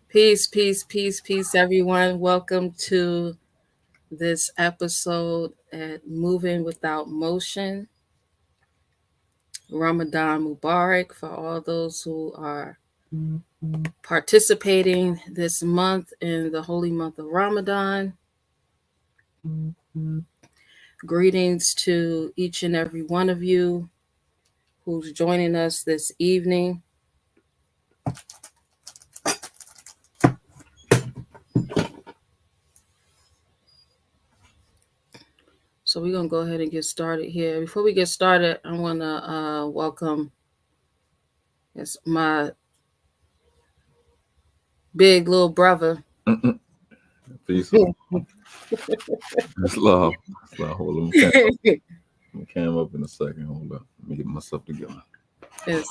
Peace, peace, peace, peace, everyone. Welcome to this episode at Moving Without Motion. Ramadan Mubarak for all those who are participating this month in the holy month of Ramadan. Greetings to each and every one of you who's joining us this evening. So we're going to go ahead and get started here. Before we get started, I want to welcome my big little brother. Peace. That's love. That's love. Hold on. Cam up in a second. Hold up. Let me get myself together. It's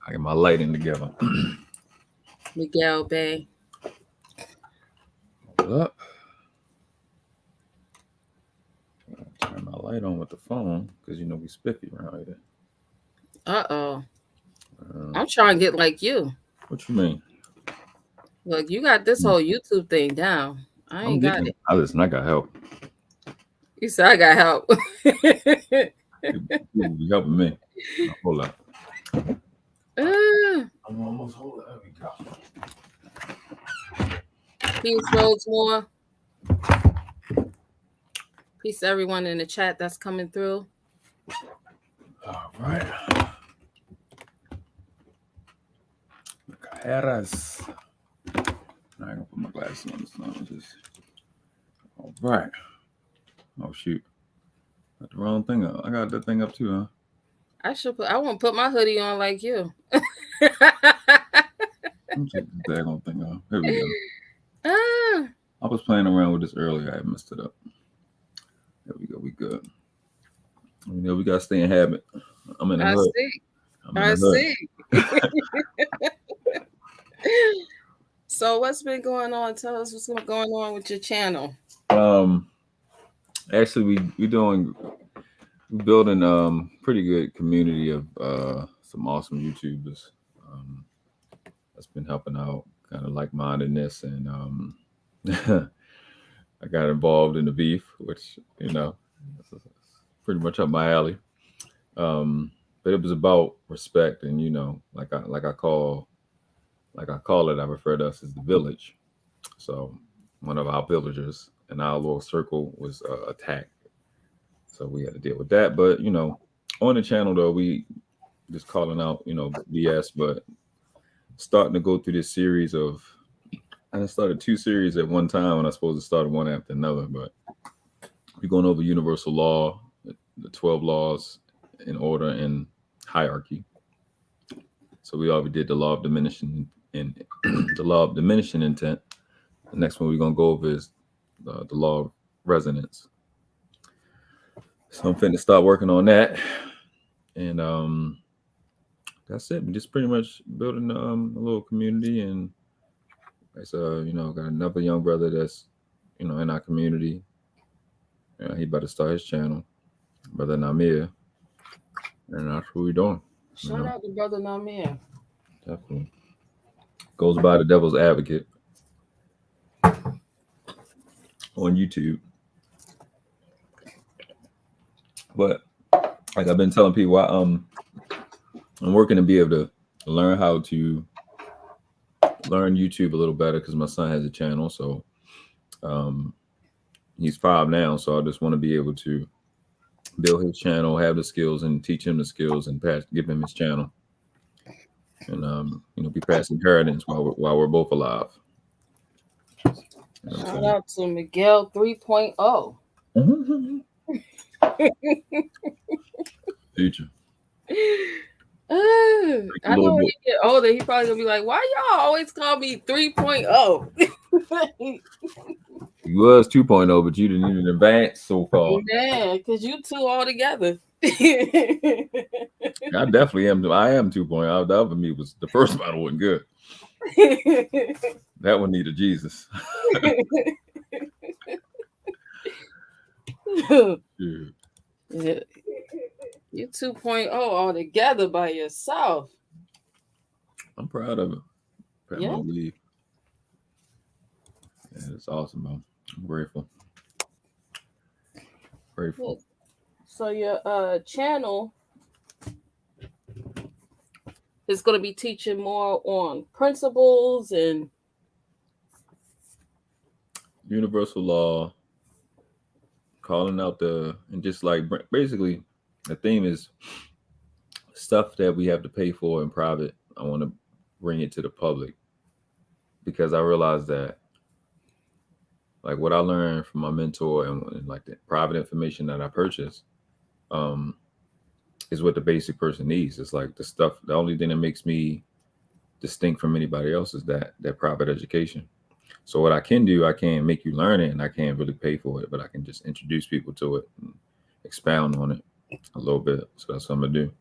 I get my lighting together. Miguel Bay. Hold up. Turn my light on with the phone because you know we spiffy around here. Uh-oh. I'm trying to get like you. What you mean? Look, you got this whole YouTube thing down. I ain't got it. I got help. You said I got help. You helping me. Now, hold up. I'm almost hold up. There we go. Peace, Rosemore. Peace to everyone in the chat that's coming through. All right. Cajeras. I ain't gonna put my glasses on this time. All right. Oh shoot. Got the wrong thing up. I got that thing up too, huh? I won't put my hoodie on like you. I'm take this daggone thing off. Here we go. I was playing around with this earlier. I messed it up. There we go. We good. You know, we gotta stay in habit. I'm in the hood. I see. So what's been going on? Tell us what's going on with your channel. Actually, we're building pretty good community of some awesome YouTubers that's been helping out, kind of like-mindedness, and I got involved in the beef, which you know, is pretty much up my alley. But it was about respect, and you know, like I call it, I refer to us as the village. So one of our villagers in our little circle was attacked, so we had to deal with that. But you know, on the channel though, we just calling out, you know, BS, but starting to go through this series of. I started 2 series at one time, and I supposed to start one after another. But we're going over universal law, the 12 laws in order and hierarchy. So we already did the law of diminishing and the law of diminishing intent. The next one we're gonna go over is the law of resonance. So I'm finna start working on that, and that's it. We just pretty much building a little community, and you know, got another young brother that's, you know, in our community. He about to start his channel, Brother Namir, and that's what we're doing. Shout out to Brother Namir. Definitely. Goes by the Devil's Advocate on YouTube. But like I've been telling people, I'm working to be able to learn how to learn YouTube a little better because my son has a channel. So he's 5 now, so I just want to be able to build his channel, have the skills, and teach him the skills, and give him his channel, and you know, be passing inheritance while we're both alive. You know, shout out to Miguel 3.0. Future. I know when he get older, he probably gonna be like, "Why y'all always call me 3.0?" He was 2.0, but you didn't even advance so far. Yeah, because you two all together. I definitely am. I am 2.0. The other me was the first battle wasn't good. That one needed Jesus. Yeah. You 2.0 all together by yourself. proud of it. Pat Yeah. my leave. Yeah, it's awesome, bro. I'm grateful. Grateful. Good. So your channel is going to be teaching more on principles and Universal law, calling out and just like basically the theme is stuff that we have to pay for in private. I want to bring it to the public because I realized that like what I learned from my mentor and like the private information that I purchased um, is what the basic person needs. It's like the stuff. The only thing that makes me distinct from anybody else is that private education. So what I can do, I can't make you learn it, and I can't really pay for it, but I can just introduce people to it and expound on it a little bit. So that's what I'm gonna do.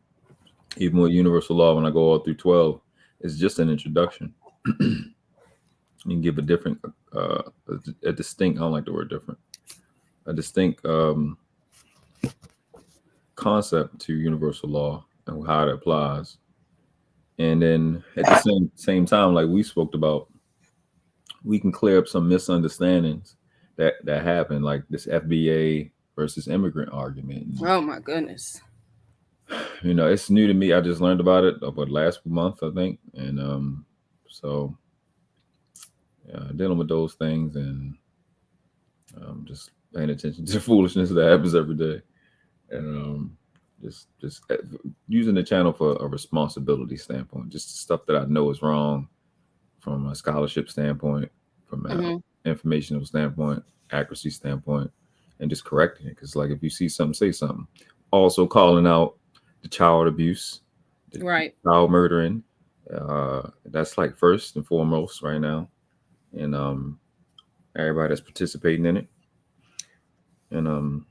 Even with universal law, when I go all through 12, it's just an introduction. You can give a different, a distinct. I don't like the word different. A distinct concept to universal law and how it applies. And then at the same time, like we spoke about, we can clear up some misunderstandings that happen, like this FBA versus immigrant argument. oh my goodness. It's new to me. I just learned about it about last month, I think, and so yeah, dealing with those things and just paying attention to the foolishness that happens every day, and just using the channel for a responsibility standpoint, just stuff that I know is wrong from a scholarship standpoint, from an informational standpoint, accuracy standpoint, and just correcting it. Because like if you see something, say something. Also calling out the child abuse, the Right. child murdering. That's like first and foremost right now, and everybody that's participating in it. And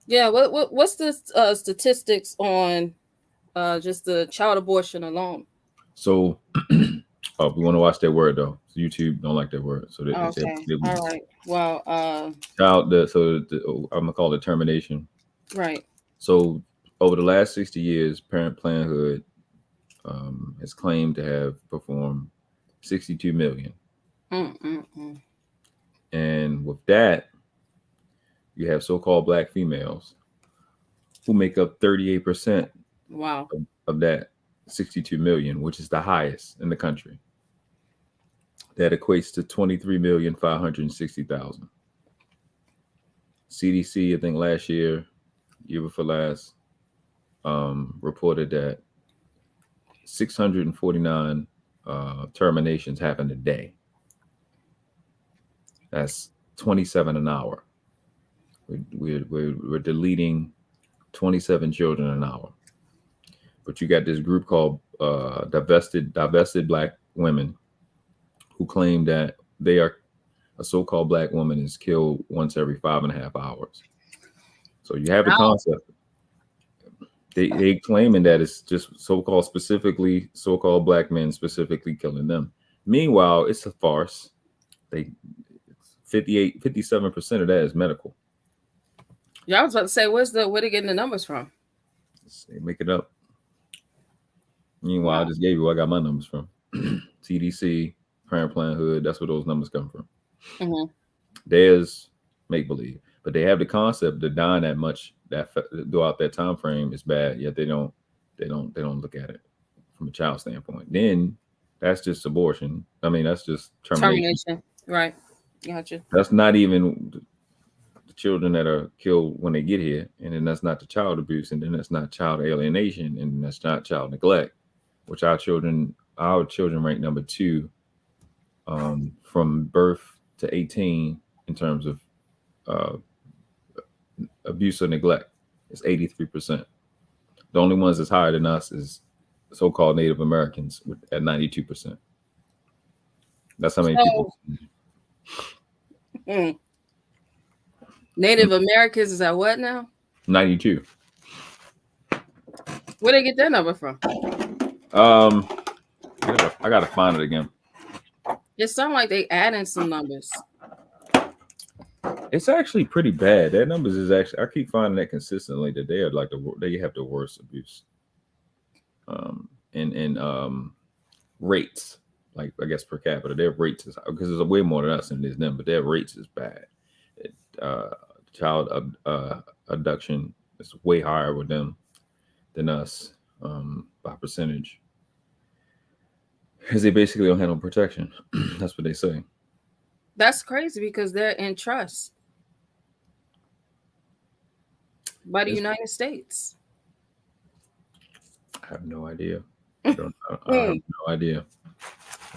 Yeah. What's the statistics on just the child abortion alone? so, oh, we want to watch that word though. So YouTube don't like that word, so Okay. All right. Well. child. I'm gonna call it termination. Right. So over the last 60 years, Parent Parenthood has claimed to have performed 62 million. Mm-mm-mm. And with that, you have so-called black females who make up 38% Wow. of that 62 million, which is the highest in the country. That equates to 23,560,000. CDC, I think last year before last, reported that 649 terminations happen a day. That's 27 an hour. We're deleting 27 children an hour. But you got this group called divested black women who claim that they are a so-called black woman is killed once every 5.5 hours. So you have the concept. They claiming that it's just so-called black men specifically killing them. Meanwhile, it's a farce. 57% of that is medical. Yeah, I was about to say, where they getting the numbers from? They make it up. Meanwhile, I just gave you where I got my numbers from. CDC, Planned Parenthood, that's where those numbers come from. Mm-hmm. There's make believe, but they have the concept that dying that much that throughout that time frame is bad. Yet they don't look at it from a child standpoint. Then that's just abortion. I mean, that's just termination. Right. Gotcha. That's not even the children that are killed when they get here, and then that's not the child abuse, and then that's not child alienation, and that's not child neglect, which our children rank number 2 from birth to 18 in terms of abuse or neglect. It's 83%. The only ones that's higher than us is so-called Native Americans at 92%. That's how many people. Native Americans is at what now? 92. Where they get that number from? I gotta find it again. It sounds like they adding some numbers. It's actually pretty bad. That numbers is actually, I keep finding that consistently that they are like they have the worst abuse. rates, like I guess per capita, their rates is because there's way more than us than there's them, but their rates is bad. It, uh, child abduction is way higher with them than us by percentage, because they basically don't have no protection. That's what they say. That's crazy because they're in trust by the It's, United States. I have no idea. I don't. I have Mm, no idea.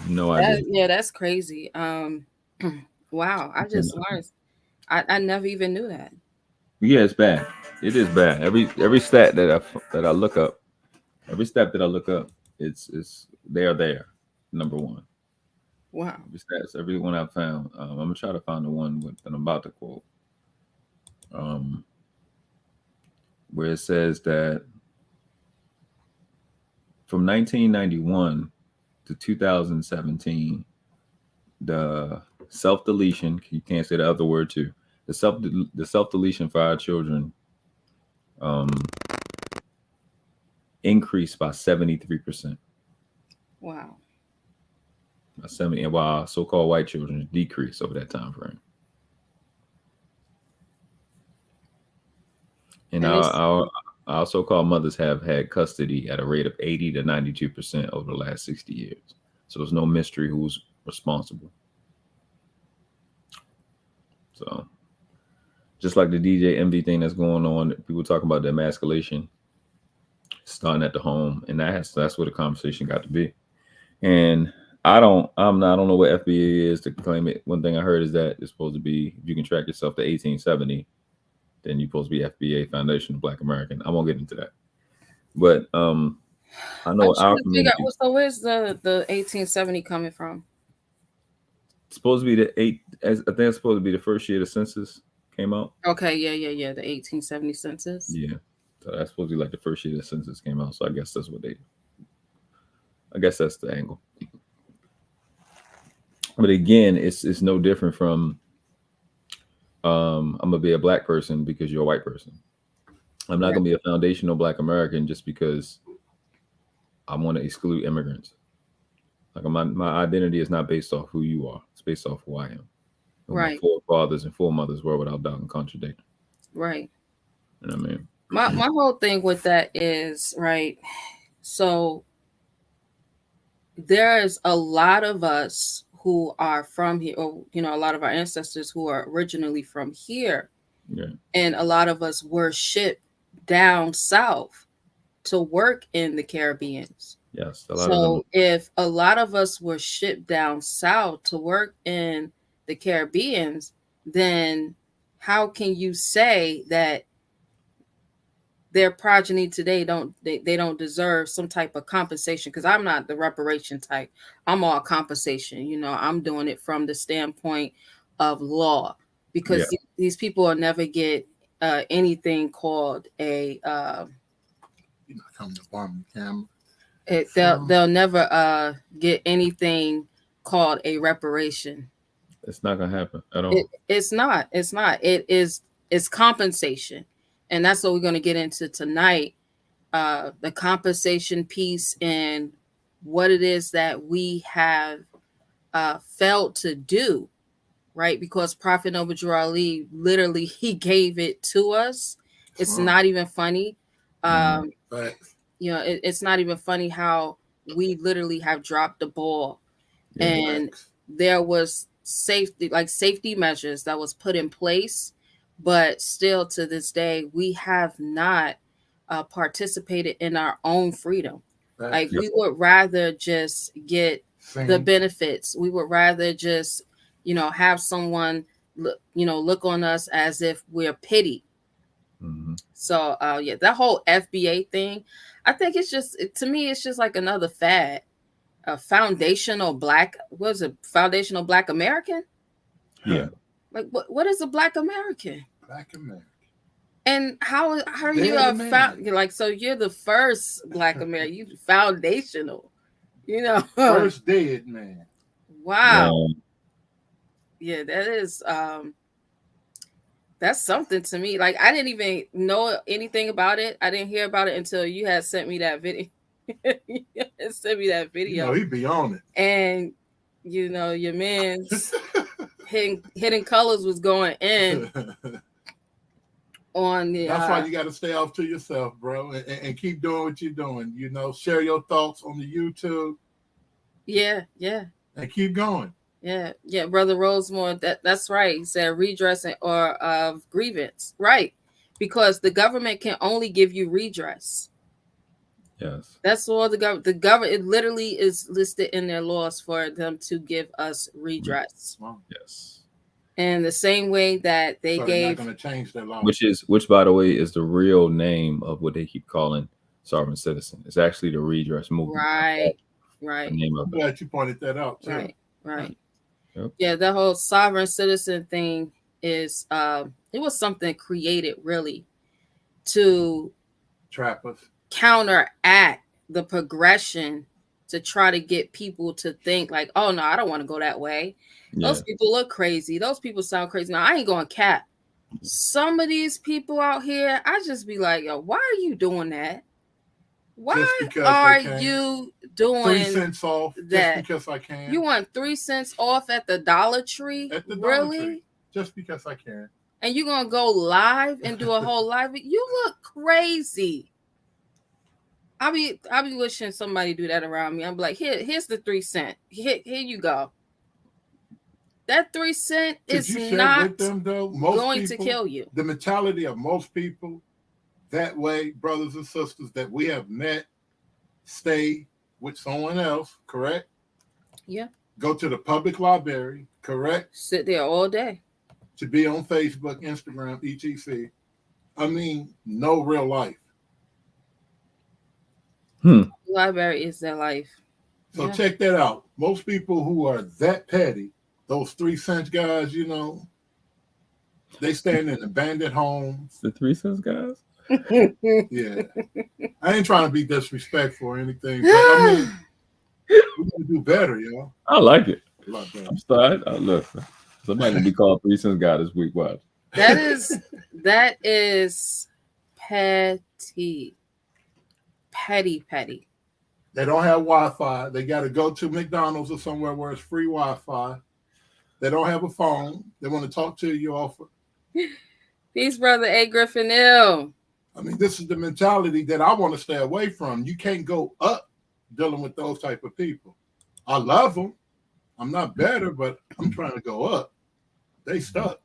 No idea. yeah, that's crazy. Wow, I And, just learned. I never even knew that. yeah, it's bad. It is bad. Every stat that I look up, every stat that I look up, it's they are there. Number one. Wow. Every stats, every one I've found. I'm gonna try to find the one that I'm about to quote. Um, where it says that from 1991 to 2017, the self deletion, you can't say the other word too. The self deletion for our children um, increased by 73%. Wow. By 70, and while so-called white children decreased over that time frame. And And it's our so-called mothers have had custody at a rate of 80 to 92% over the last 60 years. So there's no mystery who's responsible. So just like the DJ Envy thing that's going on, people talking about the emasculation starting at the home, and that's where the conversation got to be. And I don't know what FBA is to claim it. One thing I heard is that it's supposed to be if you can track yourself to 1870, then you're supposed to be FBA Foundation of Black American. I won't get into that, but I I'm know trying our to figure out. community Well, so where's the 1870 coming from? it's supposed to be the eight. As I think it's supposed to be the first year the census came out. Okay, yeah. The 1870 census. Yeah, so that's supposed to be like the first year the census came out. So I guess that's what they. I guess that's the angle. But again, it's no different from I'm gonna be a black person because you're a white person. I'm not Right. gonna be a foundational black American just because I want to exclude immigrants. Like my identity is not based off who you are. It's based off who I am. Who my Right. forefathers and foremothers were without doubt and contradiction. Right. You know what I mean? My whole thing with that is right. So there's a lot of us who are from here, or a lot of our ancestors who are originally from here, Yeah. and a lot of us were shipped down south to work in the Caribbeans. Yes. A lot of them. So if a lot of us were shipped down south to work in the Caribbeans, then how can you say that their progeny today they don't deserve some type of compensation? Because I'm not the reparation type. I'm all compensation. I'm doing it from the standpoint of law, Yeah. because these people will never get anything called a You're not coming to Birmingham. they'll never get anything called a reparation. It's not gonna happen at all. It's not it's compensation, and that's what we're going to get into tonight. The compensation piece and what it is that we have failed to do, right? Because Prophet Noble Drew Ali, literally, he gave it to us. It's not even funny. Mhm. But It's not even funny how we literally have dropped the ball. Yeah. And there was safety measures that was put in place, but still to this day we have not participated in our own freedom. Like, Yep. we would rather just get the benefits. We would rather just have someone look on us as if we're pity. Mhm. So yeah, that whole FBA thing, I think to me it's just like another fad. A foundational black, what is it, foundational black American? Yeah. Like, what is a black American? Black American. And how are you They're the man. you're like, so you're the first black American, you foundational, First dead man. wow. Um, Yeah, that's something to me. Like, I didn't even know anything about it. I didn't hear about it until you had sent me that video. Send me that video. he be on it. And your man's hidden colors was going in on the. That's why you got to stay off to yourself, bro, and keep doing what you're doing. Share your thoughts on the YouTube. Yeah. And keep going. Yeah, Brother Rosemore, that's right. He said redress or of grievance, right? Because the government can only give you redress. Yes, that's all the government. It literally is listed in their laws for them to give us redress. Yes, and the same way that they gave, they're not going to change their law. Which, by the way, is the real name of what they keep calling sovereign citizen. It's actually the redress movement. Right. The name of I'm glad you pointed that out too. Right. Yep. Yeah, the whole sovereign citizen thing is it was something created really to trap us, counteract the progression, to try to get people to think like, oh no, I don't want to go that way. Yeah. Those people look crazy. Those people sound crazy. Now I ain't going cap. Some of these people out here, I just be like, yo, why are you doing that? Why are you doing 3 cents off that? Just because I can. You want 3 cents off at the Dollar Tree? At the Dollar Dollar Tree. Just because I can. And you're gonna go live and do a whole live? You look crazy. I'll be wishing somebody do that around me. I'm like, here's the 3 cent. Here you go. That 3 cent is not with them, though? Going to kill you. The mentality of most people that way, brothers and sisters that we have met, stay with someone else, correct? Yeah. Go to the public library, correct? Sit there all day. To be on Facebook, Instagram, etc. I mean, no real life. Library is their life. So check that out. Most people who are that petty, those 3 cents guys, they stand in abandoned homes. The 3 cents guys? Yeah. I ain't trying to be disrespectful or anything, but I mean, we gotta do better, yo. I like it. I'm sorry. Look, somebody will be called 3 cents guy this week. Watch. That is petty. Petty. They don't have Wi-Fi. They got to go to McDonald's or somewhere where it's free Wi-Fi. They don't have a phone. They want to talk to you off. Peace, brother A. Griffin Ill. I mean, this is the mentality that I want to stay away from. You can't go up dealing with those type of people. I love them. I'm not better, but I'm trying to go up. They stuck.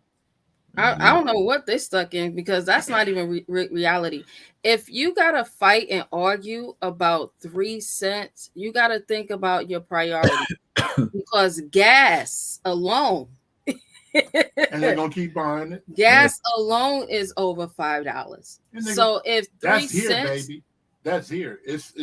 I don't know what they stuck in, because that's not even reality. If you got to fight and argue about 3 cents, you got to think about your priority. Because gas alone. And they're going to keep buying it. Gas alone is over $5. So if 3 cents. Baby. That's here. It's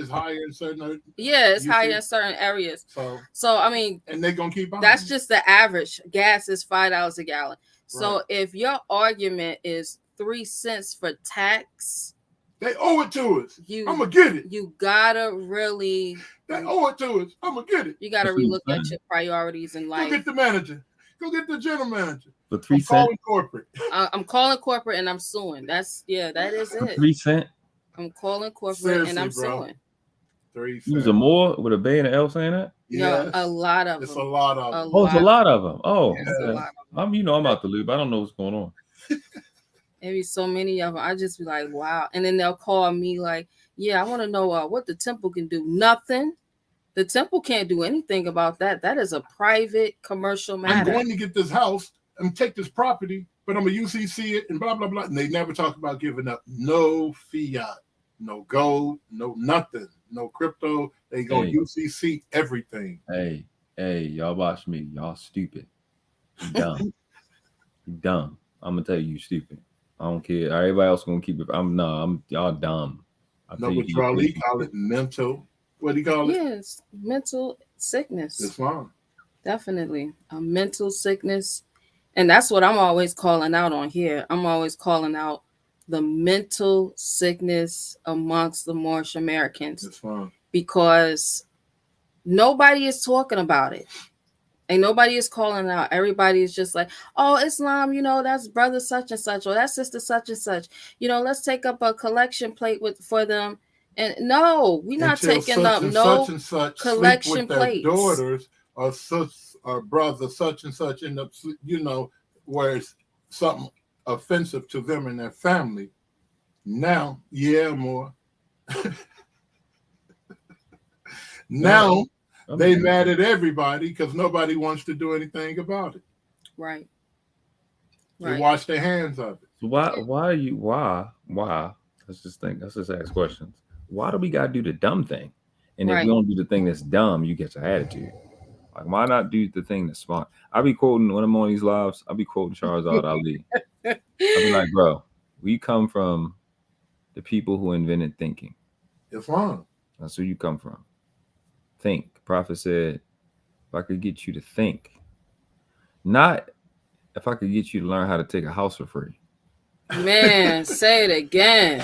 higher in certain areas. Yeah, it's higher in certain areas. So I mean, and they're gonna keep buying. That's just the average. Gas is $5 a gallon. So if your argument is 3 cents for tax, they owe it to us. I'm gonna get it. You gotta really. They owe it to us. I'm gonna get it. You gotta relook at your priorities in life. Go get the manager. Go get the general manager. For 3 cents. Calling corporate. I'm calling corporate and I'm suing. That is it. For 3 cents. I'm calling corporate and I'm suing. 3 cents. Use a more with a Bay and an L saying that? Yeah, no, a lot of it's them. a lot of them. It's a lot of them. Oh, yes, a lot of them. I'm out the loop. I don't know what's going on. Maybe so many of them. I just be like, wow. And then they'll call me like, yeah, I want to know what the temple can do. Nothing. The temple can't do anything about that. That is a private commercial matter. I'm going to get this house and take this property, but I'm a UCC it and blah, blah, blah. And they never talk about giving up no fiat, no gold, no nothing, no crypto. They go UCC everything. Hey, y'all watch me. Y'all stupid. You dumb. You dumb. I'm going to tell you stupid. I don't care. Everybody else going to keep it. Y'all dumb. No, but Charlie call it mental. What do you call it? Yes, mental sickness. It's wrong. Definitely a mental sickness. And that's what I'm always calling out on here. I'm always calling out the mental sickness amongst the Moorish Americans. That's wrong. Because nobody is talking about it. And nobody is calling out. Everybody is just like, oh, Islam, that's brother such and such, or that's sister such and such. Let's take up a collection plate for them And no, we're not taking up no such and such collection sleep with plates. their daughters or such or brother such and such end up, where it's something offensive to them and their family. Now, yeah, more. Now they mad at everybody because nobody wants to do anything about it. Right. They wash their hands of it. So why? Let's just ask questions. Why do we gotta do the dumb thing? And if we don't do the thing that's dumb, you get your attitude. Like, why not do the thing that's smart? I be quoting when I'm on these lives. I be quoting Charizard Ali. I be like, bro, we come from the people who invented thinking. It's wrong. That's where you come from. Think. The prophet said, if I could get you to think, not if I could get you to learn how to take a house for free. Man, say it again.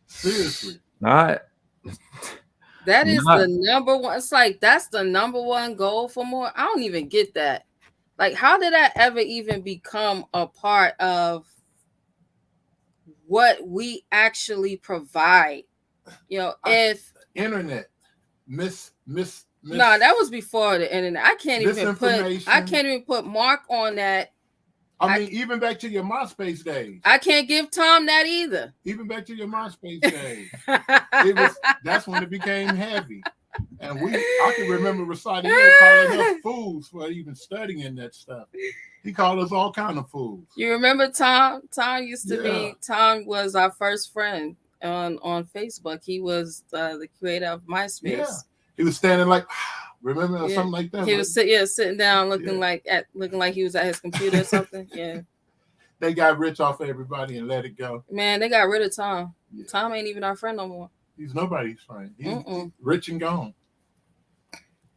Seriously. That is the number one. It's like that's the number one goal for more. I don't even get that. Like, how did that ever even become a part of what we actually provide? If internet, no, that was before the internet. I can't even put mark on that. I mean, even back to your MySpace days. I can't give Tom that either. Even back to your MySpace days. That's when it became heavy. And I can remember Rasadi calling us fools for even studying that stuff. He called us all kind of fools. You remember Tom? Tom was our first friend on Facebook. He was the creator of MySpace. Yeah. He was standing like, remember, or something like that. He was sitting down looking like he was at his computer or something. Yeah. They got rich off of everybody and let it go. Man, they got rid of Tom. Yeah. Tom ain't even our friend no more. He's nobody's friend. He's rich and gone.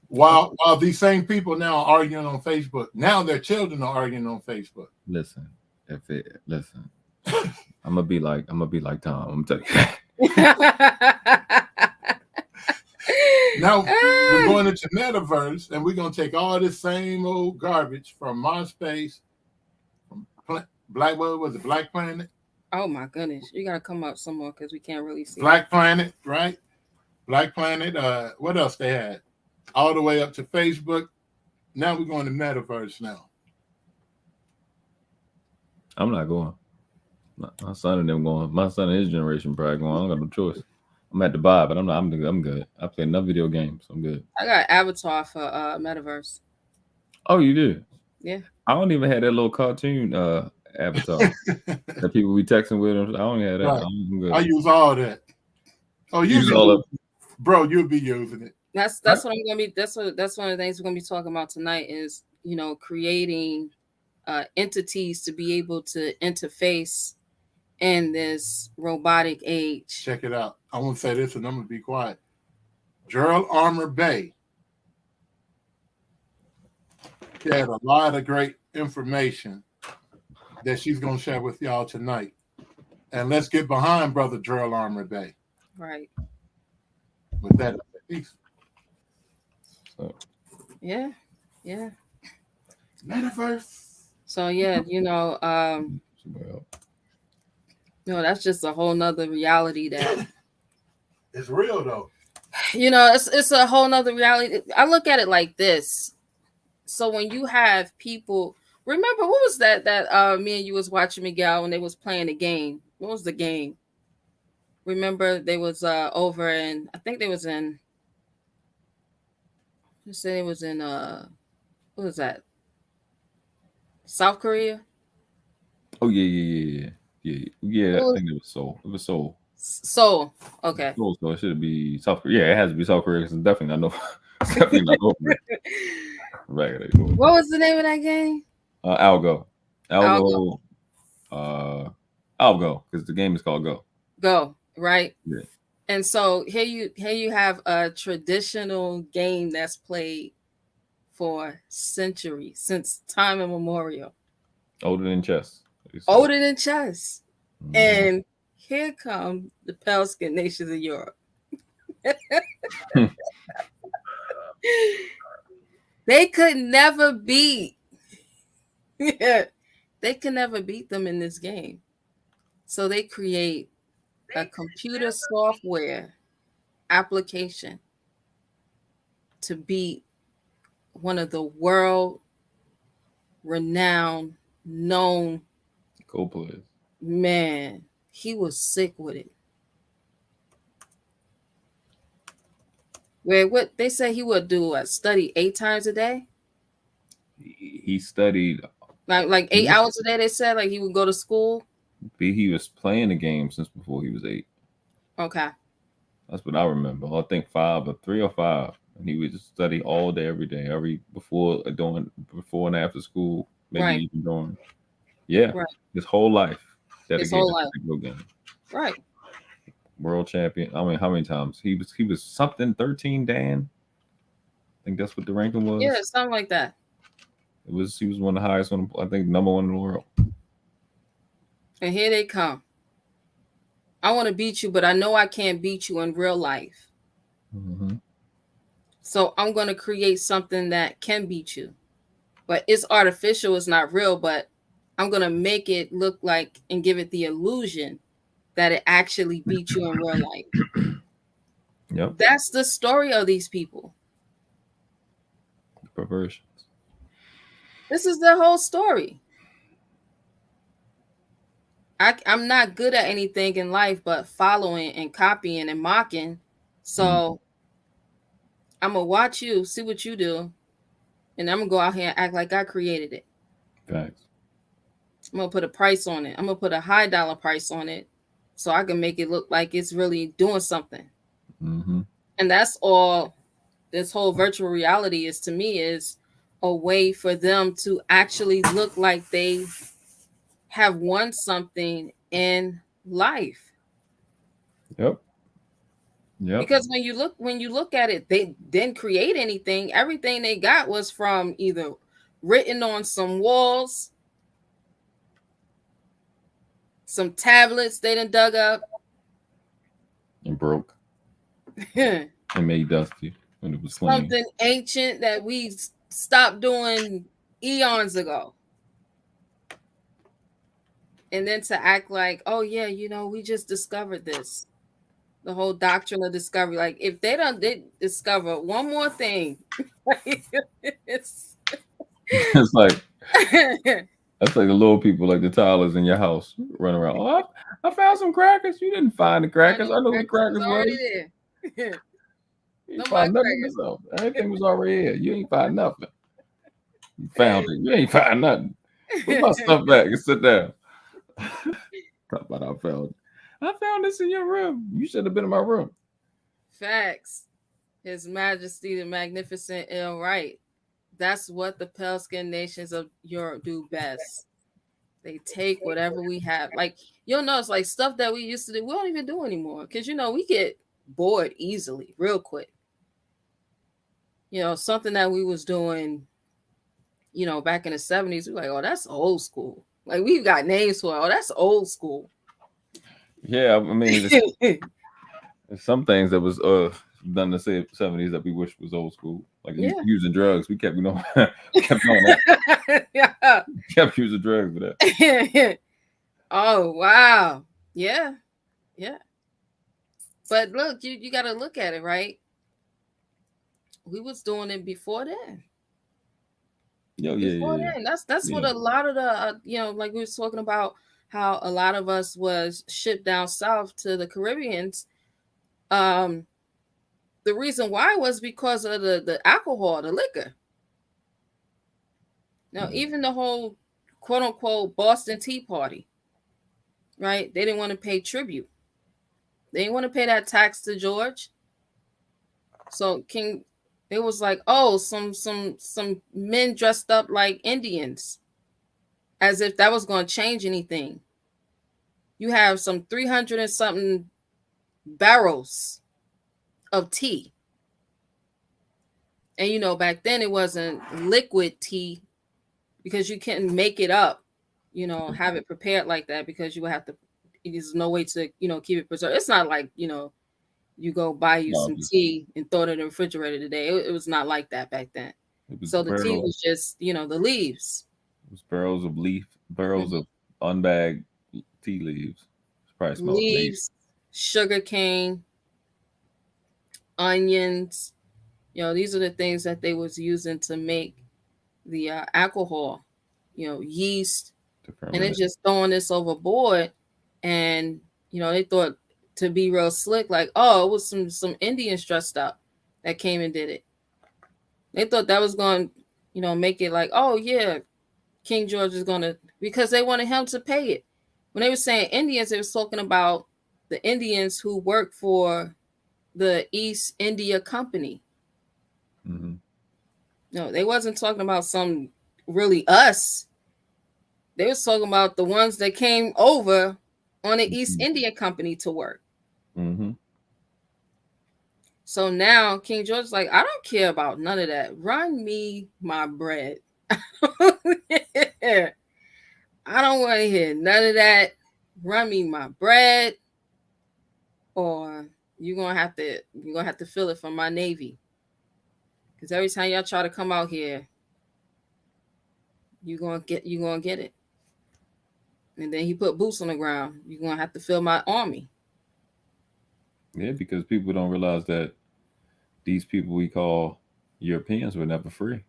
While these same people now are arguing on Facebook. Now their children are arguing on Facebook. Listen, I'm gonna be like Tom. I'm telling you that. Now we're going into metaverse, and we're gonna take all this same old garbage from MySpace, from Black Planet? Oh my goodness, you gotta come up some more because we can't really see. Black Planet, right? Black Planet. What else they had? All the way up to Facebook. Now we're going to metaverse now. I'm not going. My son and them going. My son and his generation probably going. I don't got no choice. I'm at the buy, but I'm good. I play enough video games. I'm good. I got Avatar for Metaverse. Oh, you do? Yeah. I don't even have that little cartoon Avatar that people be texting with them. I don't have that. Right. I'm good. I use all that. Oh, you use all of it. Bro, you'll be using it. That's what I'm gonna be. That's one of the things we're gonna be talking about tonight is creating entities to be able to interface in this robotic age. Check it out. I want to say this and I'm going to be quiet. Gerald Armour Bay. She had a lot of great information that she's going to share with y'all tonight. And let's get behind Brother Gerald Armour Bay. Right. With that, peace. Yeah. Metaverse. So yeah, that's just a whole nother reality that it's real though. It's a whole nother reality. I look at it like this. So when you have people, remember what was that me and you was watching, Miguel, when they was playing the game? What was the game? Remember they was over in, I think they was in, let's say it was in what was that? South Korea? Oh yeah. I think it was Seoul. It was Seoul. Seoul. Okay. Seoul, so it should be South Korea. Yeah, it has to be South Korea because it's definitely not definitely not over. What was the name of that game? Algo, because the game is called Go. Go, right? Yeah. And so here you have a traditional game that's played for centuries, since time immemorial. Older than chess. Mm-hmm. And here come the pale skin nations of Europe. They could never beat. They could never beat them in this game. So they create a computer software application to be one of the world renowned, known Co-players. man. He was sick with it. Where what they say he would do study 8 times a day? He studied. Like 8 hours a day, they said, like he would go to school. He was playing the game since before he was 8. Okay. That's what I remember. I think 5 or 3 or 5. And he would just study all day, every day, before and after school, maybe Right. even during. Yeah. Right. His whole life dedicated His whole life. to video game. Right. World champion. I mean, how many times? He was something 13, Dan. I think that's what the ranking was. Yeah, something like that. He was one of the highest one, I think number 1 in the world. And here they come. I want to beat you, but I know I can't beat you in real life. Mm-hmm. So I'm going to create something that can beat you. But it's artificial, it's not real, but I'm going to make it look like and give it the illusion that it actually beats you in real life. Yep. That's the story of these people. The perversions. This is their whole story. I'm not good at anything in life but following and copying and mocking. So I'm going to watch you, see what you do, and I'm going to go out here and act like I created it. Facts. I'm going to put a price on it. I'm going to put a high dollar price on it so I can make it look like it's really doing something. Mm-hmm. And that's all this whole virtual reality is to me, is a way for them to actually look like they have won something in life. Yep. Yep. Because when you look at it, they didn't create anything. Everything they got was from either written on some walls, some tablets they done dug up, and broke, and made dusty when it was clean. Something ancient that we stopped doing eons ago. And then to act like, oh yeah, we just discovered this. The whole doctrine of discovery. Like if they did discover one more thing, it's like that's like the little people, like the toddlers in your house running around. Oh, I found some crackers. You didn't find the crackers. I know the crackers was already there. You ain't find nothing yourself. Everything was already here. You ain't find nothing. You found it. You ain't find nothing. Put my stuff back and sit down. Talk about I found this in your room. You should have been in my room. Facts. His Majesty the Magnificent ill right. That's what the pale skin nations of Europe do best. They take whatever we have. Like, you'll notice, like, stuff that we used to do, we don't even do anymore. Because, we get bored easily, real quick. Something that we was doing, back in the 70s, we're like, oh, that's old school. Like, we've got names for it. Oh, that's old school. Yeah, I mean, there's some things that was done in the 70s that we wish was old school. Like using drugs. We kept, kept doing that. Yeah. Kept using drugs for that. Oh, wow. Yeah. Yeah. But look, you got to look at it, right? We was doing it before then. Before then. That's what a lot of the, like we were talking about how a lot of us was shipped down south to the Caribbeans. The reason why was because of the alcohol, the liquor. Now, even the whole quote unquote Boston Tea Party, right? They didn't want to pay tribute. They didn't want to pay that tax to George. So it was like, oh, some men dressed up like Indians, as if that was going to change anything. You have some 300 and something barrels of tea. And back then it wasn't liquid tea because you couldn't make it up, have it prepared like that because you would have to, there's no way to, keep it preserved. It's not like, you go buy some tea and throw it in the refrigerator today. It was not like that back then. So the tea was just, the leaves. It was barrels of unbagged tea leaves. It probably smelled leaves, sugar cane, onions. These are the things that they was using to make the alcohol. Yeast, and they're just throwing this overboard. And they thought, to be real slick, like, oh, it was some Indians dressed up that came and did it. They thought that was going to make it like, oh yeah, King George is going to, because they wanted him to pay it. When they were saying Indians, they was talking about the Indians who worked for the East India Company. Mm-hmm. No, they wasn't talking about some really us. They was talking about the ones that came over on the East India Company to work. Mm-hmm. So now King George's like, I don't care about none of that. Run me my bread. Yeah. I don't want to hear none of that. Run me my bread, or you're gonna have to feel it from my Navy. Because every time y'all try to come out here, you're gonna get it. And then he put boots on the ground. You're gonna have to feel my army. Yeah, because people don't realize that these people we call Europeans were never free.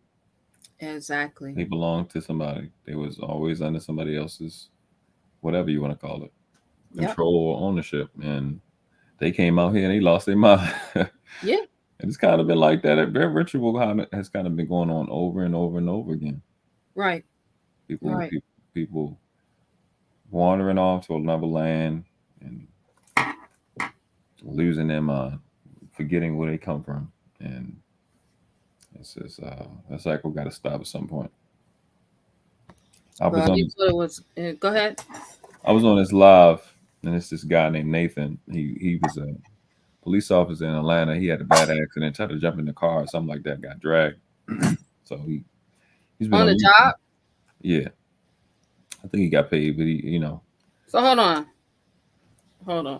Exactly. They belonged to somebody. They was always under somebody else's, whatever you want to call it, control or ownership. And they came out here and they lost their mind. Yeah. And it's kind of been like that. Their ritual has kind of been going on over and over and over again. Right. People wandering off to another land and losing their mind, forgetting where they come from. And it's just that cycle got to stop at some point. I was on. Go ahead. I was on this live, and it's this guy named Nathan. He was a police officer in Atlanta. He had a bad accident, tried to jump in the car or something like that, got dragged. So he's been on the job. Yeah, I think he got paid, but he. So hold on.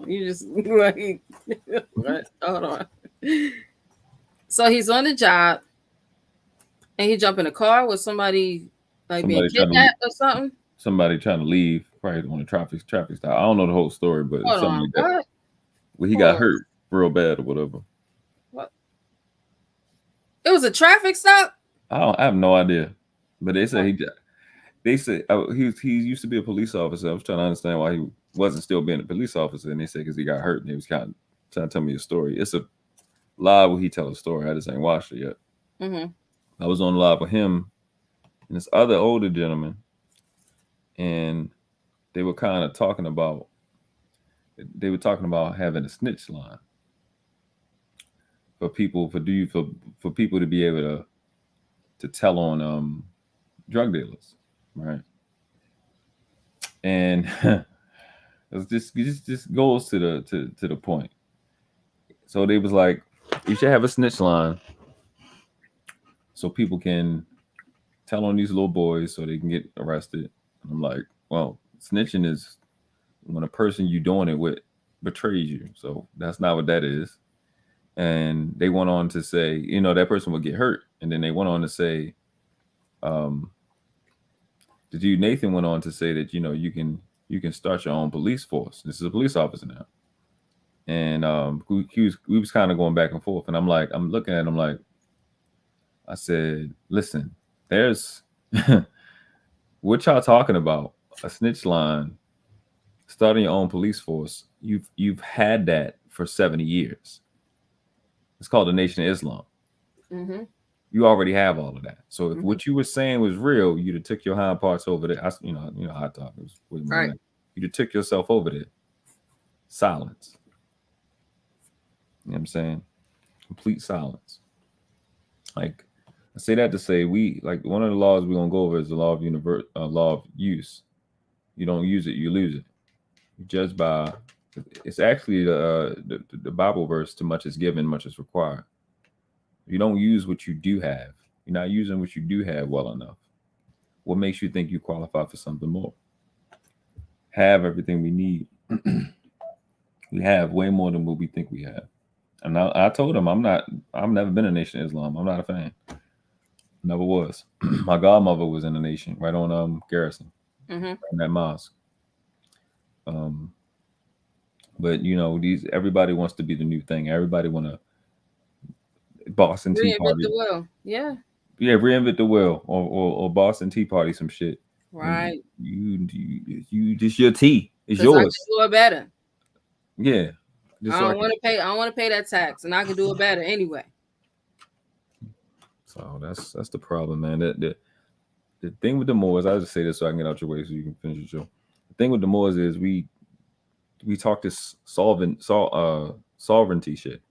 You just like hold on. So he's on the job, and he jumped in a car with somebody being kidnapped or something. Somebody trying to leave, probably on a traffic stop. I don't know the whole story, but it's something like that. What? Well, he got hurt real bad or whatever. What? It was a traffic stop? I have no idea, but they said he used to be a police officer. I was trying to understand why he wasn't still being a police officer, and they said because he got hurt, and he was kind of trying to tell me a story. It's a live where he tells a story. I just ain't watched it yet. Mm-hmm. I was on live with him and this other older gentleman, and they were kind of talking about having a snitch line for people for people to be able to tell on drug dealers, right? And it just goes to the point. So they was like, you should have a snitch line so people can tell on these little boys so they can get arrested. And I'm like, well, snitching is when a person you doing it with betrays you. So that's not what that is. And they went on to say, that person would get hurt. And then they went on to say, the dude Nathan went on to say that, you can start your own police force. This is a police officer now. And we was kind of going back and forth. And I'm looking at him like, I said, listen, there's what y'all talking about, a snitch line, starting your own police force. You've had that for 70 years. It's called the Nation of Islam. Mm-hmm. You already have all of that. So if what you were saying was real, you'd have took your hind parts over there. You know how I talk. It was way more than that. You'd have took yourself over there. Silence. You know what I'm saying? Complete silence. Like, I say that to say one of the laws we're gonna go over is the law of law of use. You don't use it, you lose it. You judge by. It's actually the Bible verse: "Too much is given, much is required." You don't use what you do have. You're not using what you do have well enough. What makes you think you qualify for something more? Have everything we need. We have way more than what we think we have. And I told him I've never been a Nation of Islam. I'm not a fan. Never was. My godmother was in the Nation, right on Garrison, mm-hmm. in that mosque. But everybody wants to be the new thing. Everybody want to Boston Tea Reinvent the Party. wheel. Yeah. Yeah, reinvent the wheel, or Boston Tea Party, some shit. And Right. you just your tea. It's Because I can yours. do it better. Yeah. Just I so I don't can. want to pay. I don't want to pay that tax, and I can do it better anyway. So that's the problem, man. The thing with the Moors, I'll just say this so I can get out your way so you can finish your show. The thing with the Moors is we talk this sovereignty shit,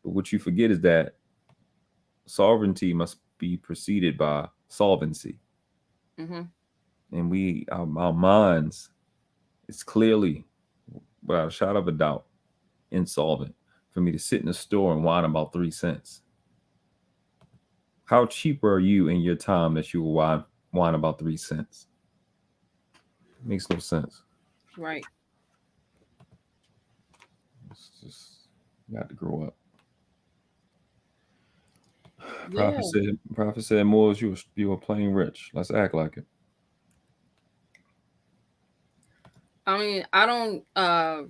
but what you forget is that sovereignty must be preceded by solvency, Mm-hmm. and our minds is clearly, without a shadow of a doubt, insolvent. For me to sit in a store and whine about 3 cents, how cheap are you in your time that you will whine about 3 cents? Makes no sense. Right. It's just you got to grow up. Yeah. Prophet said, Moors, you were plain rich. Let's act like it. I mean, I don't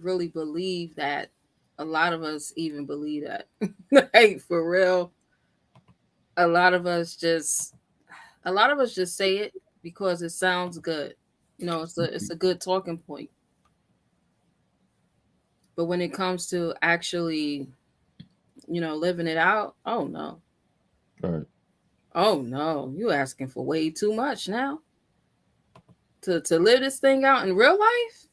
really believe that. A lot of us even believe that. Like for real. A lot of us just say it because it sounds good. It's a good talking point. But when it comes to actually, living it out, oh no. All right. Oh no, you asking for way too much now to live this thing out in real life.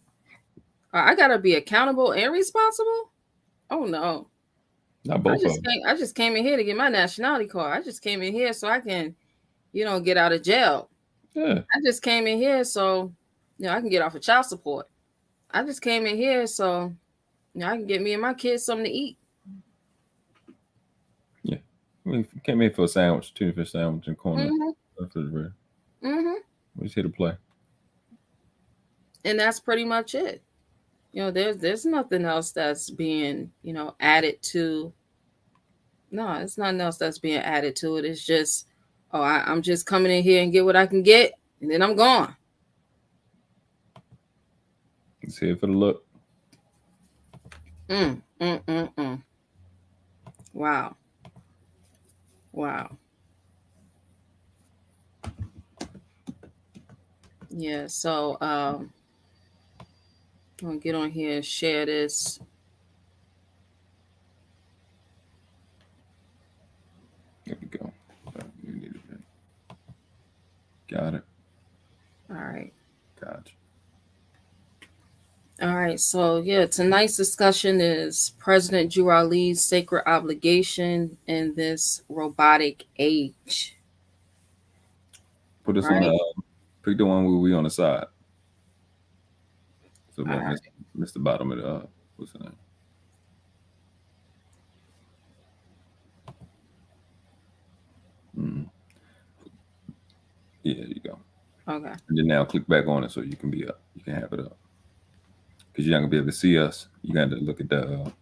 I gotta be accountable and responsible. Oh no, Not both of them. I just came in here to get my nationality card. I just came in here so I can, get out of jail. Yeah. I just came in here so, I can get off of child support. I just came in here so, I can get me and my kids something to eat. Yeah. I mean, came in for a sandwich, tuna fish sandwich and corn. Mm-hmm. Refrigerator. Mm-hmm. We're just here to play. And that's pretty much it. There's nothing else that's being, added to. No, it's nothing else that's being added to it. It's just, oh, I'm just coming in here and get what I can get, and then I'm gone. It's here for the look. Mm, mm, mm, mm. Wow. Wow. Yeah, so I'm gonna get on here and share this. There we go. Got it. All right. Gotcha. All right, so yeah, tonight's discussion is President Lee's sacred obligation in this robotic age. Put this on Right. pick the one where we on the side. So All won't right. miss the bottom of the what's the name? Mm. Yeah, there you go. Okay. And then now click back on it so you can be up. You can have it up. Because you're not gonna be able to see us. You got to look at the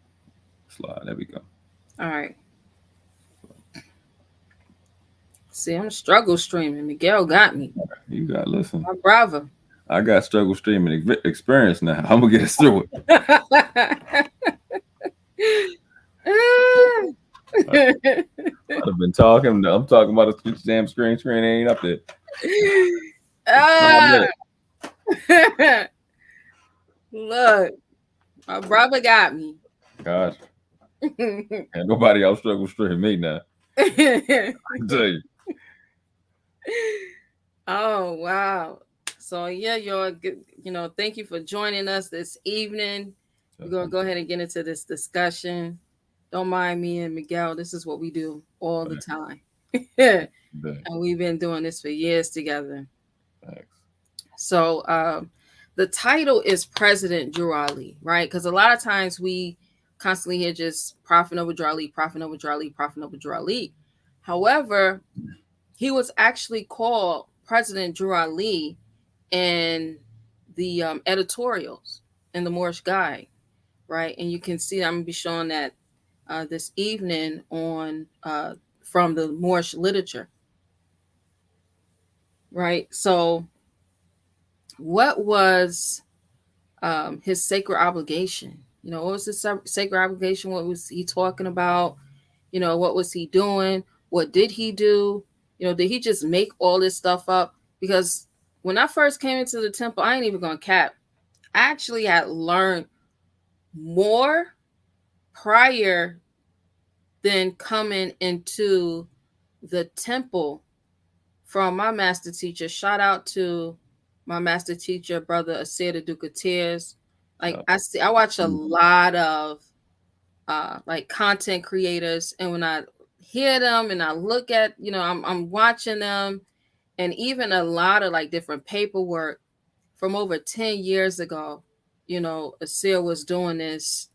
slide. There we go. All right. See, I'm struggle streaming. Miguel got me. You got listen. My brother. I got struggle streaming experience now. I'm gonna get us through it. I've been talking. I'm talking about a damn screen ain't up there. Look, my brother got me. Gosh, and nobody else struggle stream me now. I can tell you. Oh wow! So yeah, y'all, thank you for joining us this evening. We're gonna go ahead and get into this discussion. Don't mind me and Miguel. This is what we do all the time. And we've been doing this for years together. Thanks. So the title is President Lee, right? Because a lot of times we constantly hear just Prophet Noah Lee, Prophet Noah Lee, Prophet Noah Lee. However, he was actually called President Lee in the editorials in the Moorish Guide, right? And you can see I'm going to be showing that this evening on from the Moorish literature, right? So what was his sacred obligation, What was his sacred obligation? What was he talking about? What was he doing? What did he do? Did he just make all this stuff up? Because when I first came into the temple, I ain't even gonna cap. I actually had learned more prior than coming into the temple from my master teacher. Shout out to my master teacher, brother Asir Duke of Tears. Like I watch a lot of like content creators, and when I hear them and I look at, I'm watching them, and even a lot of like different paperwork from over 10 years ago, Asir was doing this.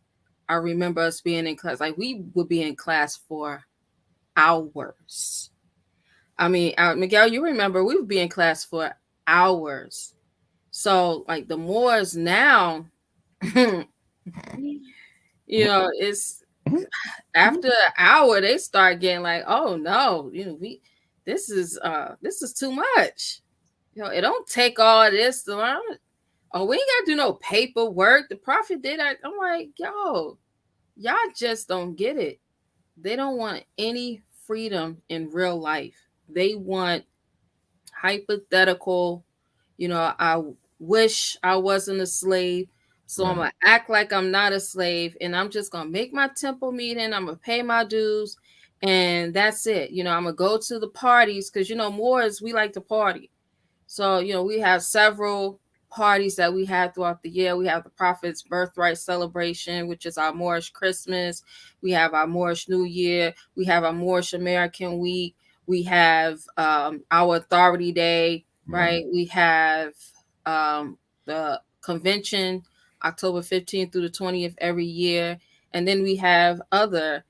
I remember us being in class, like we would be in class for hours. I mean, Miguel, you remember we would be in class for hours. So like the Moors now, it's after an hour they start getting like, oh no, this is too much. It don't take all this to learn. Oh, we ain't gotta do no paperwork. The prophet did that. I'm like, yo, y'all just don't get it. They don't want any freedom in real life. They want hypothetical, I wish I wasn't a slave. So I'm going to act like I'm not a slave, and I'm just going to make my temple meeting. I'm going to pay my dues, and that's it. I'm going to go to the parties because, Moors, we like to party. So, we have several parties that we have throughout the year. We have the Prophet's Birthright Celebration, which is our Moorish Christmas. We have our Moorish New Year. We have our Moorish American Week. We have our Authority Day, right? We have the convention, October 15th through the 20th every year. And then we have other,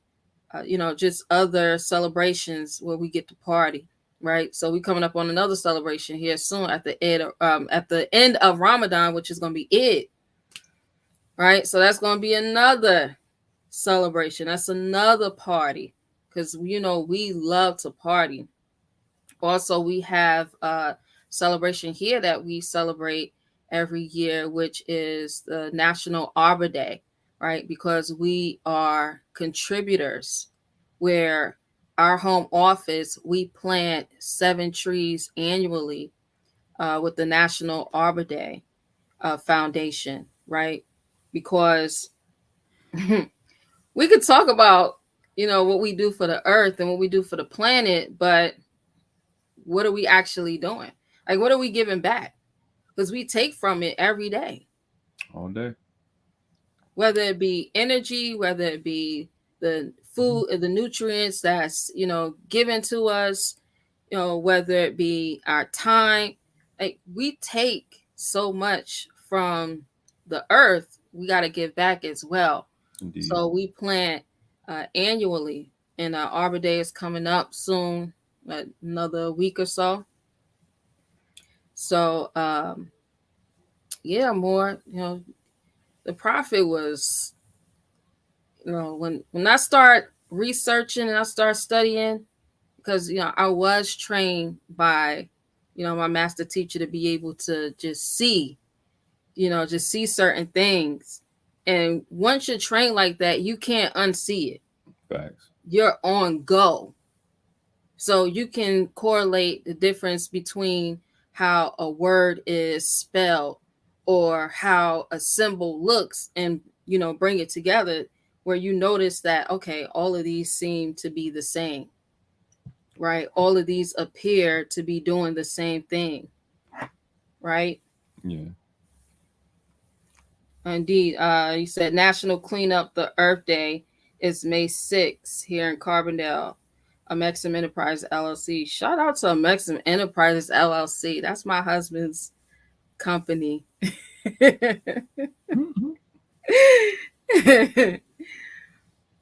just other celebrations where we get to party. Right, so we're coming up on another celebration here soon at the end of Ramadan, which is going to be Eid. Right, so that's going to be another celebration. That's another party because we love to party. Also, we have a celebration here that we celebrate every year, which is the National Arbor Day. Right, because we are contributors where our home office, we plant 7 trees annually with the National Arbor Day Foundation, right? Because we could talk about, what we do for the earth and what we do for the planet, but what are we actually doing? Like, what are we giving back? Because we take from it every day. All day. Whether it be energy, whether it be the food, the nutrients that's, given to us, whether it be our time, like we take so much from the earth, we got to give back as well. Indeed. So we plant annually, and Arbor Day is coming up soon, another week or so. So, yeah, more, the prophet was, when I start researching and I start studying, because I was trained by my master teacher to be able to just see certain things, and once you're trained like that, you can't unsee it. Facts. You're on go, so you can correlate the difference between how a word is spelled or how a symbol looks, and bring it together where you notice that, okay, all of these seem to be the same. Right, all of these appear to be doing the same thing. Right. Yeah. Indeed. You said National Clean Up the Earth Day is May 6th here in Carbondale. Amexem Enterprise LLC. Shout out to Amexem Enterprises LLC. That's my husband's company.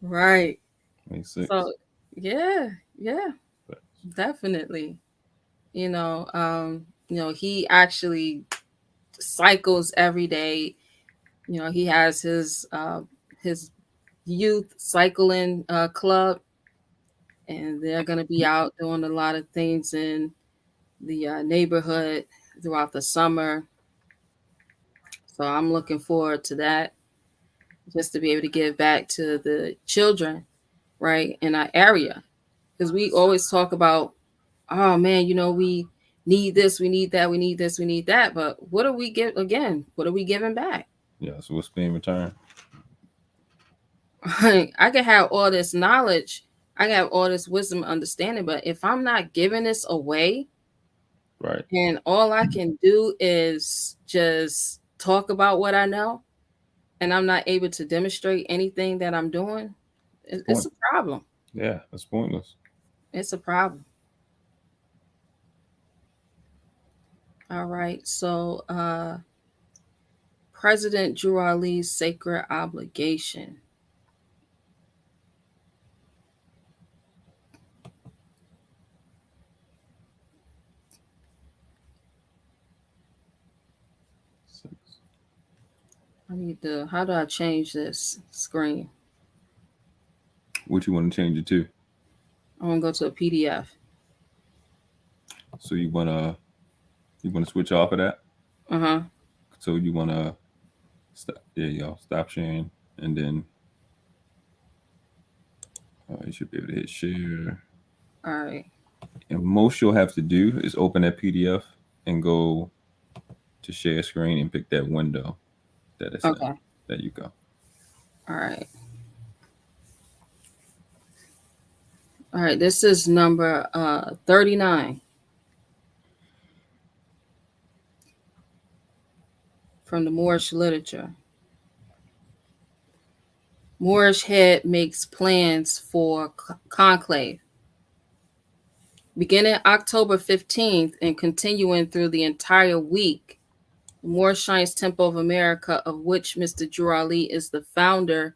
Right. May 6th. So yeah, definitely. He actually cycles every day. He has his youth cycling club, and they're going to be out doing a lot of things in the neighborhood throughout the summer. So I'm looking forward to that. just to be able to give back to the children, right, in our area. Because we always talk about, oh man, we need this, we need that, we need this, we need that. But what do we give again? What are we giving back? Yeah. So what's being returned? I can have all this knowledge, I can have all this wisdom, understanding, but if I'm not giving this away, Right. and all I can do is just talk about what I know, and I'm not able to demonstrate anything that I'm doing, it's a problem. Yeah, that's pointless. It's a problem. All right. So, President Drew Ali's sacred obligation. How do I change this screen? What you want to change it to? I want to go to a PDF. So you wanna switch off of that? Uh-huh. So you wanna stop? Yeah, y'all stop sharing, and then you should be able to hit share. All right. And most you'll have to do is open that PDF and go to share screen and pick that window that it's Okay. in. There you go. All right. All right. This is number 39 from the Moorish literature. Moorish head makes plans for conclave. Beginning October 15th and continuing through the entire week, the Moorish Science Temple of America, of which Mr. Drew Ali is the founder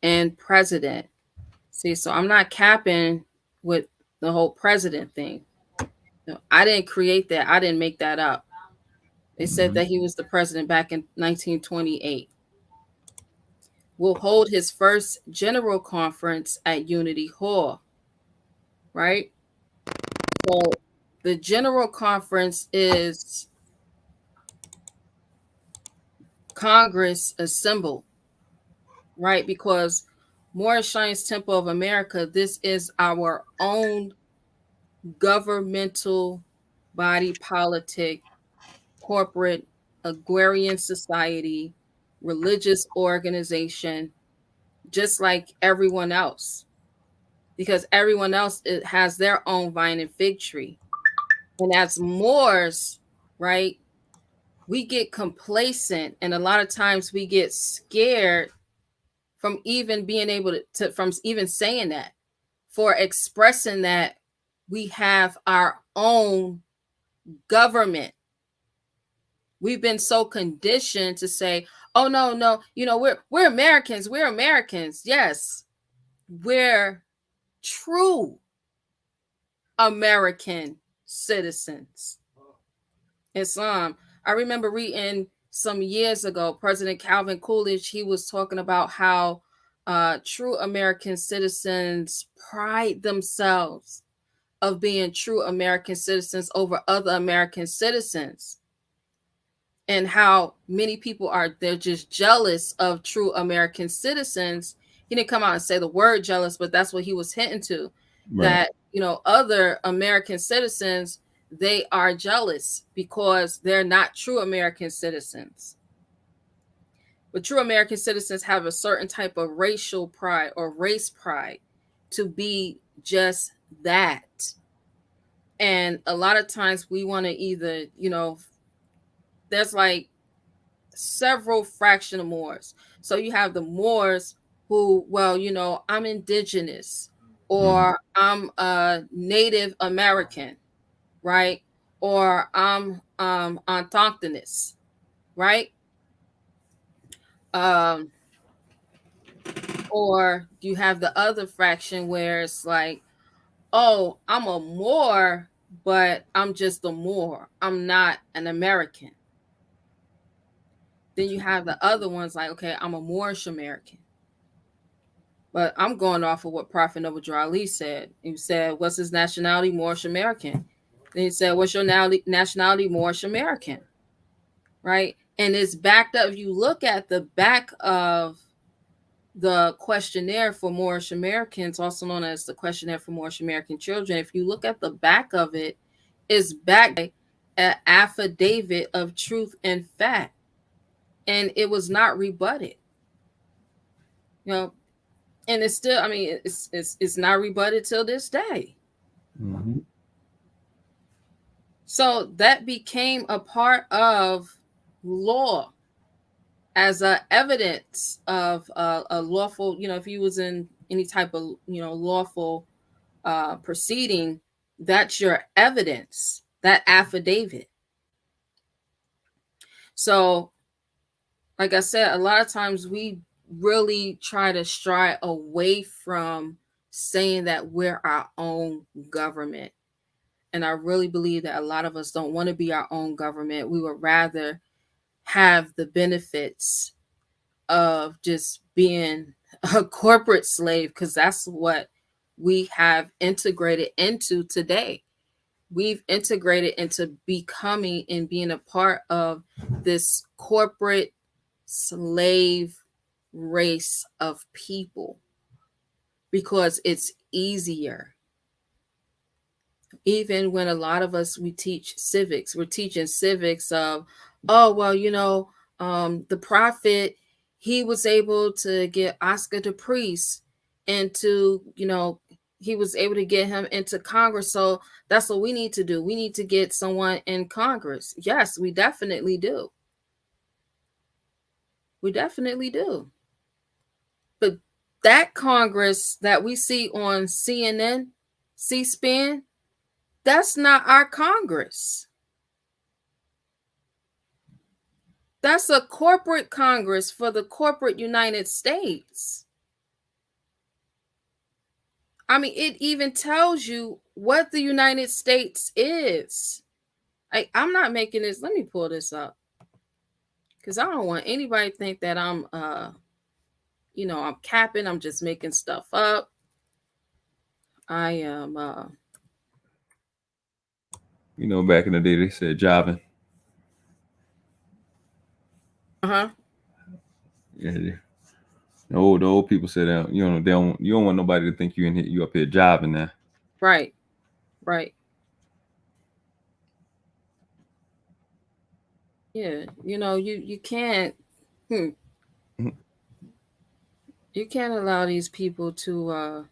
and president. See, so I'm not capping with the whole president thing. No, I didn't create that. I didn't make that up. They said that he was the president back in 1928. Will hold his first general conference at Unity Hall, right? So the general conference is Congress assembled, right? Because Moorish Science Temple of America, this is our own governmental body politic, corporate, agrarian society, religious organization, just like everyone else. Because everyone else has their own vine and fig tree. And as Moors, right, we get complacent, and a lot of times we get scared from even being able to from even saying that, for expressing that we have our own government. We've been so conditioned to say, oh no, we're Americans, we're Americans. Yes, we're true American citizens. Islam. I remember reading some years ago, President Calvin Coolidge, he was talking about how true American citizens pride themselves of being true American citizens over other American citizens, and how many people they're just jealous of true American citizens. He didn't come out and say the word jealous, but that's what he was hinting to, right. That other American citizens, they are jealous because they're not true American citizens. But true American citizens have a certain type of racial pride or race pride to be just that. And a lot of times we want to either, there's like several fraction of Moors. So you have the Moors who, well, I'm indigenous, or I'm a Native American, right? Or I'm autochthonous, right? Or you have the other fraction where it's like, oh, I'm a Moor, but I'm just a Moor. I'm not an American. Then you have the other ones like, okay, I'm a Moorish American. But I'm going off of what Prophet Noble Drew Ali said. He said, what's his nationality? Moorish American. Then he said, what's your nationality? Moorish American. Right? And it's backed up. If you look at the back of the questionnaire for Moorish Americans, also known as the questionnaire for Moorish American children, if you look at the back of it, is backed by an affidavit of truth and fact, and it was not rebutted. You know, and it's still, I mean, it's not rebutted till this day. Mm-hmm. So that became a part of law as a evidence of a lawful, you know, if you was in any type of, you know, lawful proceeding, that's your evidence, that affidavit. So, like I said, a lot of times we really try to stray away from saying that we're our own government. And I really believe that a lot of us don't want to be our own government. We would rather have the benefits of just being a corporate slave, because that's what we have integrated into today. We've integrated into becoming and being a part of this corporate slave race of people because it's easier. Even when a lot of us, we teach civics, we're teaching civics of, oh, well, you know, the prophet, he was able to get Oscar the priest into, you know, he was able to get him into Congress. So that's what we need to do. We need to get someone in Congress. Yes, we definitely do. We definitely do. But that Congress that we see on CNN, C-SPAN, that's not our Congress. That's a corporate Congress for the corporate United States. I mean, it even tells you what the United States is. I'm not making this. Let me pull this up, because I don't want anybody to think that I'm, you know, I'm capping. I'm just making stuff up. I am. You know, back in the day, they said jiving. Uh-huh. Yeah, the old people said that, you know, you don't want nobody to think you up here jiving now. Right. Right. Yeah. You know, you can't. Mm-hmm. You can't allow these people to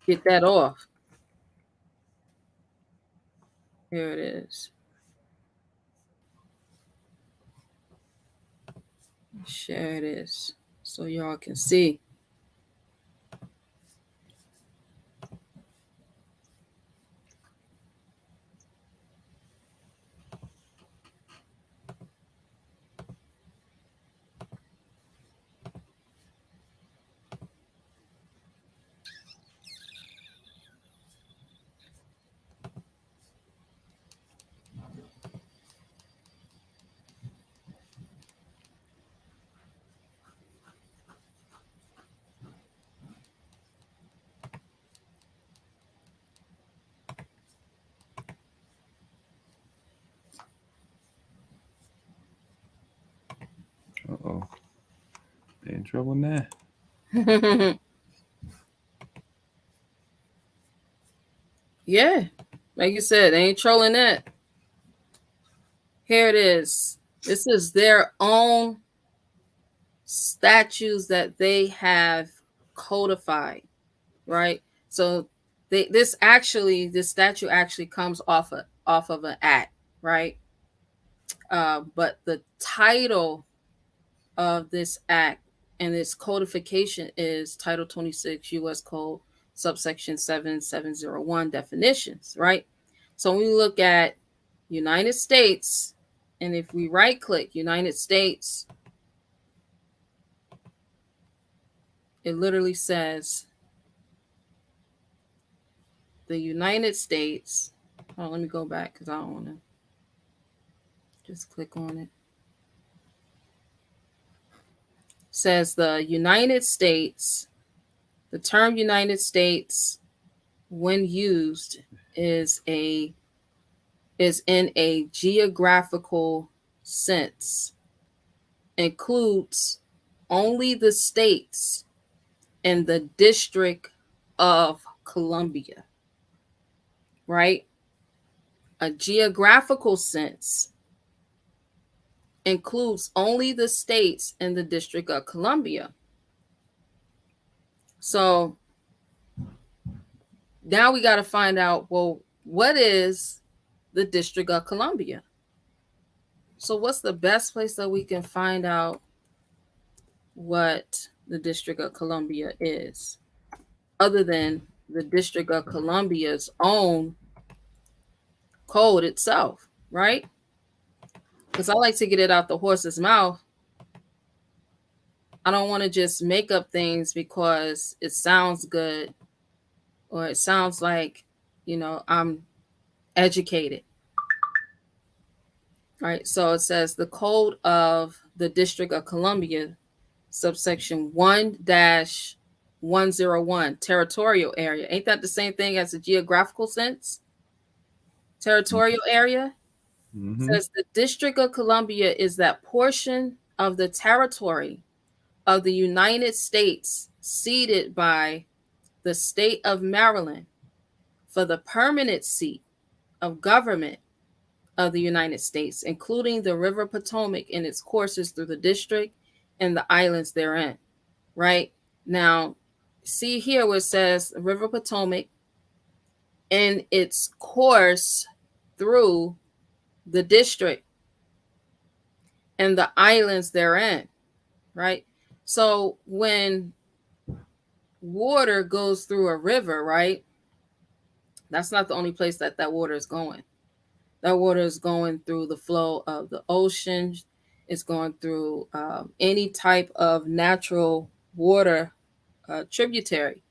get that off. Here it is. Share this so y'all can see. Uh-oh. They in trouble now. Yeah, like you said, they ain't trolling that. Here it is. This is their own statutes that they have codified, right? So this statute actually comes off of an act, right? But the title of this act and its codification is Title 26 U.S. Code, subsection 7701, definitions, right? So when we look at United States, and if we right click United States, it literally says the United States. Oh, let me go back because I don't want to just click on it. Says the United States, the term United States, when used, is in a geographical sense, includes only the states in the District of Columbia, right? A geographical sense includes only the states in the District of Columbia. So now we got to find out, well, what is the District of Columbia? So what's the best place that we can find out what the District of Columbia is, other than the District of Columbia's own code itself, right? Because I like to get it out the horse's mouth. I don't want to just make up things because it sounds good or it sounds like, I'm educated. Right. So it says the code of the District of Columbia, subsection 1-101, territorial area. Ain't that the same thing as a geographical sense? Territorial area. Says the District of Columbia is that portion of the territory of the United States ceded by the state of Maryland for the permanent seat of government of the United States, including the River Potomac and its courses through the district and the islands therein. Right? Now, see here where it says River Potomac and its course through the district and the islands therein. Right? So when water goes through a river, right, that's not the only place that water is going. That water is going through the flow of the ocean. It's going through any type of natural water tributary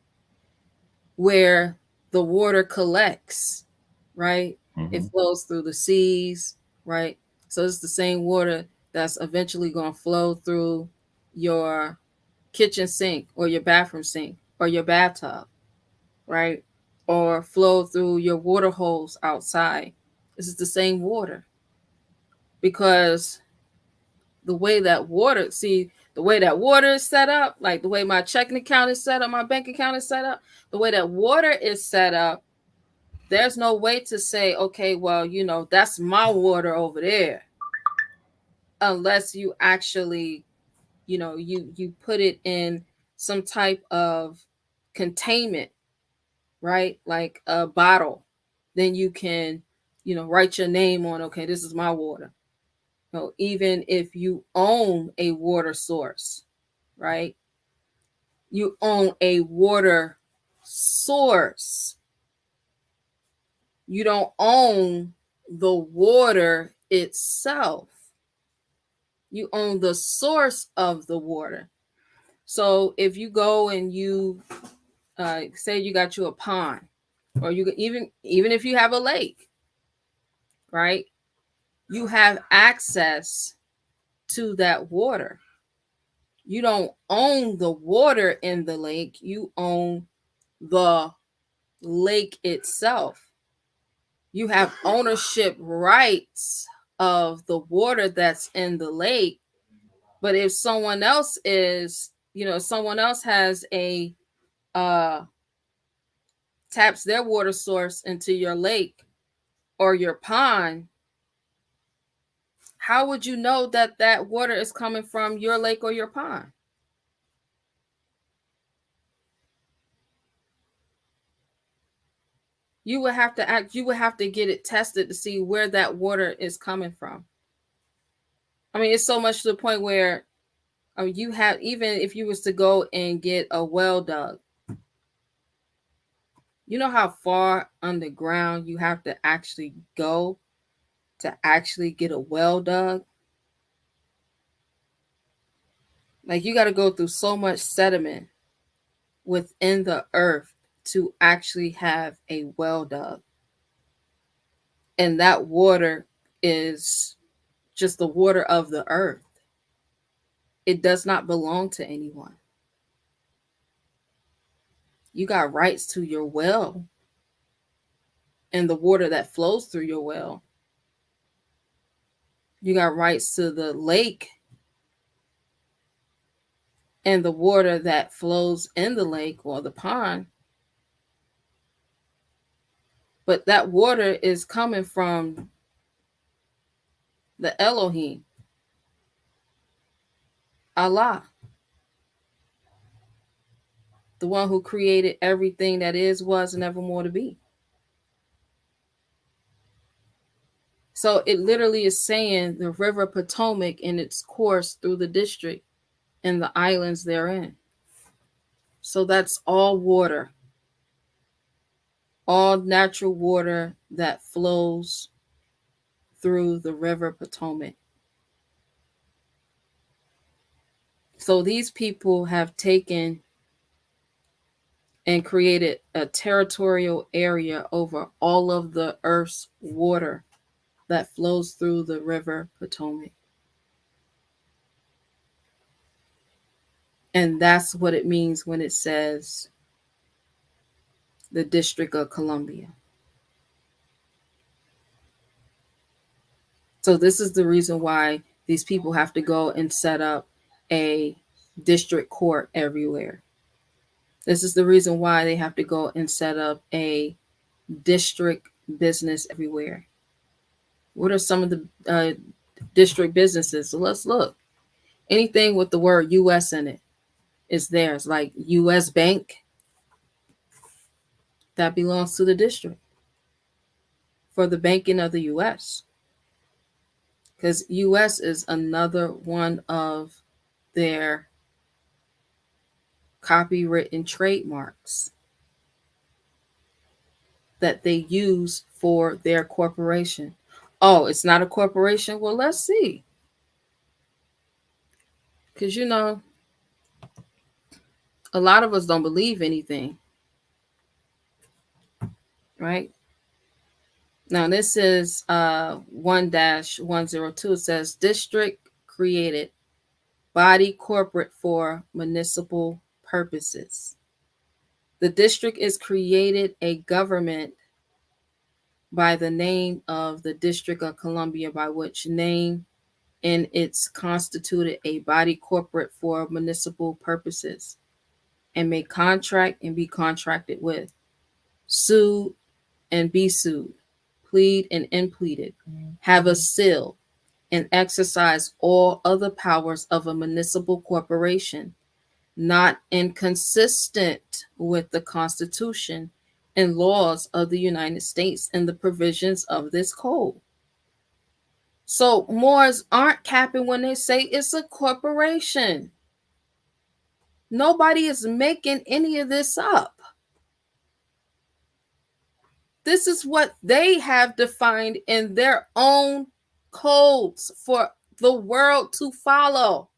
where the water collects, right? It flows through the seas, right? So it's the same water that's eventually going to flow through your kitchen sink or your bathroom sink or your bathtub, right? Or flow through your water holes outside. This is the same water. Because the way that water is set up, like the way my checking account is set up, my bank account is set up, the way that water is set up, there's no way to say, okay, well, that's my water over there. Unless you actually, you put it in some type of containment, right? Like a bottle. Then you can, write your name on, okay, this is my water. Even if you own a water source, right? You own a water source. You don't own the water itself. You own the source of the water. So if you go and you say you got you a pond, or you even if you have a lake, right? You have access to that water. You don't own the water in the lake. You own the lake itself. You have ownership rights of the water that's in the lake. But if someone else has a taps their water source into your lake or your pond, how would you know that water is coming from your lake or your pond? You would have to get it tested to see where that water is coming from. I mean, it's so much to the point where you have, even if you was to go and get a well dug, you know how far underground you have to actually go to actually get a well dug? Like, you got to go through so much sediment within the earth to actually have a well dug. And that water is just the water of the earth. It does not belong to anyone. You got rights to your well and the water that flows through your well. You got rights to the lake and the water that flows in the lake or the pond. But that water is coming from the Elohim, Allah, the one who created everything that is, was, and evermore to be. So it literally is saying the river Potomac in its course through the district and the islands therein. So that's all water, all natural water that flows through the river Potomac. So these people have taken and created a territorial area over all of the earth's water that flows through the river Potomac. And that's what it means when it says the District of Columbia. So this is the reason why these people have to go and set up a district court everywhere. This is the reason why they have to go and set up a district business everywhere. What are some of the district businesses? So let's look. Anything with the word U.S. in it is theirs, like U.S. Bank. That belongs to the district for the banking of the U.S. Because U.S. is another one of their copywritten trademarks that they use for their corporation. Oh, it's not a corporation? Well, let's see. Because, you know, a lot of us don't believe anything, right? Now, this is 1-102. It says, district created body corporate for municipal purposes. The district is created a government by the name of the District of Columbia, by which name and it's constituted a body corporate for municipal purposes, and may contract and be contracted with, sue and be sued, plead and impleaded, have a seal, and exercise all other powers of a municipal corporation, not inconsistent with the Constitution and laws of the United States and the provisions of this code. So Moors aren't capping when they say it's a corporation. Nobody is making any of this up. This is what they have defined in their own codes for the world to follow.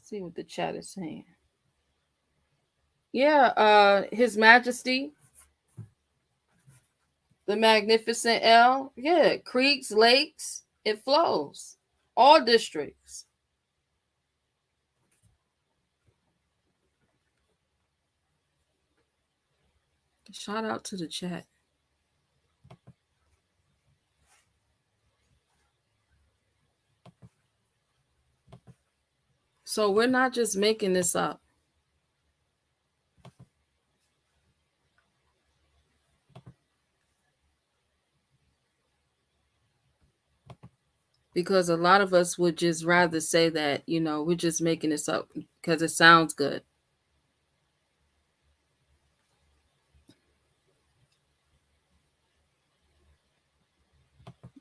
See what the chat is saying. Yeah, His Majesty, the Magnificent L. Yeah, creeks, lakes, it flows. All districts. Shout out to the chat. So we're not just making this up. Because a lot of us would just rather say that, you know, we're just making this up because it sounds good.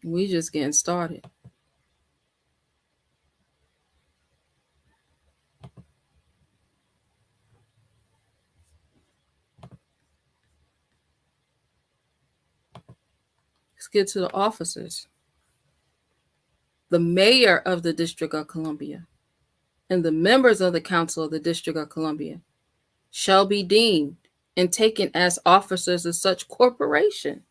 We just getting started. Let's get to the officers. The mayor of the District of Columbia and the members of the Council of the District of Columbia shall be deemed and taken as officers of such corporation.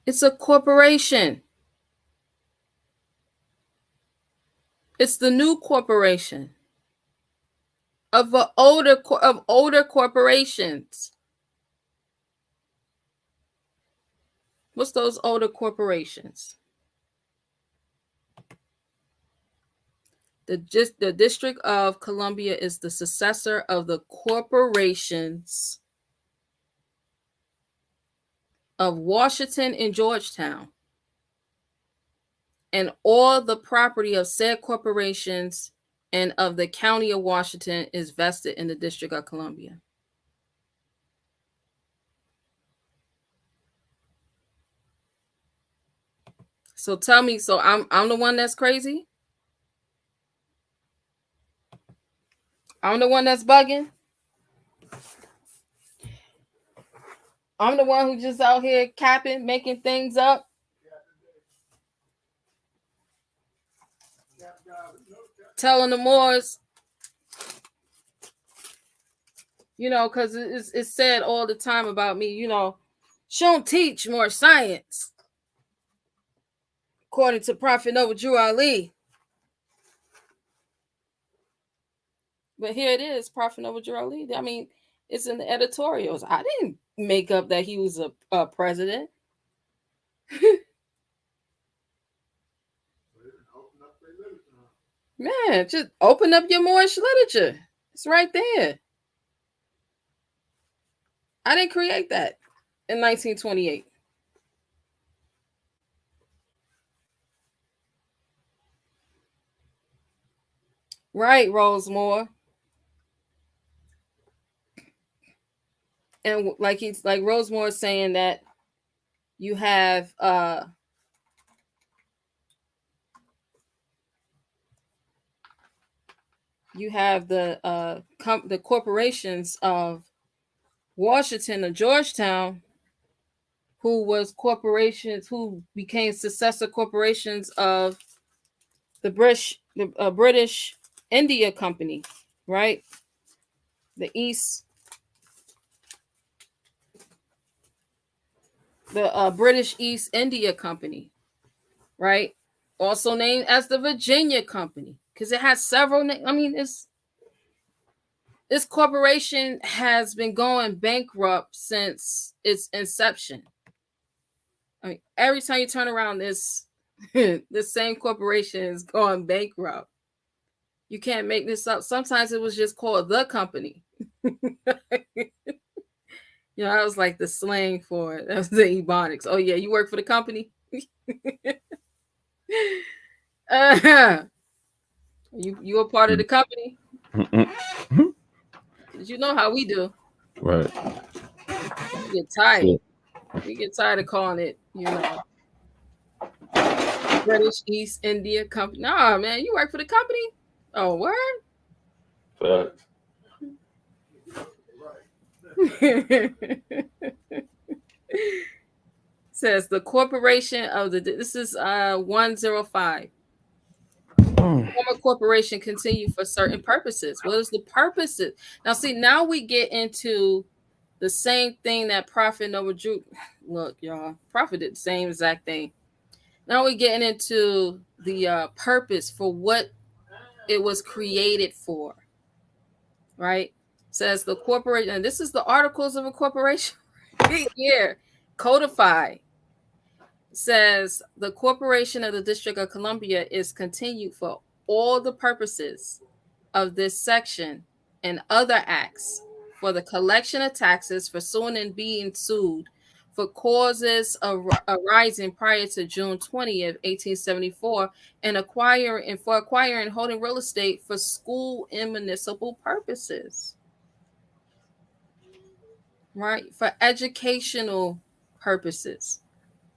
It's a corporation. It's the new corporation. of older corporations. What's those older corporations? The District of Columbia is the successor of the corporations of Washington and Georgetown, and all the property of said corporations and of the County of Washington is vested in the District of Columbia. So tell me, so I'm the one that's crazy? I'm the one that's bugging? I'm the one who just out here capping, making things up? Telling the Moors, because it's said all the time about me, she don't teach more science, according to Prophet Noble Drew Ali. But here it is, Prophet Noble Drew Ali. I mean, it's in the editorials. I didn't make up that he was a president. Man, just open up your Moorish literature. It's right there. I didn't create that in 1928. Right, Rosemore. And like Rosemore saying that you have the corporations of Washington and Georgetown, who became successor corporations of the British India Company, right? The British East India Company, right? Also named as the Virginia Company, because it has several names. I mean, this corporation has been going bankrupt since its inception. I mean, every time you turn around, this same corporation is going bankrupt. You can't make this up. Sometimes it was just called the company. That was like the slang for it. That was the Ebonics. Oh yeah, you work for the company. You a part of the company? You know how we do, right? We get tired. Yeah. We get tired of calling it, British East India Company. Nah, man, you work for the company? Oh, word? Facts. Says the corporation of this is 105. Former corporation continue for certain purposes. What is the purposes? Now, see, now we get into the same thing that Prophet Noble Drew. Look, y'all, Prophet did the same exact thing. Now we're getting into the purpose for what it was created for. Right? Says the corporation, and this is the Articles of a Corporation here, codified. Says the corporation of the District of Columbia is continued for all the purposes of this section and other acts for the collection of taxes for suing and being sued for causes arising prior to June 20th, 1874, and acquiring and holding real estate for school and municipal purposes. Right? For educational purposes.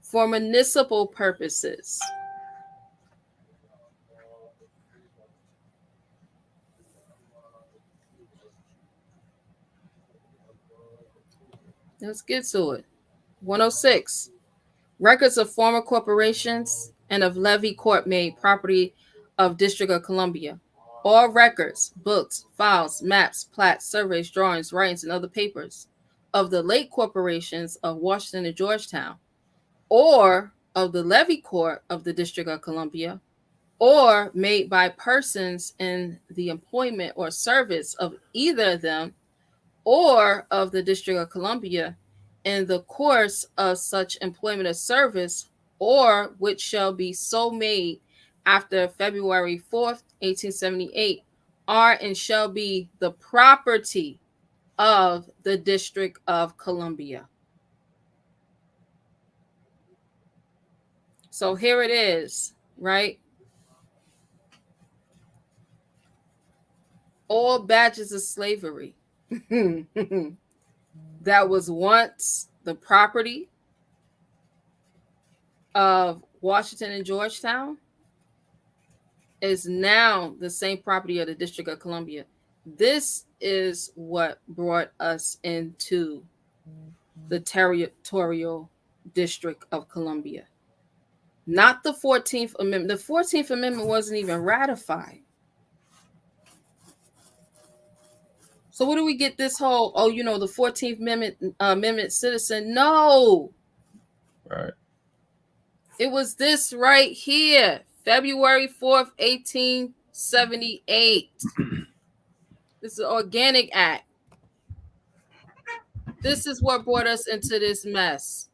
For municipal purposes. Let's get to it. 106. Records of former corporations and of levy court made property of District of Columbia. All records, books, files, maps, plats, surveys, drawings, writings, and other papers of the late corporations of Washington and Georgetown, or of the levy court of the District of Columbia, or made by persons in the employment or service of either of them or of the District of Columbia in the course of such employment or service, or which shall be so made after February 4th, 1878, are and shall be the property of the District of Columbia. So here it is, right? All badges of slavery that was once the property of Washington and Georgetown is now the same property of the District of Columbia. This is what brought us into the territorial District of Columbia, not the 14th Amendment. The 14th Amendment wasn't even ratified. So what do we get this whole, the 14th Amendment citizen? No. Right. It was this right here, February 4th, 1878. This is the Organic Act. This is what brought us into this mess.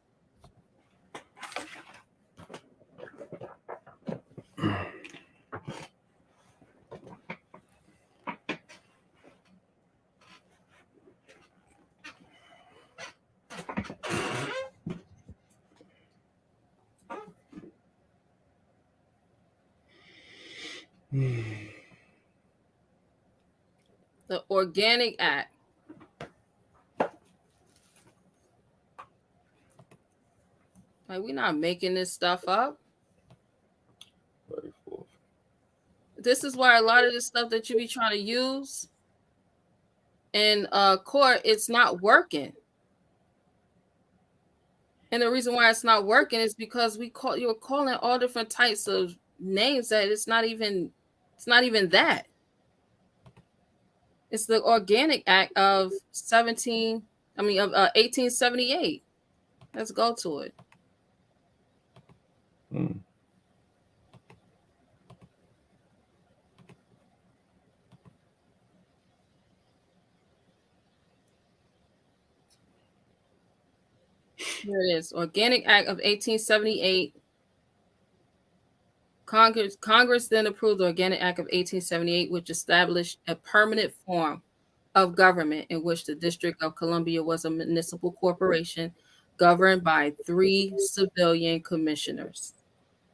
The Organic Act. Like, we're not making this stuff up. 34th. This is why a lot of the stuff that you be trying to use in court, it's not working. And the reason why it's not working is because you're calling all different types of names that it's not even that. It's the Organic Act of 1878. Let's go to it. Here it is. Organic Act of 1878. Congress then approved the Organic Act of 1878, which established a permanent form of government in which the District of Columbia was a municipal corporation governed by 3 civilian commissioners.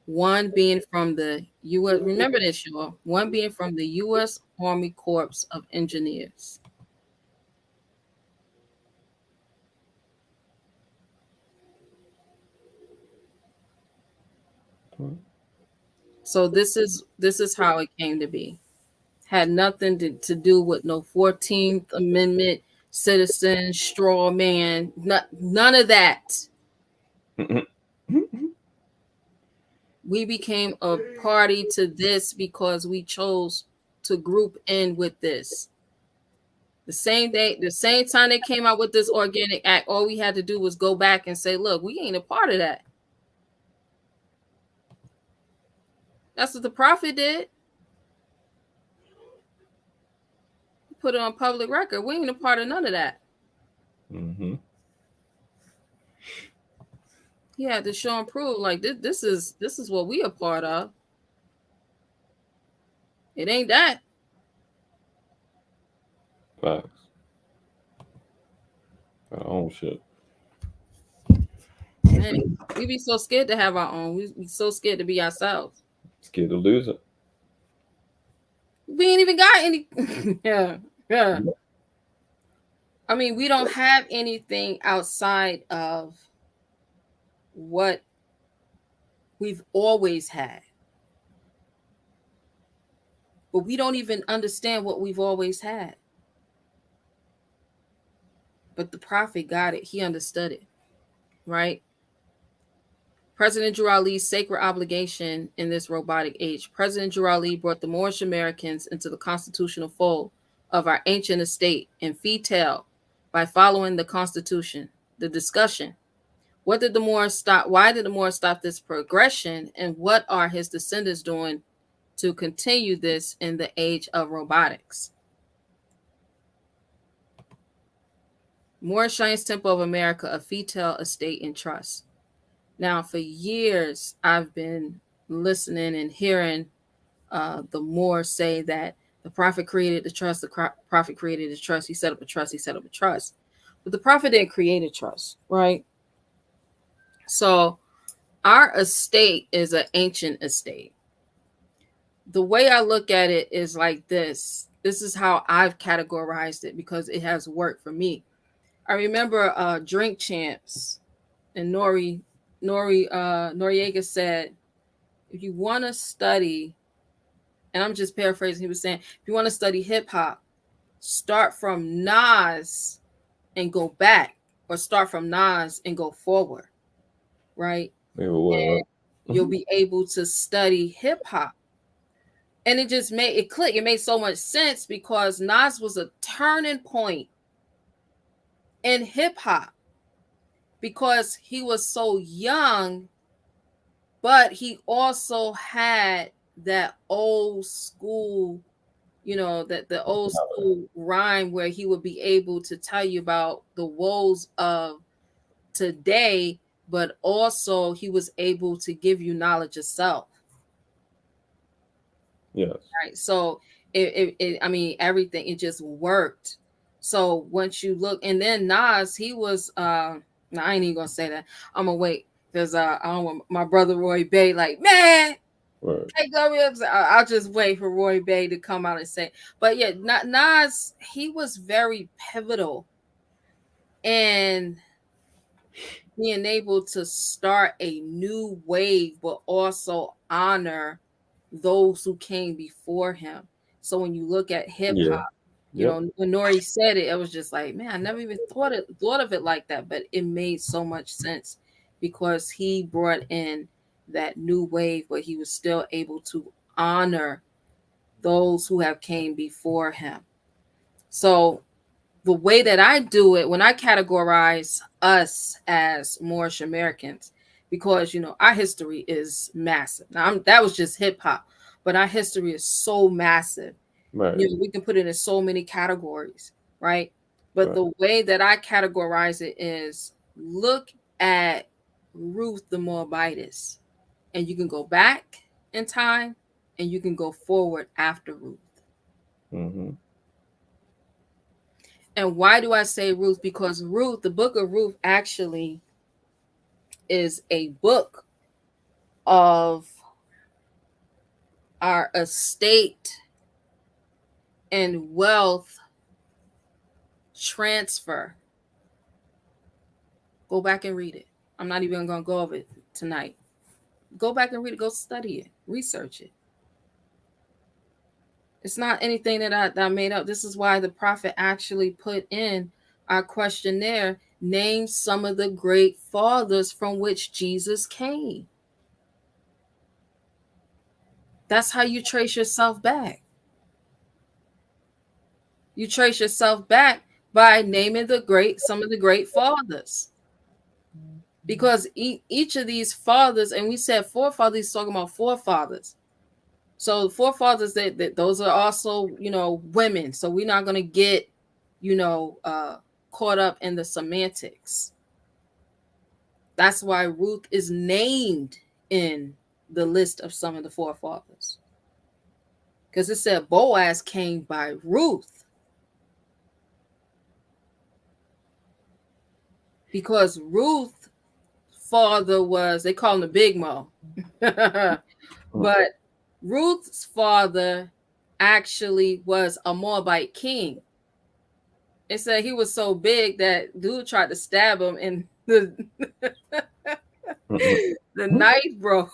One being from the U.S. Remember this, y'all. One being from the U.S. Army Corps of Engineers. So this is how it came to be. Had nothing to do with no 14th Amendment citizen straw man. None of that. We became a party to this because we chose to group in with this. The same time they came out with this Organic Act, all we had to do was go back and say, look, we ain't a part of that. That's what the prophet did. Put it on public record. We ain't a part of none of that. He had to show and prove, like, this is what we a part of. It ain't that. Facts. Our own shit. Man, we be so scared to have our own. We be so scared to be ourselves. Scared to lose it. We ain't even got any. Yeah. I mean, we don't have anything outside of what we've always had. But we don't even understand what we've always had. But the prophet got it. He understood it. Right? President Lee's sacred obligation in this robotic age. President Lee brought the Moorish Americans into the constitutional fold of our ancient estate and fetail by following the Constitution. The discussion. What did the Moors stop? Why did the Moors stop this progression? And what are his descendants doing to continue this in the age of robotics. Moorish Temple of America, a fetal estate in trust. Now, for years, I've been listening and hearing the Moors say that the prophet created the trust, the prophet created the trust, he set up a trust, he set up a trust. But the prophet didn't create a trust, right? So our estate is an ancient estate. The way I look at it is like this. This is how I've categorized it because it has worked for me. I remember Drink Champs and Noriega said, if you want to study, and I'm just paraphrasing, he was saying, if you want to study hip hop, start from Nas and go back, or start from Nas and go forward, right? And you'll be able to study hip hop. And it just made it click. It made so much sense because Nas was a turning point in hip hop because he was so young, but he also had that old school, that the old school rhyme where he would be able to tell you about the woes of today, but also he was able to give you knowledge of self. Yes. Right. So I mean, everything, it just worked. So once you look, and then Nas, he was no, I ain't even gonna say that. I'm gonna wait because I don't want my brother Roy Bay like, man, right. Hey, I'll just wait for Roy Bay to come out and say. But yeah, Nas, he was very pivotal in being able to start a new wave, but also honor those who came before him. So when you look at hip hop, when Nori said it, it was just like, man, I never even thought of it like that, but it made so much sense because he brought in that new wave, but he was still able to honor those who have came before him. So the way that I do it, when I categorize us as Moorish Americans, because our history is massive. Now that was just hip hop, but our history is so massive. Right. We can put it in so many categories, right? But the way that I categorize it is look at Ruth the Moabitess, and you can go back in time, and you can go forward after Ruth. Mm-hmm. And why do I say Ruth? Because Ruth, the book of Ruth, actually is a book of our estate and wealth transfer. Go back and read it. I'm not even going to go over it tonight. Go back and read it. Go study it. Research it. It's not anything that I made up. This is why the prophet actually put in our questionnaire, name some of the great fathers from which Jesus came. That's how you trace yourself back. You trace yourself back by naming some of the great fathers. Because each of these fathers, and we said forefathers, he's talking about forefathers. So forefathers, that those are also, women. So we're not going to get, caught up in the semantics. That's why Ruth is named in the list of some of the forefathers. Because it said Boaz came by Ruth. Because Ruth's father was, they call him the Big Mo. But Ruth's father actually was a Moabite king. It said he was so big that dude tried to stab him and the knife broke.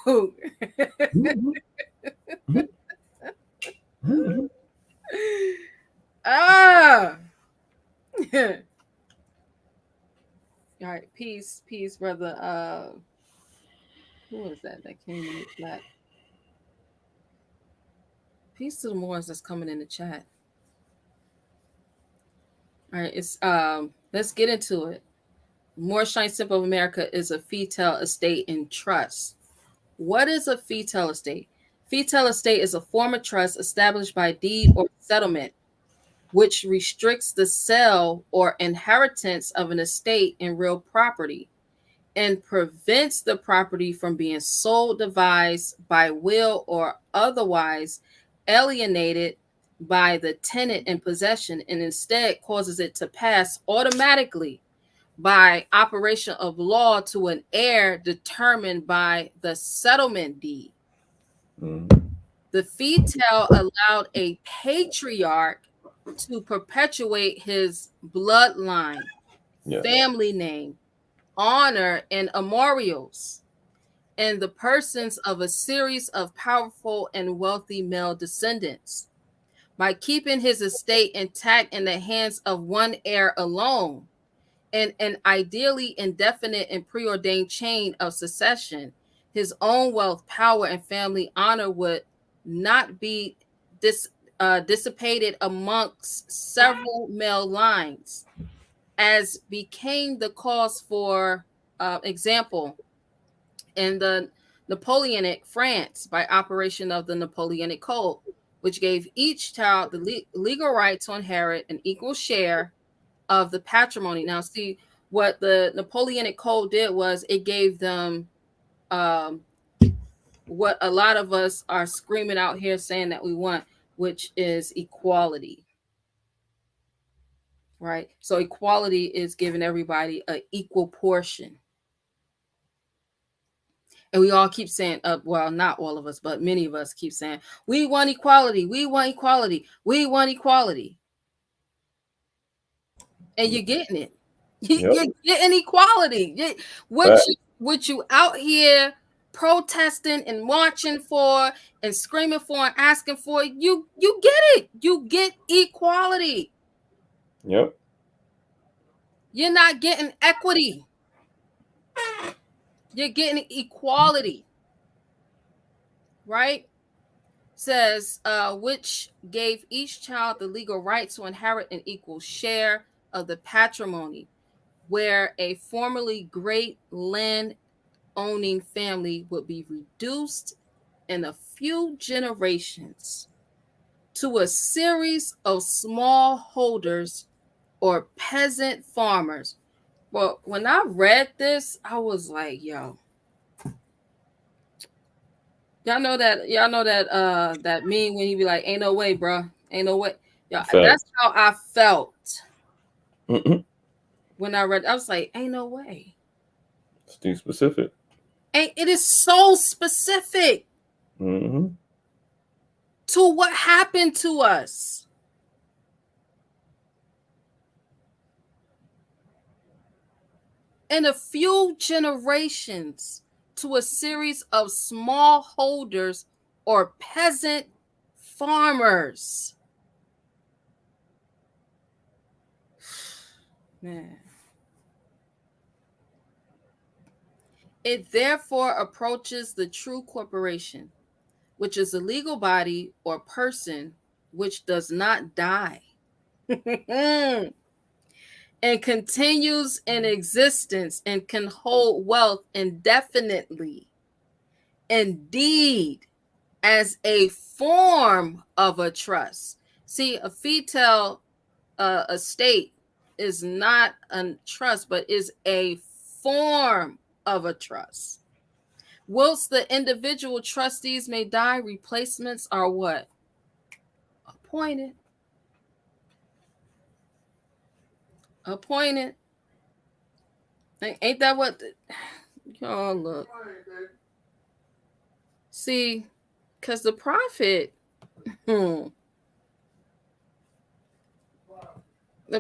Ah. All right, peace, brother. Who was that came in the chat? Peace to the Moors that's coming in the chat. All right, it's let's get into it. Moorish Temple of America is a fetal estate in trust. What is a fetal estate? Fetal estate is a form of trust established by deed or settlement, which restricts the sale or inheritance of an estate in real property and prevents the property from being sold, devised by will, or otherwise alienated by the tenant in possession, and instead causes it to pass automatically by operation of law to an heir determined by the settlement deed. Mm-hmm. The fetal allowed a patriarch to perpetuate his bloodline, Yeah. family name, honor, and memorials in the persons of a series of powerful and wealthy male descendants. By keeping his estate intact in the hands of one heir alone, and an ideally indefinite and preordained chain of succession, his own wealth, power, and family honor would not be dissipated amongst several male lines, as became the cause for example in the Napoleonic France by operation of the Napoleonic Code, which gave each child the legal right to inherit an equal share of the patrimony. Now, see, what the Napoleonic Code did was it gave them what a lot of us are screaming out here saying that we want, which is equality. Right? So equality is giving everybody an equal portion. And we all keep saying, well, not all of us, but many of us keep saying, we want equality, we want equality, we want equality. And you're getting it. You're getting equality. What you out here protesting and marching for and screaming for and asking for, you get it. You get equality. Yep. You're not getting equity. You're getting equality. Right? Says, which gave each child the legal right to inherit an equal share of the patrimony, where a formerly great land owning family would be reduced in a few generations to a series of small holders or peasant farmers. Well, when I read this, I was like, yo, y'all know that meme when he be like, ain't no way, bro. Ain't no way. Yo, that's how I felt. Mm-hmm. When I read, I was like, ain't no way. It's too specific. And it is so specific to what happened to us. In a few generations, to a series of smallholders or peasant farmers. Man. It therefore approaches the true corporation, which is a legal body or person which does not die and continues in existence and can hold wealth indefinitely. Indeed, as a form of a trust. See, a fetal estate is not a trust, but is a form of a trust. Whilst the individual trustees may die, replacements are what? Appointed. Appointed. Ain't that what? Y'all look. See, because the prophet, the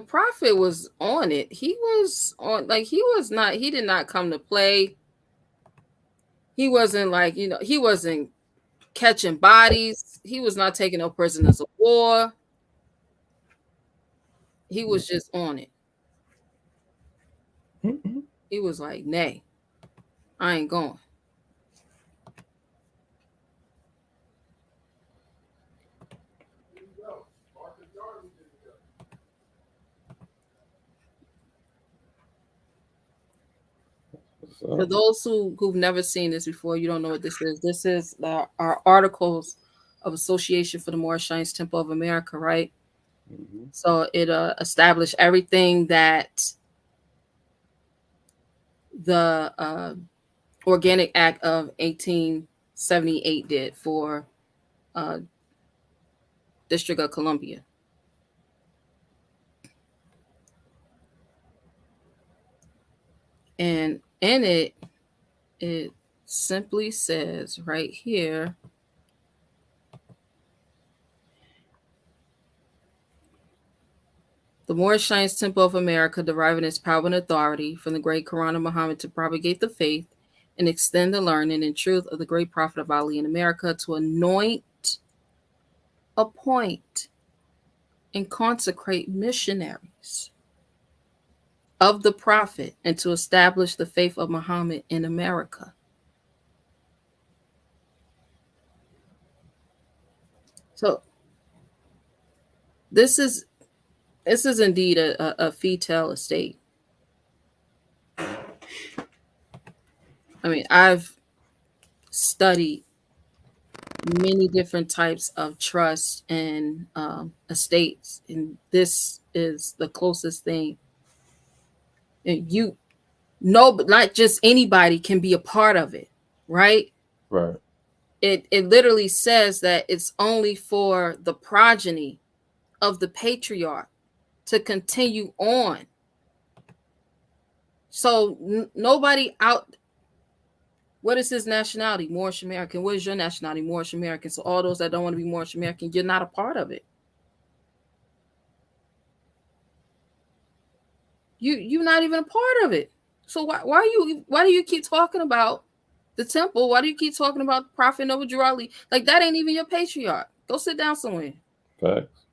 prophet was on it. He was on, like, he did not come to play. He wasn't like, he wasn't catching bodies. He was not taking no prisoners of war. He was just on it. He was like, nay, I ain't going. For those who've never seen this before, you don't know what this is. This is our Articles of Association for the Moorish Temple of America, right? Mm-hmm. So it established everything that the Organic Act of 1878 did for District of Columbia. And in it, it simply says right here, the Moorish Science Temple of America, deriving its power and authority from the great Quran of Muhammad to propagate the faith and extend the learning and truth of the great prophet of Ali in America, to anoint, appoint, and consecrate missionaries of the prophet, and to establish the faith of Muhammad in America. So this is indeed a fetal estate. I mean, I've studied many different types of trusts and estates, and this is the closest thing. And you know, but not just anybody can be a part of it, right? Right. It literally says that it's only for the progeny of the patriarch to continue on. So nobody out. What is his nationality? Moorish American. What is your nationality? Moorish American. So all those that don't want to be Moorish American, you're not a part of it. You're not even a part of it. So why do you keep talking about the temple? Why do you keep talking about Prophet Noble Drew Ali? Like, that ain't even your patriarch. Go sit down somewhere. Facts.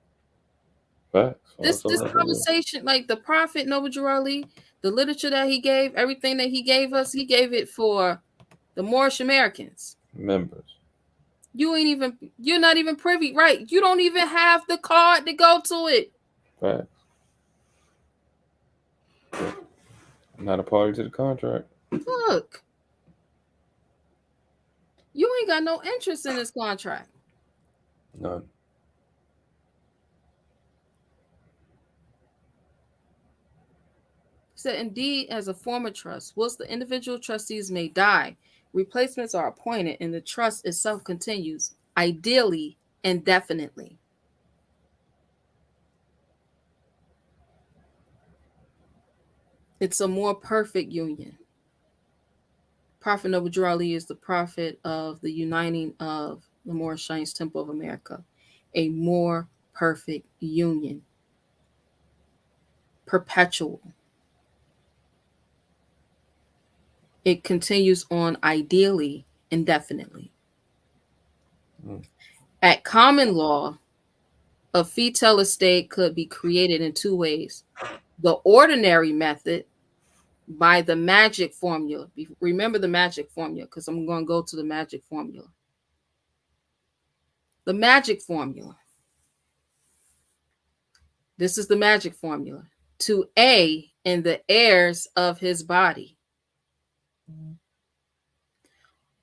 This conversation, like the Prophet Noble Drew Ali, the literature that he gave, everything that he gave us, he gave it for the Moorish Americans. Members. You're not even privy, right? You don't even have the card to go to it. Facts. Not a party to the contract. Look, you ain't got no interest in this contract. None. Said, indeed, as a former trust, whilst the individual trustees may die, replacements are appointed, and the trust itself continues, ideally indefinitely. It's a more perfect union. Prophet Noble Drew Ali is the prophet of the uniting of the Moorish Temple of America. A more perfect union. Perpetual. It continues on ideally indefinitely. At common law, a fetal estate could be created in two ways. The ordinary method, by the magic formula. Remember the magic formula, because I'm going to go to the magic formula. The magic formula. This is the magic formula. To A in the heirs of his body,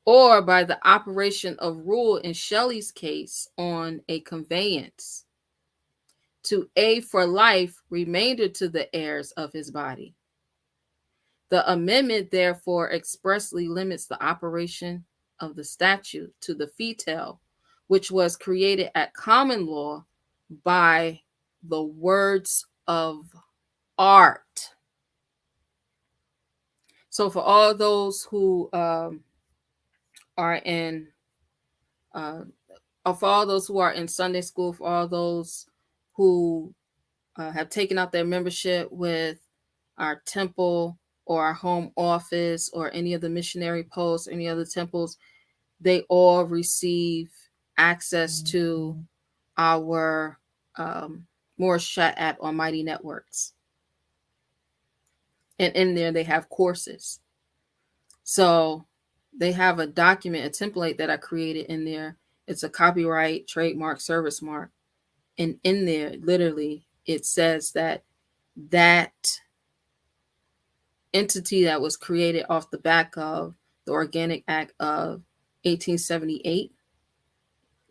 or by the operation of rule in Shelley's case on a conveyance. To A for life, remainder to the heirs of his body. The amendment, therefore, expressly limits the operation of the statute to the fetal, which was created at common law by the words of art. So for all those who are in for all those who are in Sunday school, for all those who have taken out their membership with our temple or our home office or any of the missionary posts, any other temples, they all receive access to our Moorish Chat app on Mighty Networks. And in there, they have courses. So they have a document, a template that I created in there. It's a copyright, trademark, service mark. And in there, literally, it says that entity that was created off the back of the Organic Act of 1878.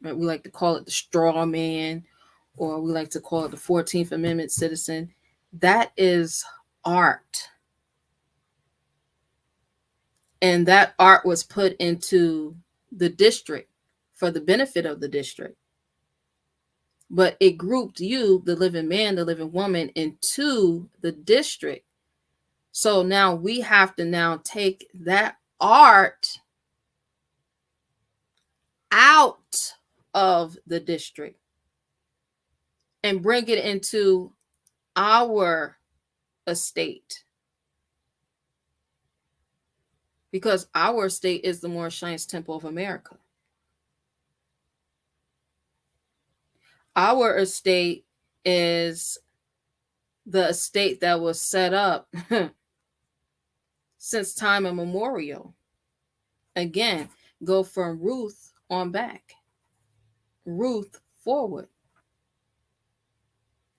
Right? We like to call it the straw man, or we like to call it the 14th Amendment citizen. That is art. And that art was put into the district for the benefit of the district. But it grouped you, the living man, the living woman, into the district. So now we have to now take that art out of the district and bring it into our estate. Because our estate is the Moorish Temple of America. Our estate is the estate that was set up since time immemorial. Again, go from Ruth on back. Ruth forward.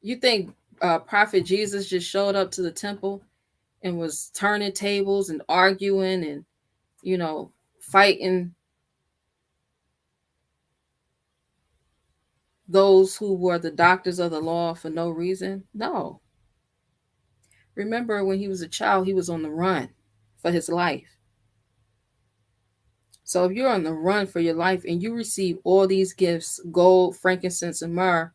You think Prophet Jesus just showed up to the temple and was turning tables and arguing and, fighting those who were the doctors of the law for no reason? No. Remember, when he was a child, he was on the run for his life. So if you're on the run for your life and you receive all these gifts, gold, frankincense, and myrrh,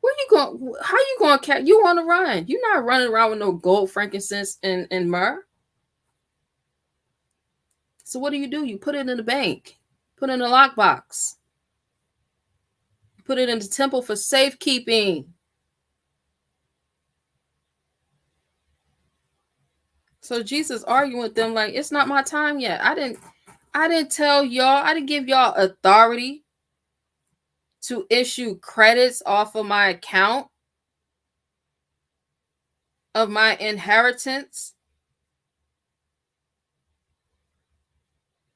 where you going? How you going to catch? You on the run. You're not running around with no gold, frankincense, and myrrh. So what do? You put it in the bank. Put it in a lockbox. Put it in the temple for safekeeping. So Jesus arguing with them like, it's not my time yet. I didn't tell y'all. I didn't give y'all authority to issue credits off of my account of my inheritance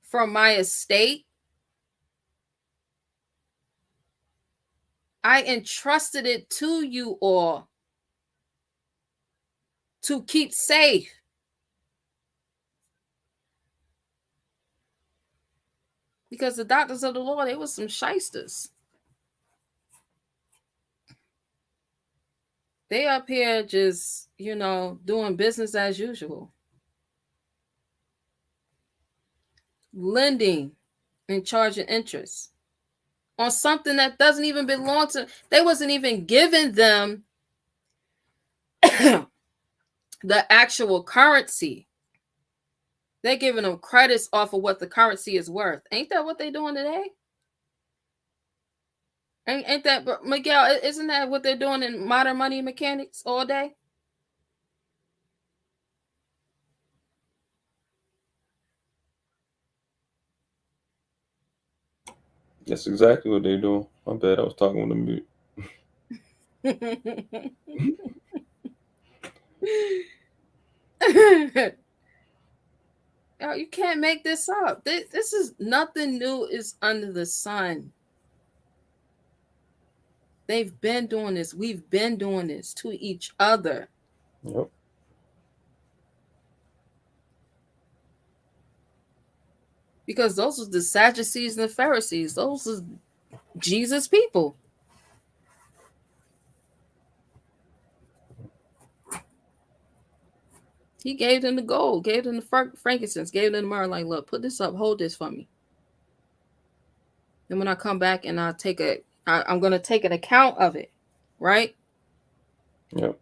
from my estate. I entrusted it to you all to keep safe. Because the doctors of the law, they were some shysters. They up here just, doing business as usual. Lending and charging interest on something that doesn't even belong to, they wasn't even giving them the actual currency. They're giving them credits off of what the currency is worth. Ain't that what they're doing today? Ain't that, Miguel, isn't that what they're doing in modern money mechanics all day? That's exactly what they're doing. My bad, I was talking with a mute. You can't make this up. This is nothing new is under the sun. They've been doing this. We've been doing this to each other. Yep. Because those are the Sadducees and the Pharisees. Those are Jesus' people. He gave them the gold, gave them the frankincense, gave them the myrrh. Like, look, put this up, hold this for me. And when I come back and I'm going to take an account of it, right? Yep.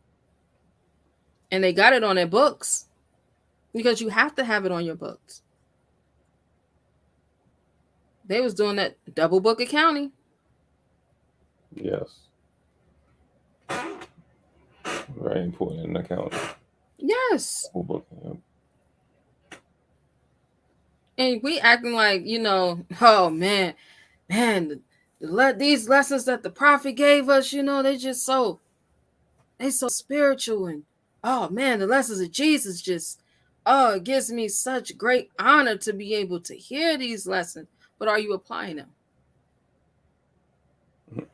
And they got it on their books because you have to have it on your books. They was doing that double book accounting. Yes. Very important in accounting. Yes. Double book, yep. And we acting like, oh man, these lessons that the prophet gave us, they just so spiritual. And oh man, the lessons of Jesus just, it gives me such great honor to be able to hear these lessons. But are you applying them? Mm-hmm.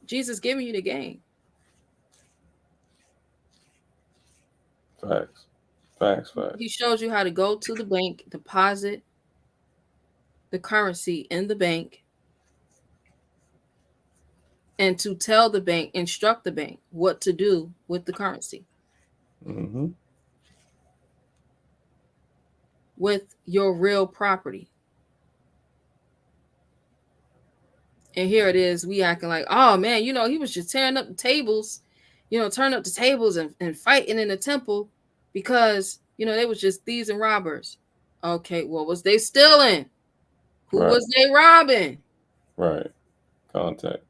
Jesus giving you the game. Facts. Facts. He shows you how to go to the bank, deposit the currency in the bank, and to tell the bank, instruct the bank what to do with the currency. Mm-hmm. With your real property. And here it is, we acting like, oh man, he was just tearing up the tables, turning up the tables and fighting in the temple because, they was just thieves and robbers. Okay, what was they stealing? Who was they robbing? Right. Contact.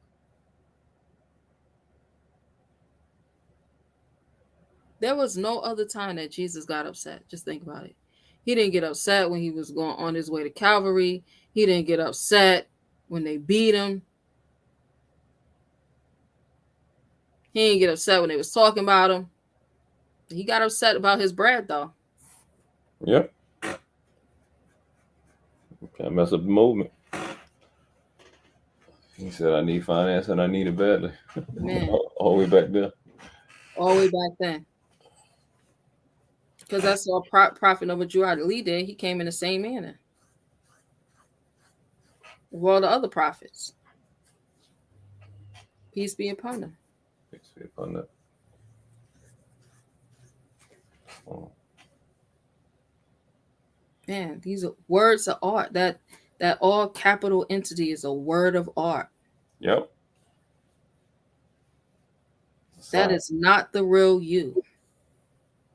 There was no other time that Jesus got upset. Just think about it. He didn't get upset when he was going on his way to Calvary. He didn't get upset when they beat him. He didn't get upset when they was talking about him. He got upset about his bread, though. Yep. Can't mess up the movement. He said, I need finance and I need it badly. Man. All the way back there. All the way back then. Because that's all Prophet Noah did. He came in the same manner. Of all the other prophets. Peace be upon them. Peace be upon them. Oh. Man, these are words of art. That all capital entity is a word of art. Yep. That is not the real you.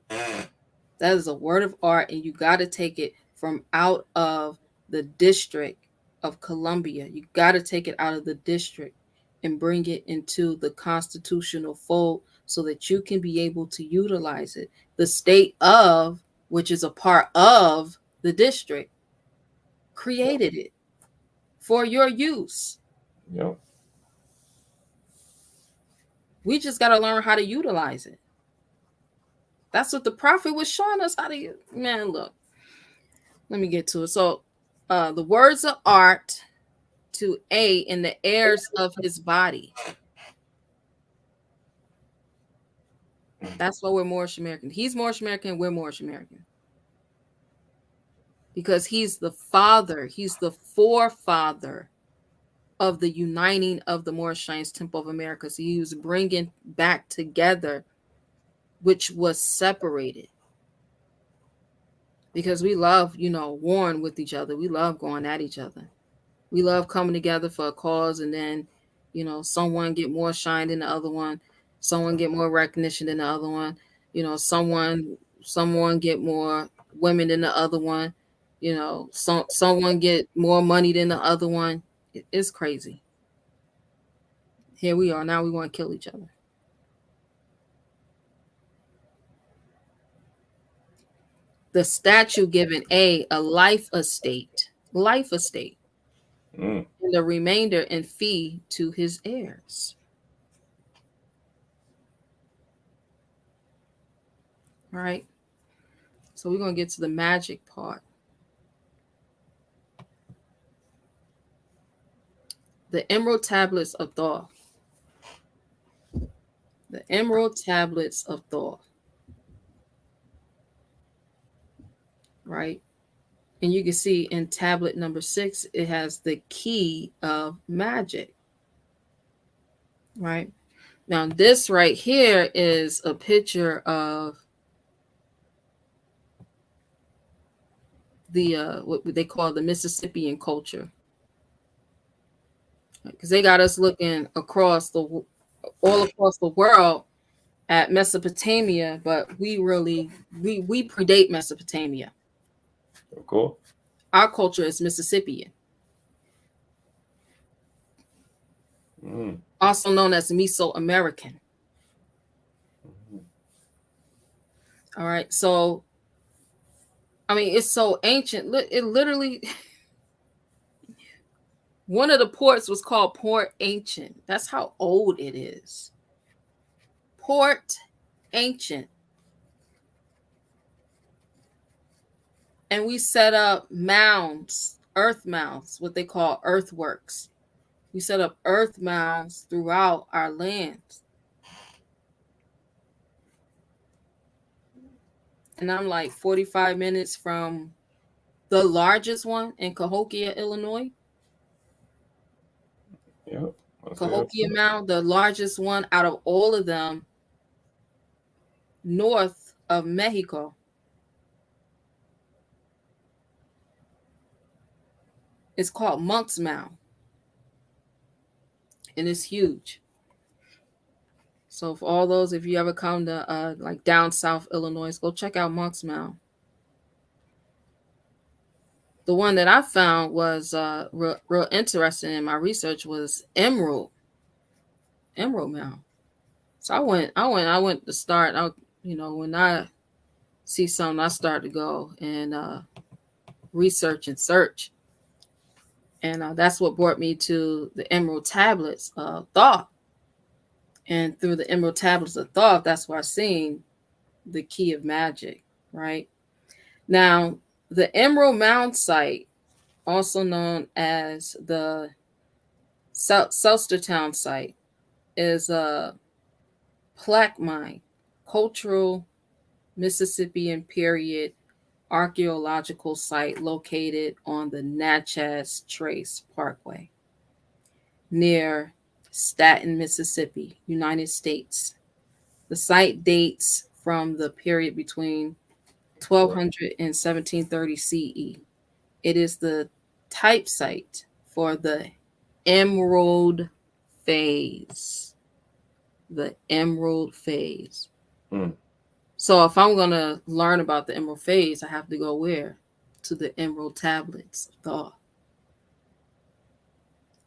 That is a word of art, and you got to take it from out of the District of Columbia. You got to take it out of the district and bring it into the constitutional fold so that you can be able to utilize it. The state of, which is a part of the district, created it for your use. Yep. We just got to learn how to utilize it. That's what the prophet was showing us how to. Man, look. Let me get to it. So, the words of art to A in the heirs of his body. That's why we're Moorish American. He's Moorish American. We're Moorish American. Because he's the father. He's the forefather of the uniting of the Moorish Science Temple of America. So he was bringing back together, which was separated. Because we love, warring with each other. We love going at each other. We love coming together for a cause, and then, someone get more shine than the other one. Someone get more recognition than the other one. Someone get more women than the other one. Someone get more money than the other one. It's crazy. Here we are. Now we want to kill each other. The statue given a life estate. And the remainder in fee to his heirs. All right. So we're going to get to the magic part. The Emerald Tablets of Thoth. The Emerald Tablets of Thoth. Right. And you can see in tablet number 6, it has the key of magic. Right. Now, this right here is a picture of the what they call the Mississippian culture. Because they got us looking all across the world at Mesopotamia, but we predate Mesopotamia. Cool. Our culture is Mississippian. Also known as Mesoamerican. All right. So, it's so ancient. It literally, one of the ports was called Port Ancient. That's how old it is. Port Ancient. And we set up mounds, earth mounds, what they call earthworks. We set up earth mounds throughout our lands. and I'm like 45 minutes from the largest one in Cahokia, Illinois. Yep. Cahokia Mound, the largest one out of all of them, north of Mexico. It's called Monk's Mound, and it's huge. So for all those, if you ever come to like down south Illinois, go check out Monk's Mound. The one that I found was real interesting in my research was Emerald Mound. So I went to start. When I see something, I start to go and research and search, and that's what brought me to the Emerald Tablets of Thought. And through the Emerald Tablets of Thought, that's where I seen the Key of Magic. Right now, the Emerald Mound site, also known as the Selstertown site, is a plaque mine, cultural Mississippian period archaeological site located on the Natchez Trace Parkway near Staten, Mississippi, United States. The site dates from the period between 1200 and 1730 CE. It is the type site for the Emerald phase. The Emerald phase. So if I'm going to learn about the Emerald phase, I have to go where? To the Emerald Tablets of Thoth.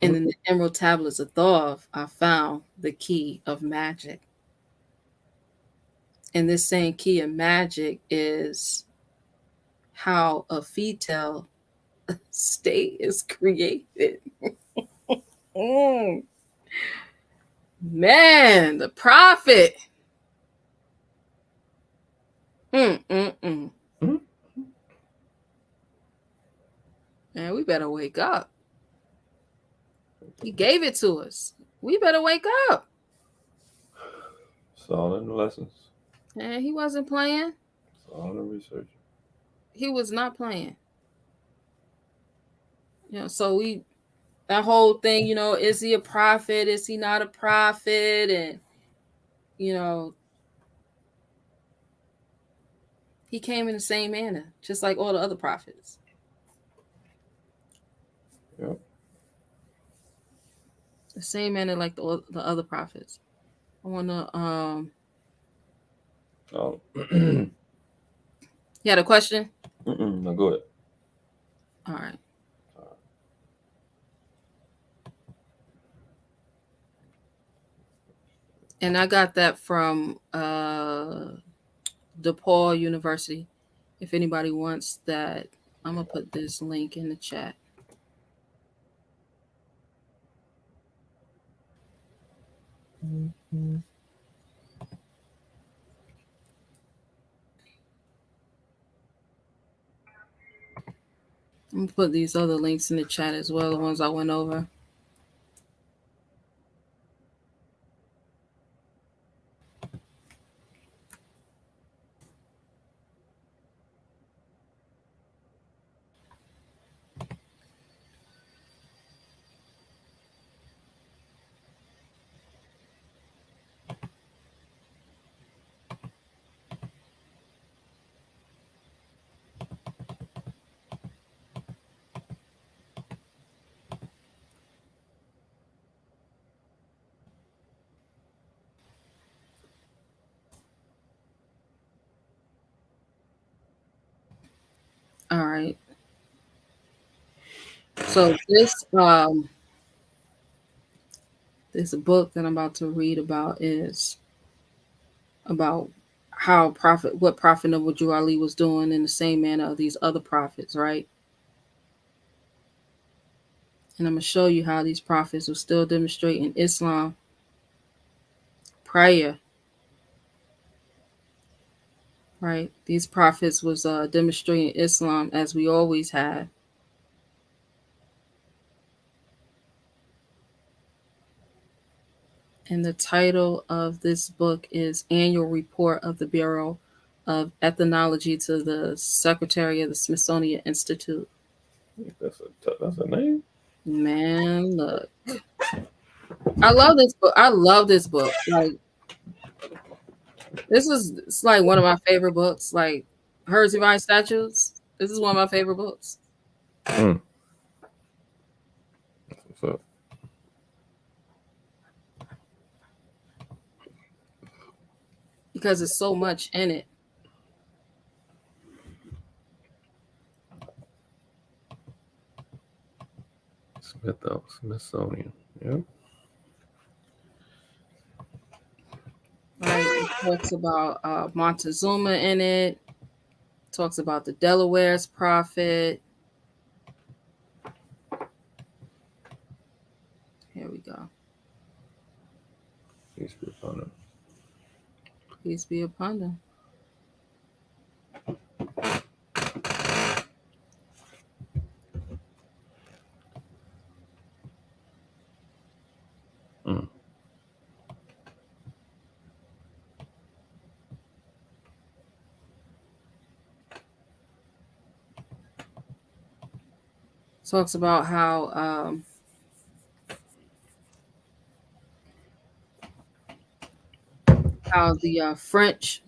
And in the Emerald Tablets of Thoth, I found the Key of Magic. And this same Key of Magic is how a fetal state is created. Man, the prophet. Man, we better wake up. He gave it to us. We better wake up. It's all in the lessons. And he wasn't playing. It's all in the research. He was not playing. So that whole thing, is he a prophet? Is he not a prophet? And, he came in the same manner, just like all the other prophets. Yep. The same manner like the other prophets. I want to You had a question? No, go ahead. All right. And I got that from DePaul University. If anybody wants that, I'm going to put this link in the chat. I'm going to put these other links in the chat as well, the ones I went over. All right. So this book that I'm about to read about is about what Prophet Noble Drew Ali was doing in the same manner of these other prophets, right? And I'm going to show you how these prophets were still demonstrating Islam prior. Right? These prophets was demonstrating Islam as we always have. And the title of this book is Annual Report of the Bureau of Ethnology to the Secretary of the Smithsonian Institute. That's a name. Man, look. I love this book. I love this book. Like, it's like one of my favorite books. Like, Herds Divine Statutes. This is one of my favorite books. Mm. What's up? Because there's so much in it. Smithsonian. Yep. Right? It talks about Montezuma in it. Talks about the Delaware's prophet. Here we go. Peace be upon him. Peace be upon them. Mm. Talks about how the French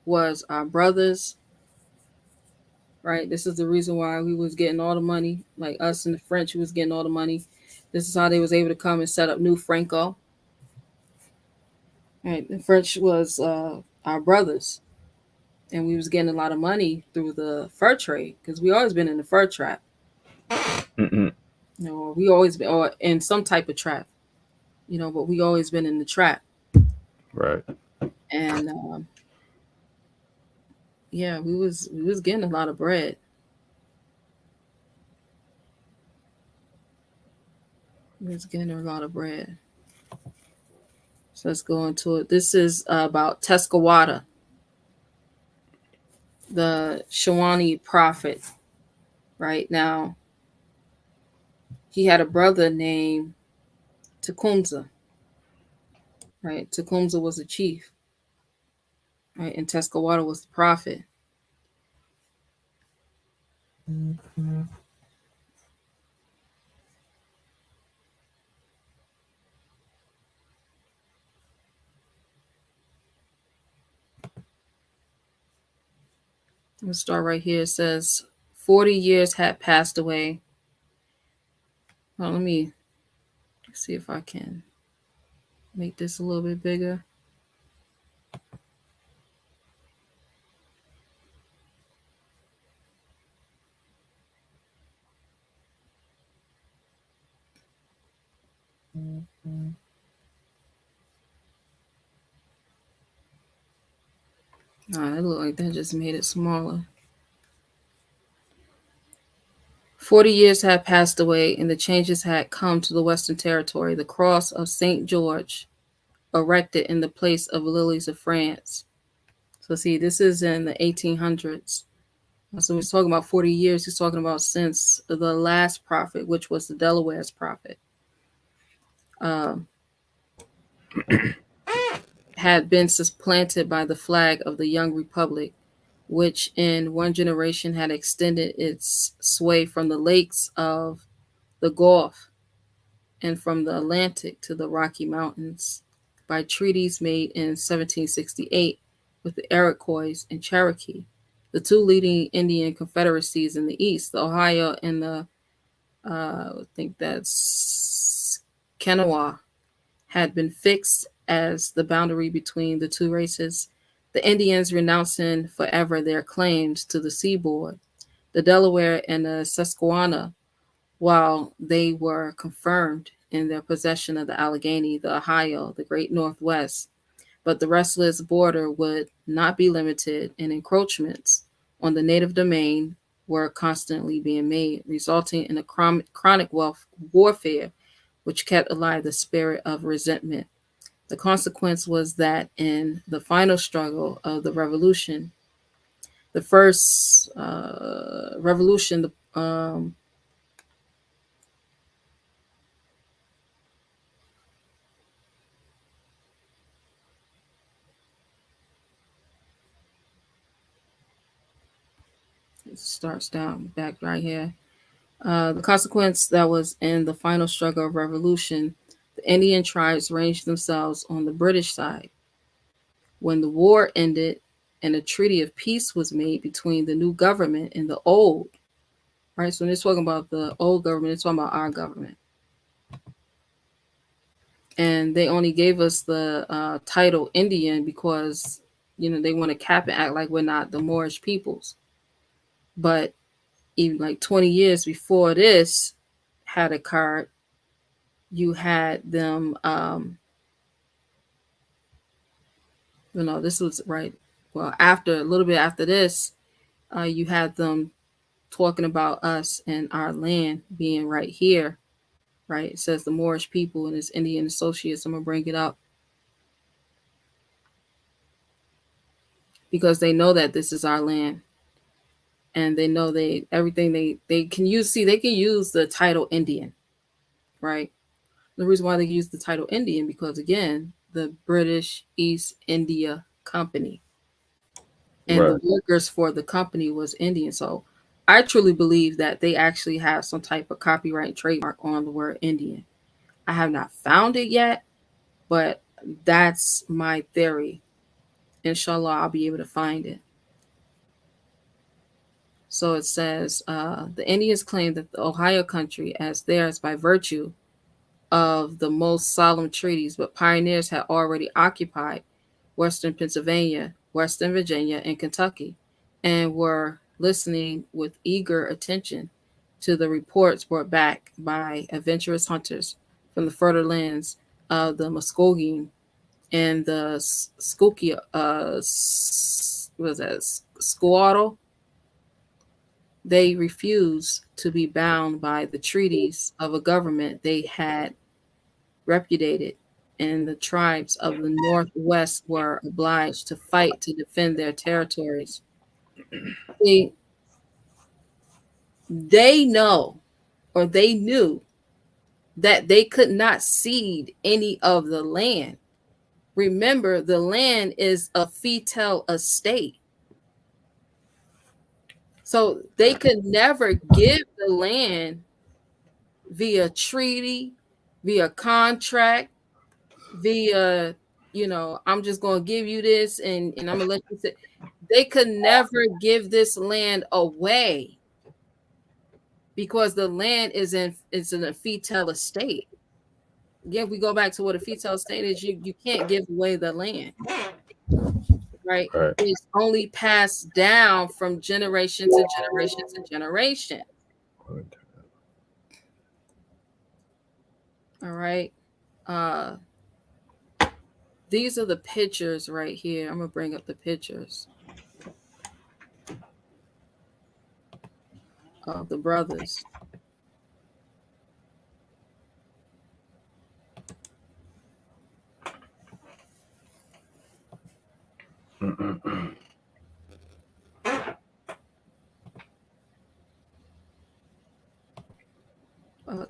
was our brothers, right? This is the reason why we was getting all the money, like us and the French was getting all the money. This is how they was able to come and set up New Franco. Right, the French was our brothers, and we was getting a lot of money through the fur trade because we always been in the fur trap. Mm-mm. You know, we always been or in some type of trap. You know, but we always been in the trap. Right. And yeah, we was getting a lot of bread. We was getting a lot of bread. So let's go into it. This is about Teskawada, the Shawnee prophet. Right now, he had a brother named Tecumseh. Right, Tecumseh was a chief. Right, and Teskawada was the prophet. Let's start right here. It says 40 years had passed away. Well, let me see if I can make this a little bit bigger. It looked like that just made it smaller. 40 years had passed away, and the changes had come to the Western Territory. The cross of St. George, erected in the place of lilies of France. So, see, this is in the 1800s. So, he's talking about 40 years. He's talking about since the last prophet, which was the Delaware's prophet, had been supplanted by the flag of the Young Republic, which in one generation had extended its sway from the lakes of the Gulf and from the Atlantic to the Rocky Mountains by treaties made in 1768 with the Iroquois and Cherokee, the two leading Indian confederacies in the East, the Ohio and the, I think that's Kanawha, had been fixed as the boundary between the two races, the Indians renouncing forever their claims to the seaboard, the Delaware and the Susquehanna, while they were confirmed in their possession of the Allegheny, the Ohio, the Great Northwest. But the restless border would not be limited, and encroachments on the native domain were constantly being made, resulting in a chronic warfare which kept alive the spirit of resentment. The consequence was that in the final struggle of the revolution, the first revolution, It starts down back right here. The consequence that was in the final struggle of revolution, the Indian tribes ranged themselves on the British side. When the war ended and a treaty of peace was made between the new government and the old, right? So when they're talking about the old government, they're talking about our government. And they only gave us the title Indian because, they want to cap and act like we're not the Moorish peoples. But even like 20 years before this had occurred, you had them, this was right. Well, after a little bit after this, you had them talking about us and our land being right here, right? It says the Moorish people and its Indian associates. I'm going to bring it up because they know that this is our land. And they know everything they can use. See, they can use the title Indian, right? The reason why they use the title Indian because again, the British East India Company and Right. the workers for the company was Indian. So I truly believe that they actually have some type of copyright and trademark on the word Indian. I have not found it yet, but that's my theory. Inshallah, I'll be able to find it. So it says, the Indians claim that the Ohio country as theirs by virtue of the most solemn treaties, but pioneers had already occupied western Pennsylvania, western Virginia, and Kentucky, and were listening with eager attention to the reports brought back by adventurous hunters from the fertile lands of the Muskogee and the Skokie, what is that, Squaddle. They refused to be bound by the treaties of a government they had repudiated, and the tribes of the Northwest were obliged to fight to defend their territories. See, they know or they knew that they could not cede any of the land. Remember, the land is a fetal estate. So they could never give the land via treaty, via contract, via, I'm just going to give you this and I'm going to let you sit. They could never give this land away because the land is in a fetal estate. Again, we go back to what a fetal estate is. You can't give away the land, right? Right. It's only passed down from generation to generation to generation. All right. These are the pictures right here. I'm gonna bring up the pictures of the brothers.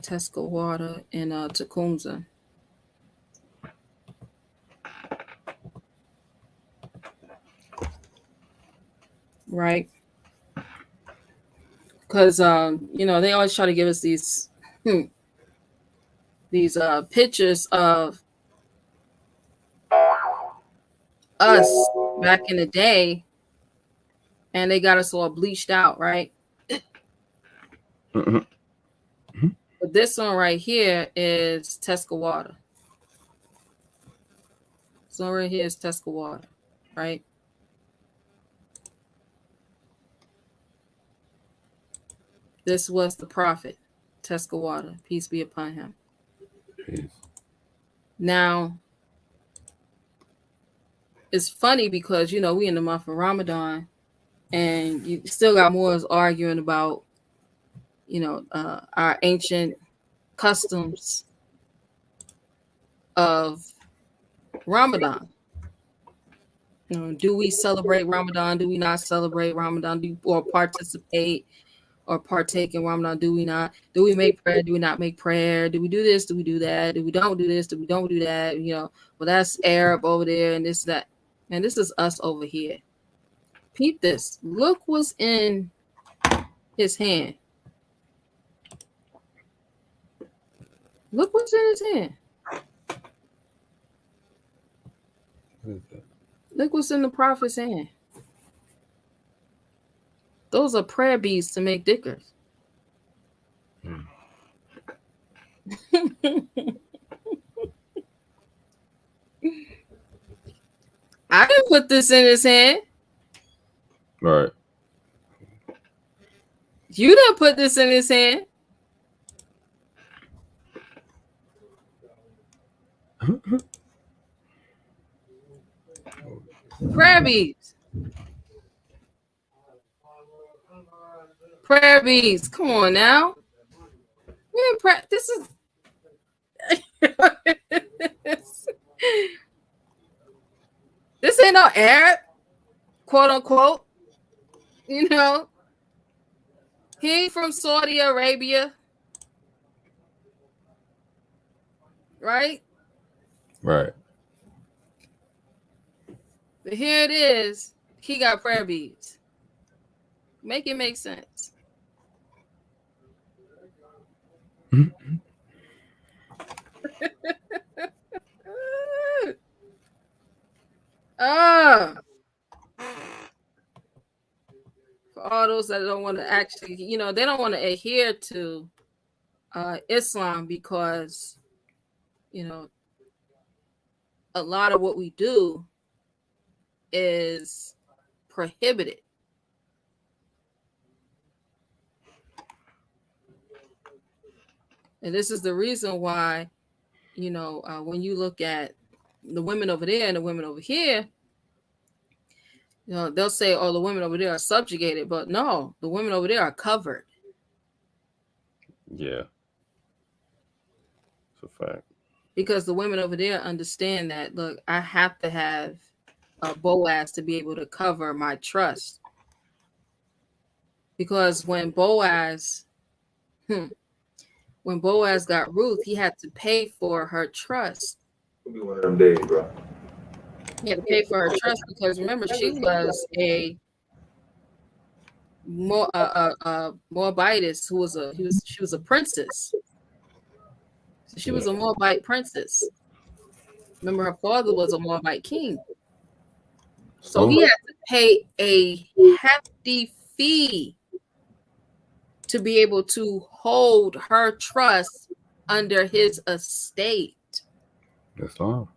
Tecumseh and Tecumseh. Right? Because they always try to give us these pictures of us back in the day, and they got us all bleached out, right? But this one right here is Tecumseh. So right here is Tecumseh, right? This was the prophet, Tecumseh, peace be upon him. Peace. Now, it's funny because, we in the month of Ramadan, and you still got Moors arguing about, our ancient customs of Ramadan. Do we celebrate Ramadan? Do we not celebrate Ramadan? Or participate or partake in Ramadan? Do we not? Do we make prayer? Do we not make prayer? Do we do this? Do we do that? Do we don't do this? Do we don't do that? Well, that's Arab over there and this, that. And this is us over here. Peep this. Look what's in his hand. Look what's in his hand. What is that? Look what's in the prophet's hand. Those are prayer beads to make dickers. I didn't put this in his hand. Right. You didn't put this in his hand. Prayer beads. Prayer beads. Come on now. We didn't this is this ain't no Arab, quote unquote. You know, he ain't from Saudi Arabia, right? Right. But here it is. He got prayer beads. Make it make sense. For all those that don't want to actually, they don't want to adhere to Islam because, a lot of what we do is prohibited. And this is the reason why, when you look at the women over there and the women over here, they'll say, oh, the women over there are subjugated, but no, the women over there are covered. Yeah. It's a fact. Because the women over there understand that, look, I have to have a Boaz to be able to cover my trust. Because when Boaz got Ruth, he had to pay for her trust. It'll be one of them days, bro. He had to pay for her trust because remember, she was a Moabitess she was a princess. So she was a Moabite princess. Remember, her father was a Moabite king. So he had to pay a hefty fee to be able to hold her trust under his estate. That's all.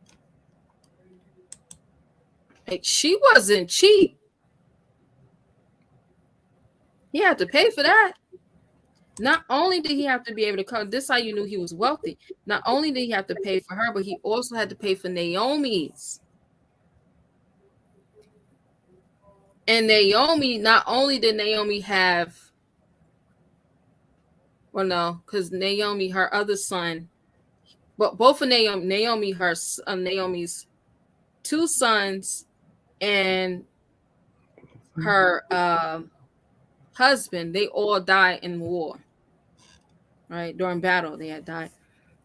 Like, she wasn't cheap. He had to pay for that. Not only did he have to be able to come, this is how you knew he was wealthy. Not only did he have to pay for her, but he also had to pay for Naomi's. And Naomi, not only did Naomi have, well, no, because Naomi, her other son, but both of Naomi's two sons and her husband, they all died in war, right? During battle, they had died.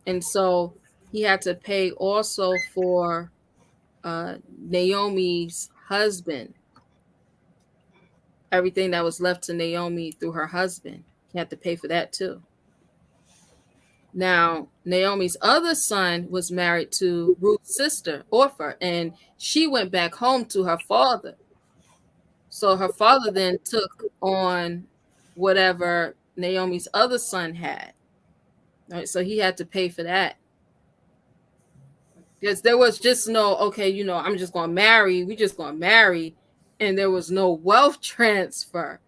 And so he had to pay also for Naomi's husband. Everything that was left to Naomi through her husband, he had to pay for that too. Now, Naomi's other son was married to Ruth's sister, Orpah, and she went back home to her father. So her father then took on whatever Naomi's other son had. Right? So he had to pay for that. Because there was just no, okay, I'm just going to marry. We just going to marry. And there was no wealth transfer.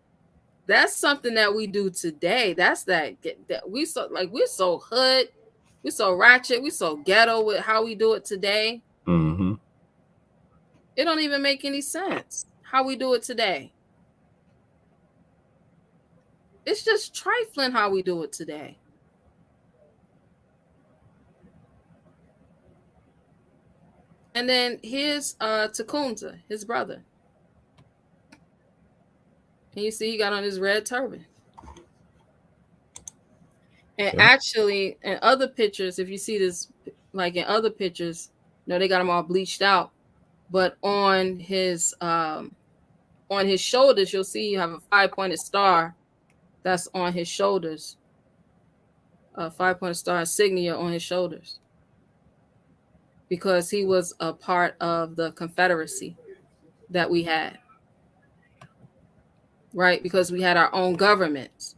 That's something that we do today. That's that we're so hood, we're so ratchet, we're so ghetto with how we do it today. Mm-hmm. It don't even make any sense how we do it today. It's just trifling how we do it today. And then here's Tecumseh, his brother. And you see he got on his red turban. And actually, in other pictures, if you see this, like in other pictures, they got him all bleached out. But on his shoulders, you'll see you have a 5-pointed star that's on his shoulders. A 5-point star insignia on his shoulders. Because he was a part of the Confederacy that we had. Right? Because we had our own governments.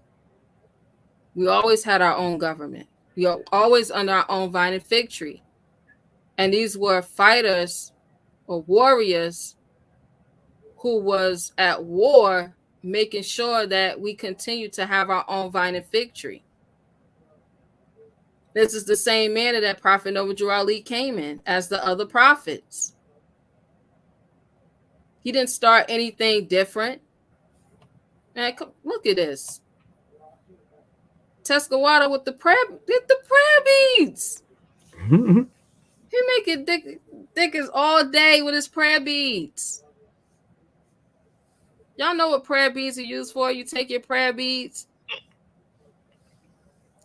We always had our own government. We are always under our own vine and fig tree. And these were fighters or warriors who was at war, making sure that we continue to have our own vine and fig tree. This is the same manner that Prophet Noble Ali came in as the other prophets. He didn't start anything different. Man, look at this. Tuscaloosa with the prayer beads. He make it thick as all day with his prayer beads. Y'all know what prayer beads are used for? You take your prayer beads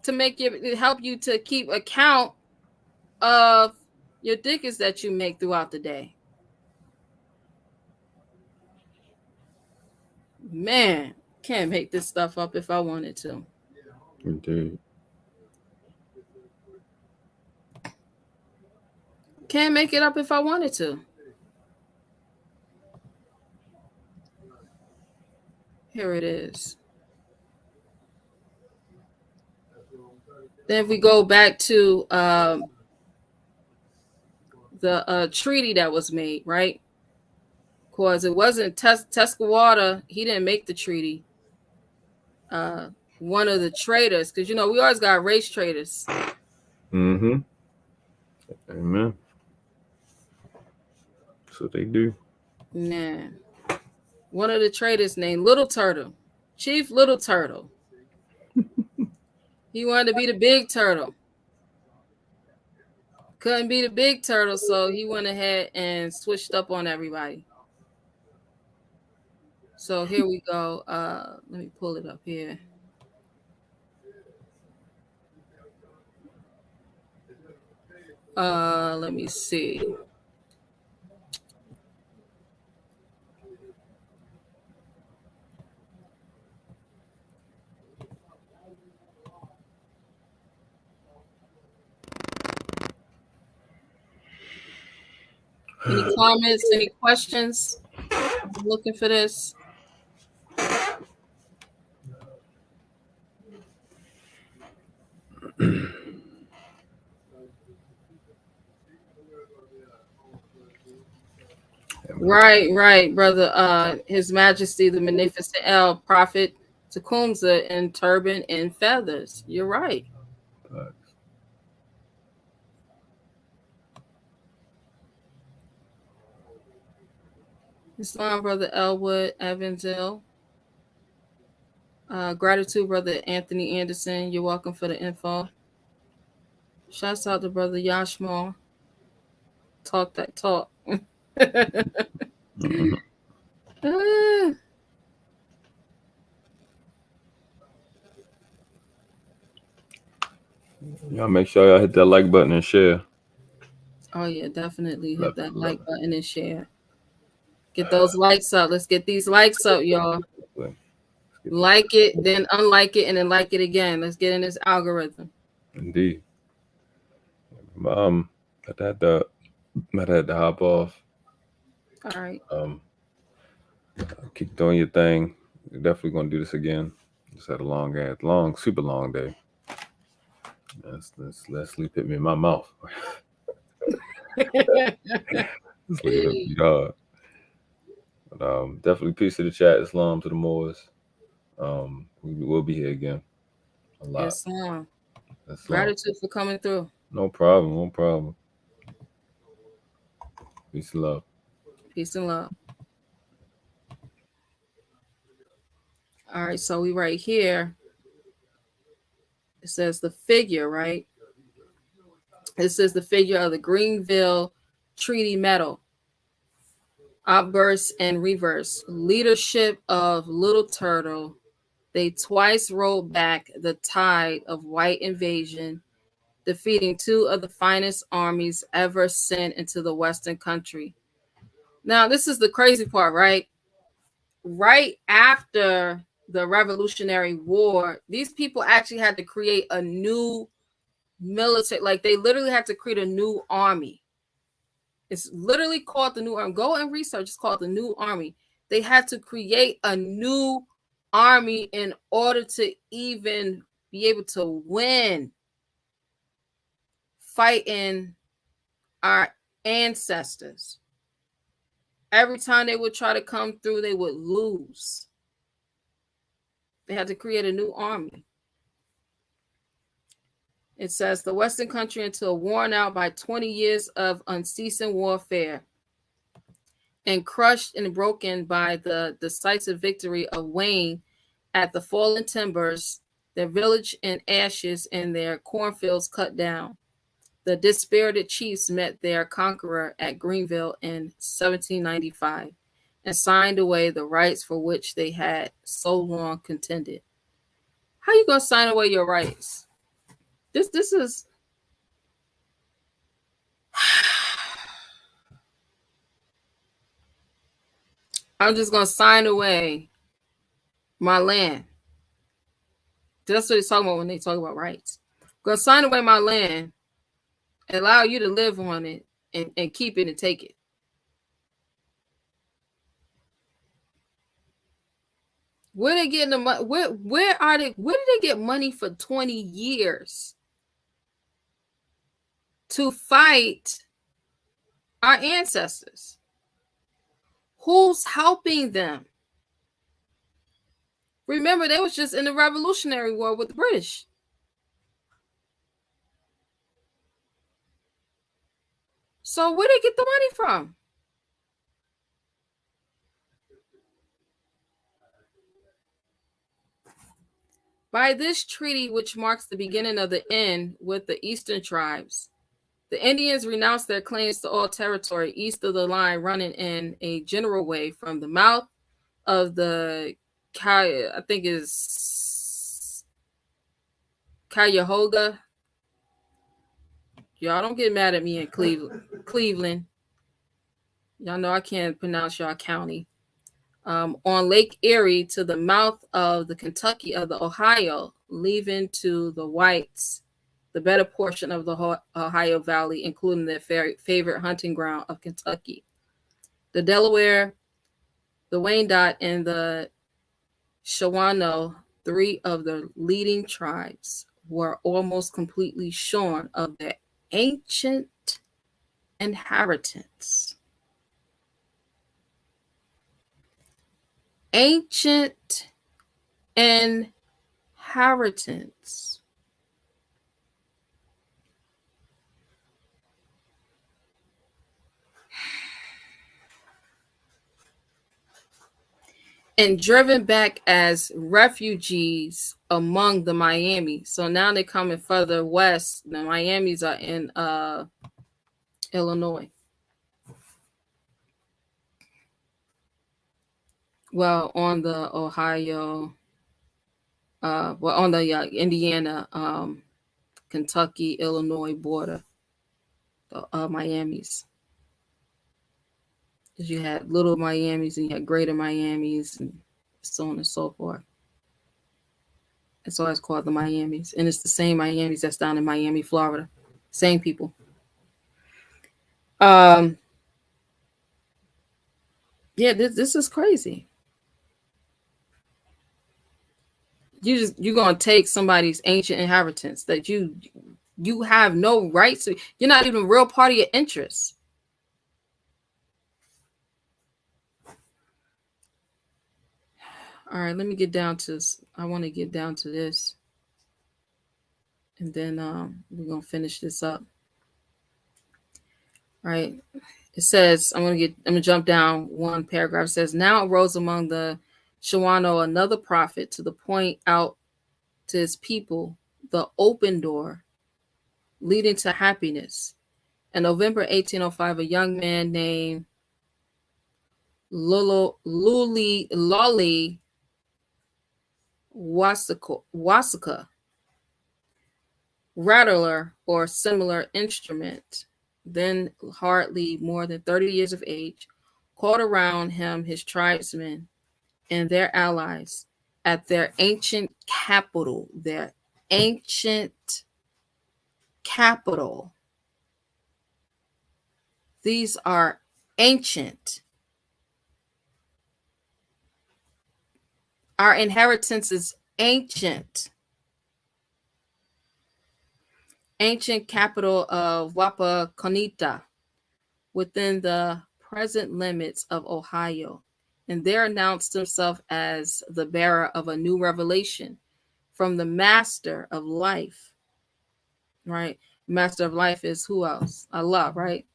to help you to keep account of your dhikrs that you make throughout the day. Man, can't make this stuff up if I wanted to. Indeed. Can't make it up if I wanted to. Here it is. Then if we go back to the treaty that was made, right? Because it wasn't Tuscaloosa. He didn't make the treaty. One of the traders, because, you know, we always got race traders. Mm-hmm. Amen. That's what they do. Nah. One of the traders named Little Turtle. Chief Little Turtle. He wanted to be the big turtle. Couldn't be the big turtle, so he went ahead and switched up on everybody. So here we go. Let me pull it up here. Let me see. Any comments? Any questions? I'm looking for this. Right, brother. His Majesty, the Magnificent El Prophet Tecumseh in turban and feathers. You're right. Islam, brother Elwood Evansville. Gratitude, brother Anthony Anderson. You're welcome for the info. Shouts out to brother Yashmore. Talk that talk. Y'all make sure y'all hit that like button and share. Oh yeah, definitely hit that like button and share. Get those likes up. Let's get these likes up, y'all. Like it, then unlike it, and then like it again. Let's get in this algorithm. Indeed. I had to hop off. All right. Keep doing your thing. We're definitely gonna do this again. Just had a super long day. Let sleep hit me in my mouth. Sleep hard. But definitely peace to the chat, Islam to the Moors. We will be here again. A lot. Islam. Gratitude for coming through. No problem. Peace and love. Peace and love. All right, so we right here. It says the figure, right? It says the figure of the Greenville Treaty Medal. Outbursts and reverse. Leadership of Little Turtle. They twice rolled back the tide of white invasion, defeating two of the finest armies ever sent into the Western country. Now, this is the crazy part, right? Right after the Revolutionary War, these people actually had to create a new military, like they literally had to create a new army. It's literally called the New Army. Go and research. It's called the New Army. They had to create a new army in order to even be able to win fighting our ancestors. Every time they would try to come through, they would lose. They had to create a new army. It says the Western country, until worn out by 20 years of unceasing warfare and crushed and broken by the decisive victory of Wayne at the fallen timbers, their village in ashes and their cornfields cut down. The dispirited chiefs met their conqueror at Greenville in 1795 and signed away the rights for which they had so long contended. How you gonna sign away your rights? This is I'm just gonna sign away my land. That's what he's talking about when they talk about rights. I'm gonna sign away my land, allow you to live on it, and keep it and take it. Where they getting the money? Where are they? Where did they get money for 20 years to fight our ancestors? Who's helping them? Remember, they was just in the Revolutionary War with the British. So where they get the money from? By this treaty, which marks the beginning of the end with the eastern tribes, the Indians renounced their claims to all territory east of the line running in a general way from the mouth of the I think is Cuyahoga. Y'all don't get mad at me in Cleveland. Y'all know I can't pronounce y'all county. On Lake Erie to the mouth of the Kentucky of the Ohio, leaving to the whites the better portion of the Ohio Valley, including their favorite hunting ground of Kentucky. The Delaware, the Wyandot, and the Shawano, three of the leading tribes, were almost completely shorn of their ancient inheritance. Ancient inheritance. And driven back as refugees among the Miami. So now they're coming further west. The Miamis are in Illinois. Well, on the Ohio, on the Indiana, Kentucky, Illinois border, the Miamis. Because you had little Miamis and you had greater Miamis and so on and so forth. It's always called the Miamis. And it's the same Miamis that's down in Miami, Florida. Same people. Yeah, this is crazy. You're gonna take somebody's ancient inheritance that you have no rights to. You're not even a real party of interest. All right, let me get down to. I want to get down to this, and then we're gonna finish this up. All right, it says I'm gonna jump down one paragraph. It says, now arose among the Shawano another prophet to the point out to his people the open door leading to happiness. In November 1805, a young man named Lolly Wasaka, rattler or similar instrument, then hardly more than 30 years of age, called around him his tribesmen and their allies at their ancient capital. Their ancient capital. These are ancient. Our inheritance is ancient. Ancient capital of Wapakoneta within the present limits of Ohio, and there announced himself as the bearer of a new revelation from the master of life. Right? Master of life is who else? Allah, right?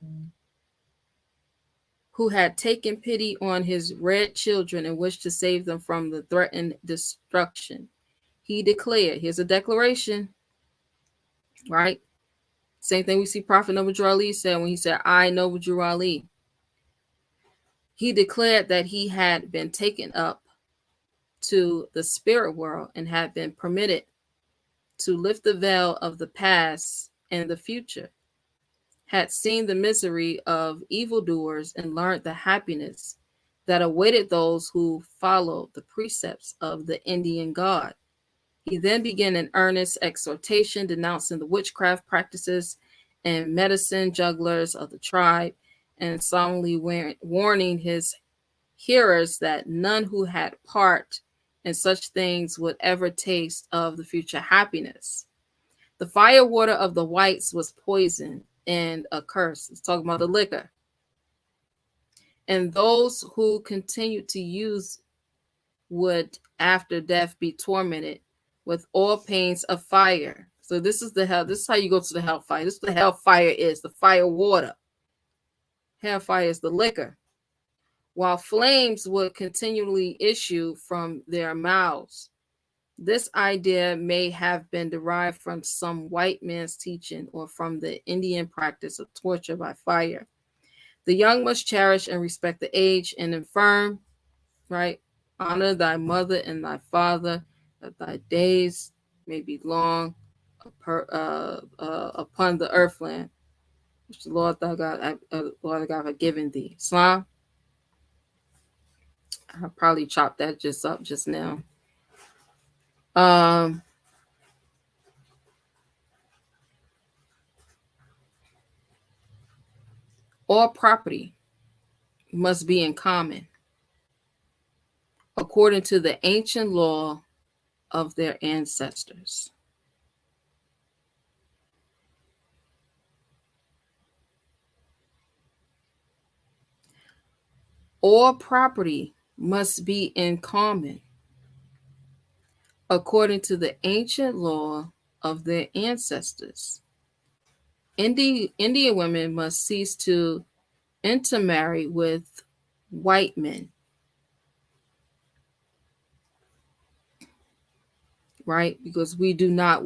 Who had taken pity on his red children and wished to save them from the threatened destruction. He declared, here's a declaration, right? Same thing we see Prophet Noble Ali said when he said, I, Noble Ali. He declared that he had been taken up to the spirit world and had been permitted to lift the veil of the past and the future, had seen the misery of evildoers and learned the happiness that awaited those who followed the precepts of the Indian god. He then began an earnest exhortation denouncing the witchcraft practices and medicine jugglers of the tribe, and solemnly warning his hearers that none who had part in such things would ever taste of the future happiness. The fire water of the whites was poison and a curse. It's talking about the liquor. And those who continued to use would after death be tormented with all pains of fire. So this is the hell. This is how you go to the hellfire. This is what the hellfire is, the fire water. Hellfire is the liquor. While flames would continually issue from their mouths. This idea may have been derived from some white man's teaching or from the Indian practice of torture by fire. The young must cherish and respect the aged and infirm, right? Honor thy mother and thy father, that thy days may be long upon the earthland, which the Lord thy God, Lord thy God have given thee. Islam. I probably chopped that just up just now. All property must be in common, according to the ancient law of their ancestors. All property must be in common, according to the ancient law of their ancestors. Indian women must cease to intermarry with white men, right? Because we do not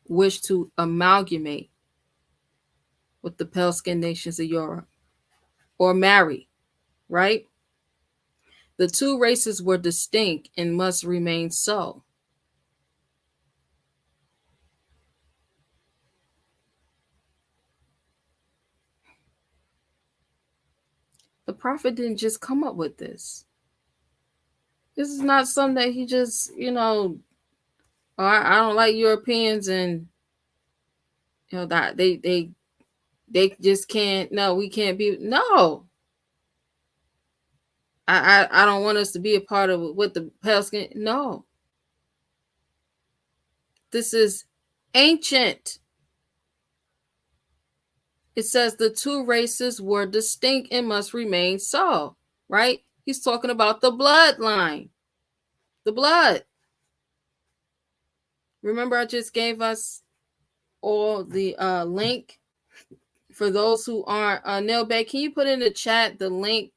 wish to amalgamate with the pale-skinned nations of Europe or marry, right? The two races were distinct and must remain so. The prophet didn't just come up with this. This is not something that he just, I don't like Europeans and that they just can't. No, we can't be. No, I don't want us to be a part of what the pale skin. No, this is ancient. It says the two races were distinct and must remain so. Right? He's talking about the bloodline, the blood. Remember, I just gave us all the link for those who aren't. Neil Bay, can you put in the chat the link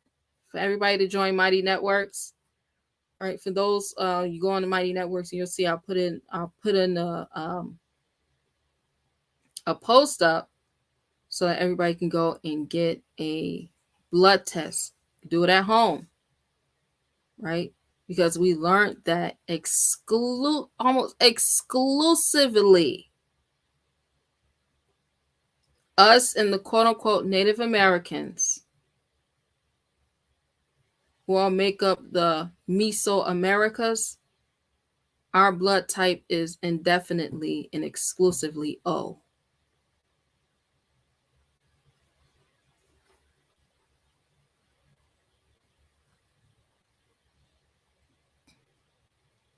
for everybody to join Mighty Networks? All right, for those you go on the Mighty Networks and you'll see I'll put in a post up so that everybody can go and get a blood test. Do it at home, right? Because we learned that almost exclusively us and the quote-unquote Native Americans who all make up the Mesoamericas, Our blood type is indefinitely and exclusively O.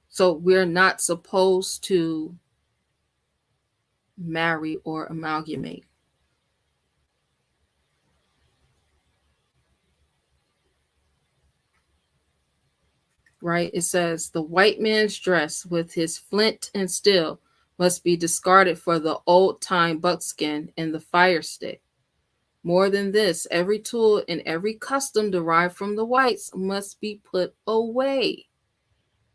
So we're not supposed to marry or amalgamate. Right? It says the white man's dress with his flint and steel must be discarded for the old time buckskin and the fire stick. More than this, every tool and every custom derived from the whites must be put away,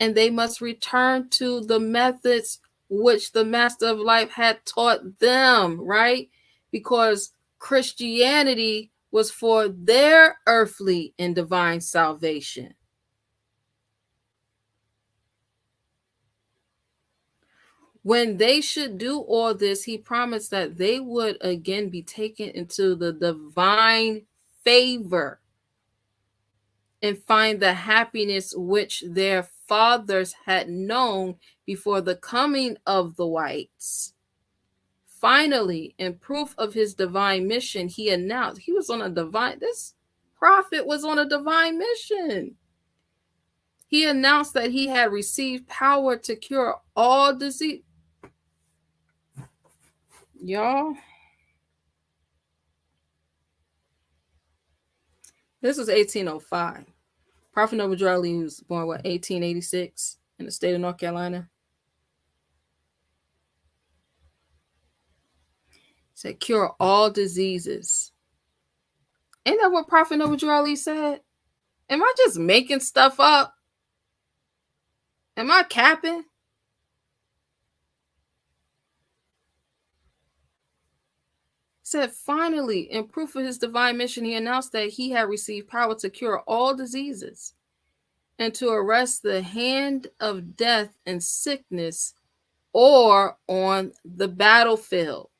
and they must return to the methods which the master of life had taught them, right? Because Christianity was for their earthly and divine salvation. When they should do all this, he promised that they would again be taken into the divine favor and find the happiness which their fathers had known before the coming of the whites. Finally, in proof of his divine mission, he announced this prophet was on a divine mission. He announced that he had received power to cure all disease. Y'all, this was 1805. Prophet Noble Ali was born, 1886 in the state of North Carolina. Said cure all diseases. Ain't that what Prophet Noble Ali said? Am I just making stuff up? Am I capping? Said finally, in proof of his divine mission, he announced that he had received power to cure all diseases and to arrest the hand of death and sickness or on the battlefield.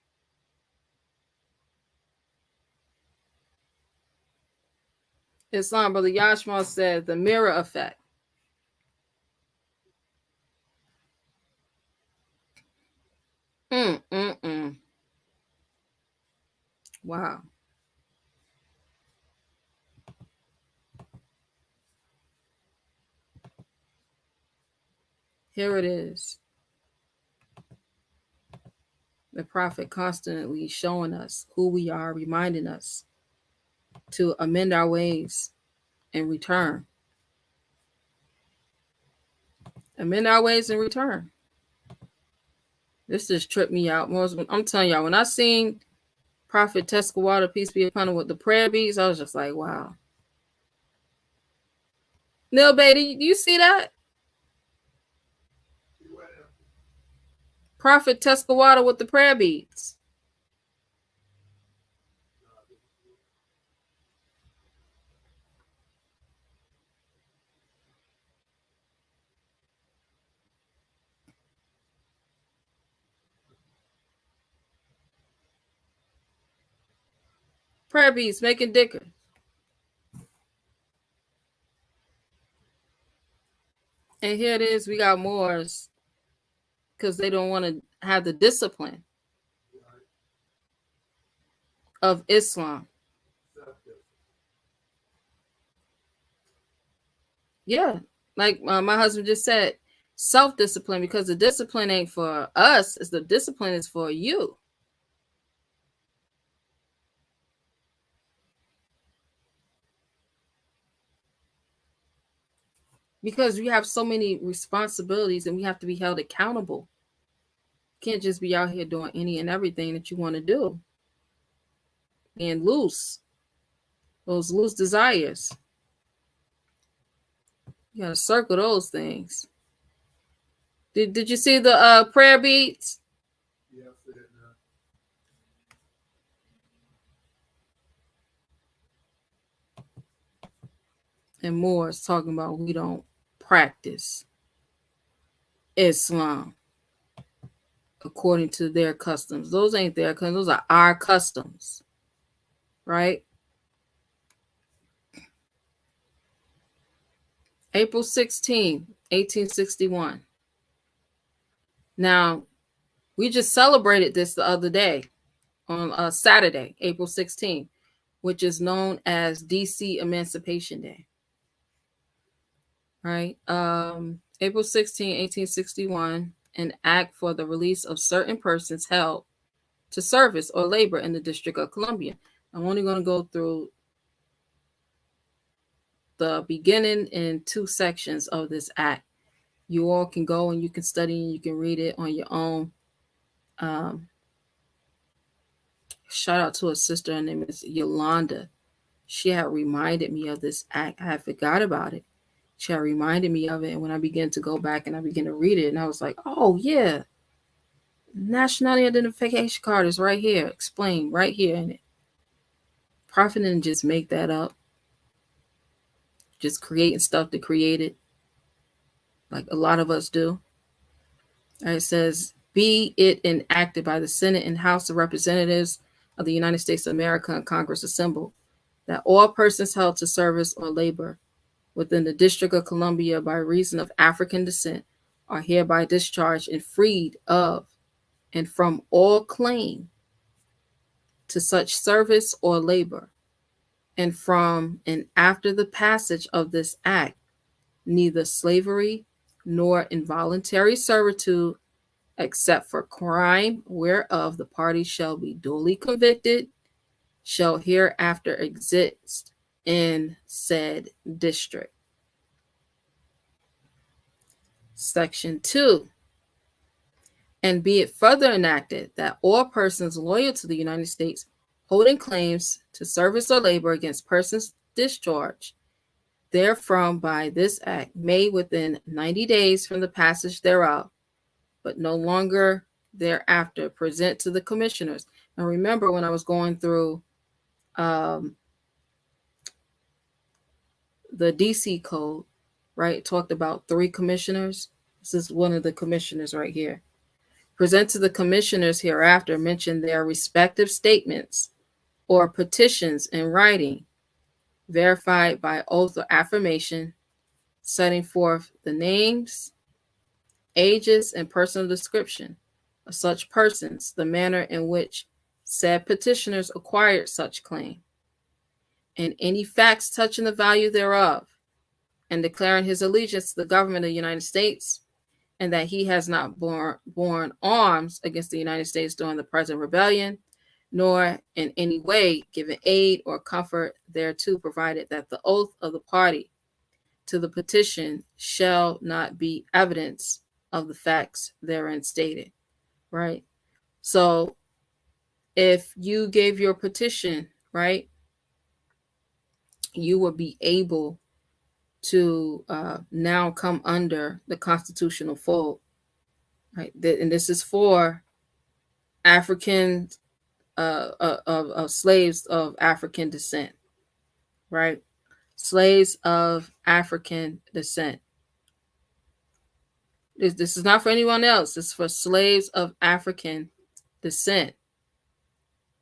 Islam, Brother Yashma said the mirror effect. Wow. Here it is. The prophet constantly showing us who we are, reminding us to amend our ways and return. Amend our ways and return. This just tripped me out. I'm telling y'all, when I seen Prophet Teskawada, peace be upon him, with the prayer beads, I was just like, wow. Neil Beatty, do you see that? Prophet Teskawada with the prayer beads. Prayer beads making dicker. And here it is, we got Moors because they don't want to have the discipline of Islam. Yeah, like my husband just said, self-discipline, because the discipline ain't for us, it's the discipline is for you. Because we have so many responsibilities and we have to be held accountable. You can't just be out here doing any and everything that you want to do. Being loose. Those loose desires. You gotta circle those things. Did you see the prayer beads? Yeah, I see it now. And more is talking about we don't practice Islam according to their customs. Those ain't their customs. Those are our customs. Right? April 16, 1861. Now, we just celebrated this the other day on Saturday, April 16th, which is known as DC Emancipation Day. Right? April 16, 1861, an act for the release of certain persons held to service or labor in the District of Columbia. I'm only going to go through the beginning in 2 sections of this act. You all can go and you can study and you can read it on your own. Shout out to a sister, her name is Yolanda. She had reminded me of this act. I had forgot about it. She had reminded me of it, and when I began to go back and I began to read it, and I was like, oh yeah, nationality identification card is right here, explained right here in it. Prophet didn't just make that up, just creating stuff to create it, like a lot of us do. It says, be it enacted by the Senate and House of Representatives of the United States of America and Congress assembled, that all persons held to service or labor within the District of Columbia by reason of African descent are hereby discharged and freed of and from all claim to such service or labor, and from and after the passage of this act, neither slavery nor involuntary servitude, except for crime whereof the party shall be duly convicted, shall hereafter exist in said district. Section 2. And be it further enacted that all persons loyal to the United States holding claims to service or labor against persons discharged therefrom by this act may within 90 days from the passage thereof, but no longer thereafter, present to the commissioners. Now remember when I was going through the DC code, right, talked about 3 commissioners. This is one of the commissioners right here. Present to the commissioners hereafter, mention their respective statements or petitions in writing, verified by oath or affirmation, setting forth the names, ages, and personal description of such persons, the manner in which said petitioners acquired such claim, and any facts touching the value thereof, and declaring his allegiance to the government of the United States, and that he has not borne arms against the United States during the present rebellion, nor in any way given aid or comfort thereto, provided that the oath of the party to the petition shall not be evidence of the facts therein stated, right? So if you gave your petition, right, you will be able to now come under the constitutional fold, right? And this is for African of slaves of African descent, right? Slaves of African descent. This is not for anyone else. It's for slaves of African descent.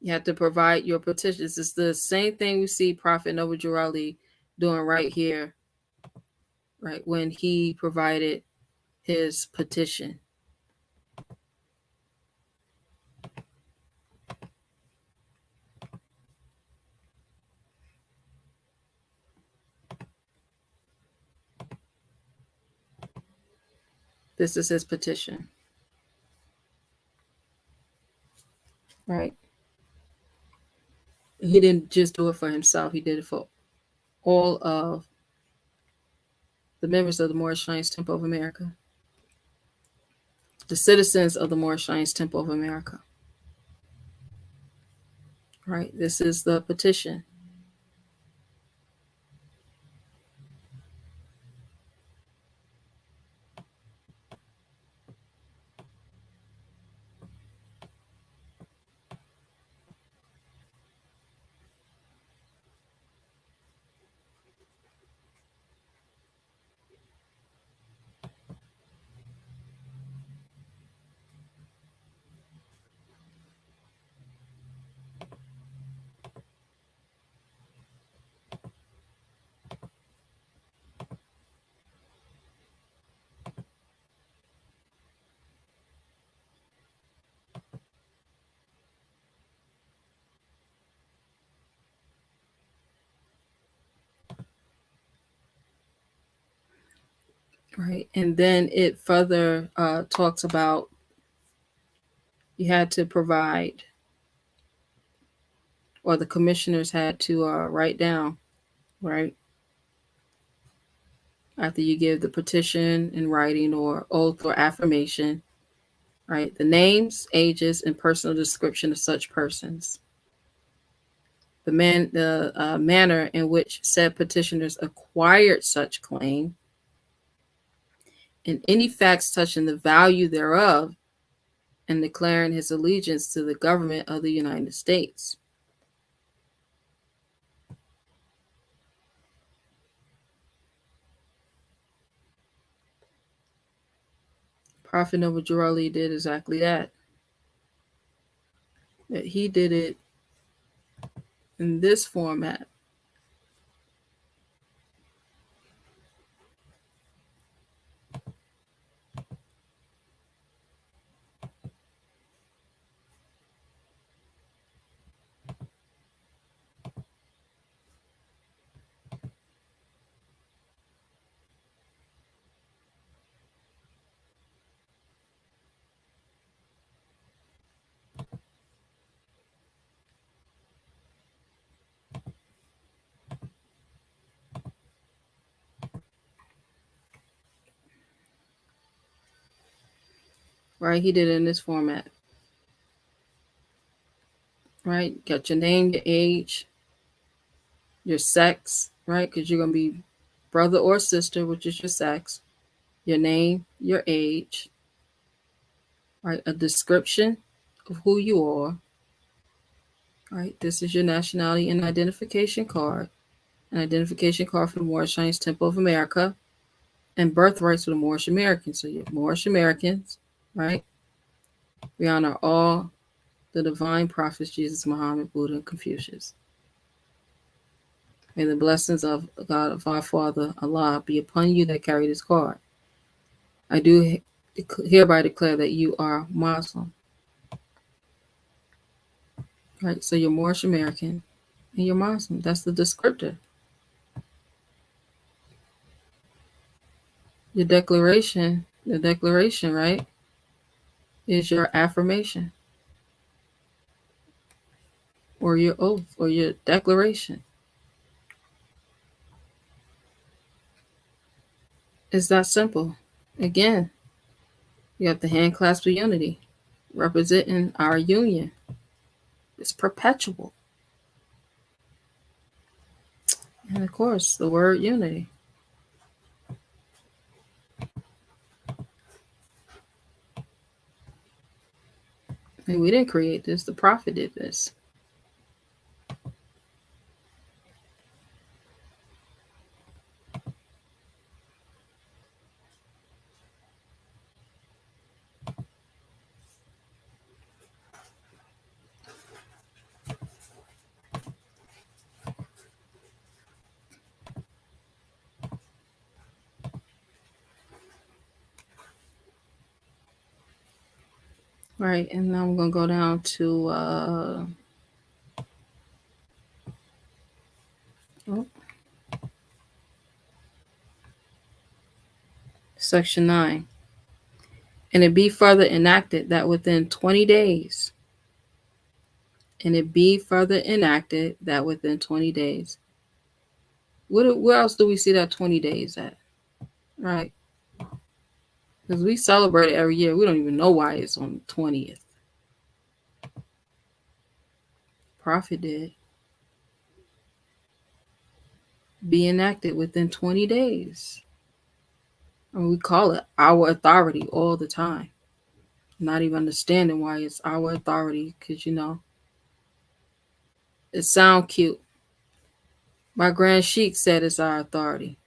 You have to provide your petitions. It's the same thing we see Prophet Noble Drew Ali doing right here, right, when he provided his petition. This is his petition, right? He didn't just do it for himself. He did it for all of the members of the Moorish Science Temple of America, the citizens of the Moorish Science Temple of America, right? This is the petition. Right. And then it further talks about you had to provide, or the commissioners had to write down, right, after you give the petition in writing or oath or affirmation, right, the names, ages, and personal description of such persons, the manner in which said petitioners acquired such claim, and any facts touching the value thereof, and declaring his allegiance to the government of the United States. Prophet Noble Drew did exactly that. That he did it in this format. Right? He did it in this format. Right? Got your name, your age, your sex, right? Because you're going to be brother or sister, which is your sex, your name, your age, right? A description of who you are, right? This is your nationality and identification card, an identification card for the Moorish Temple of America, and birthrights for the Moorish Americans. So you're Moorish Americans, right? We honor all the divine prophets, Jesus, Muhammad, Buddha, and Confucius. May the blessings of God of our Father, Allah, be upon you that carry this card. I do hereby declare that you are Muslim. Right? So you're Moorish American and you're Muslim. That's the descriptor. Your declaration, the declaration, right, is your affirmation or your oath or your declaration. It's that simple. Again, you have the hand clasp of unity representing our union. It's perpetual. And of course, the word unity. And we didn't create this, the prophet did this. Right, and now I'm going to go down to Section 9. And it be further enacted that within 20 days, where else do we see that 20 days at? Right? Because we celebrate it every year. We don't even know why it's on the 20th. Prophet did. Be enacted within 20 days. And we call it our authority all the time. Not even understanding why it's our authority, because, it sounds cute. My Grand Sheik said it's our authority.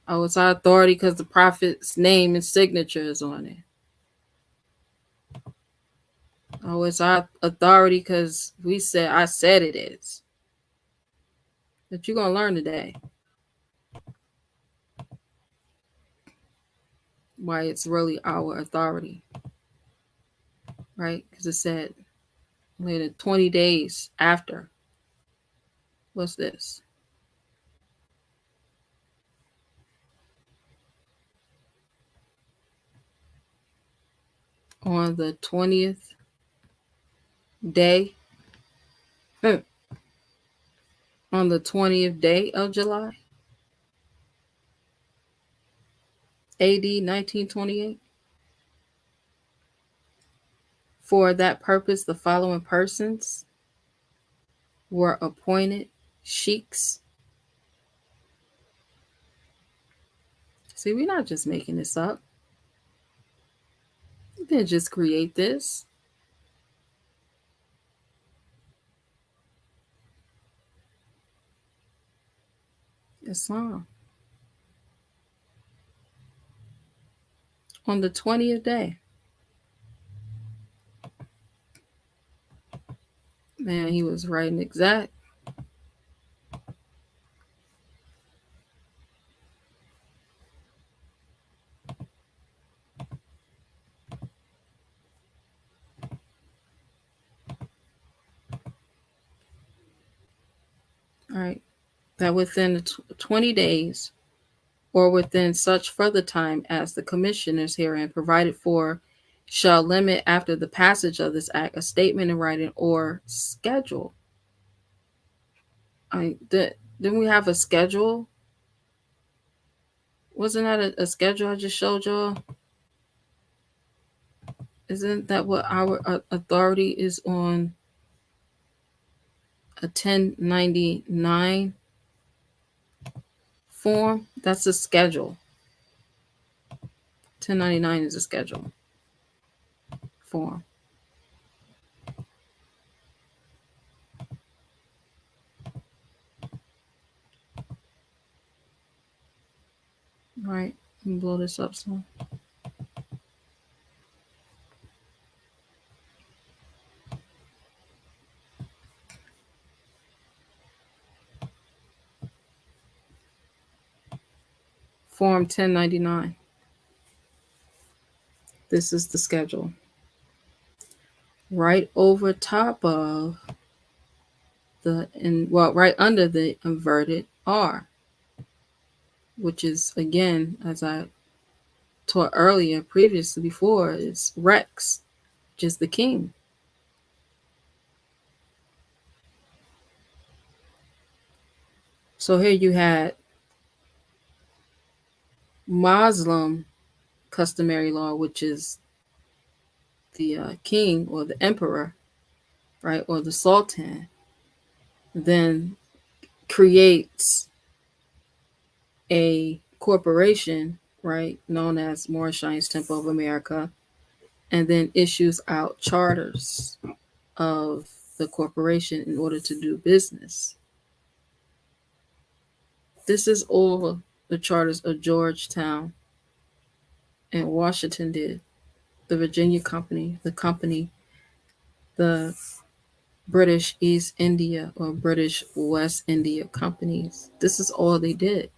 Oh, it's our authority because the prophet's name and signature is on it. Oh, it's our authority because I said it is. But you're going to learn today why it's really our authority. Right? Because it said later 20 days after. What's this? on the 20th day, on the 20th day of July, AD 1928. For that purpose, the following persons were appointed sheiks. See, we're not just making this up. We didn't just create this. Islam. On the 20th day. Man, he was right and exact. All right. That within the 20 days or within such further time as the commissioners herein provided for shall limit after the passage of this act a statement in writing or schedule. Didn't we have a schedule? Wasn't that a schedule I just showed y'all? Isn't that what our authority is on a 1099 form? That's a schedule. 1099 is a schedule form. All right, let me blow this up some. Form 1099. This is the schedule. Right over top of right under the inverted R, which is, again, as I taught earlier, previously before, is Rex, which is the king. So here you had Muslim customary law, which is the king or the emperor, right, or the sultan, then creates a corporation, right, known as Moorish Temple of America, and then issues out charters of the corporation in order to do business. This is all the charters of Georgetown and Washington did. The Virginia Company, the British East India or British West India companies. This is all they did.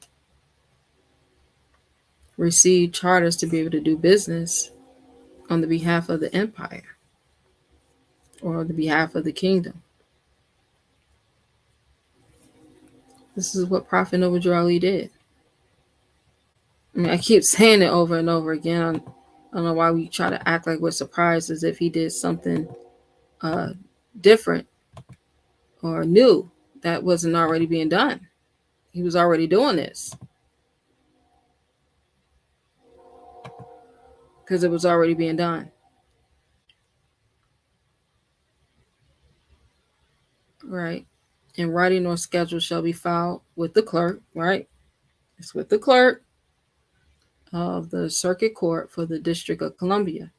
Received charters to be able to do business on the behalf of the empire or on the behalf of the kingdom. This is what Prophet Noble Ali did. I mean, I keep saying it over and over again. I don't know why we try to act like we're surprised as if he did something different or new that wasn't already being done. He was already doing this because it was already being done. Right. And writing or schedule shall be filed with the clerk, right? It's with the clerk of the Circuit Court for the District of Columbia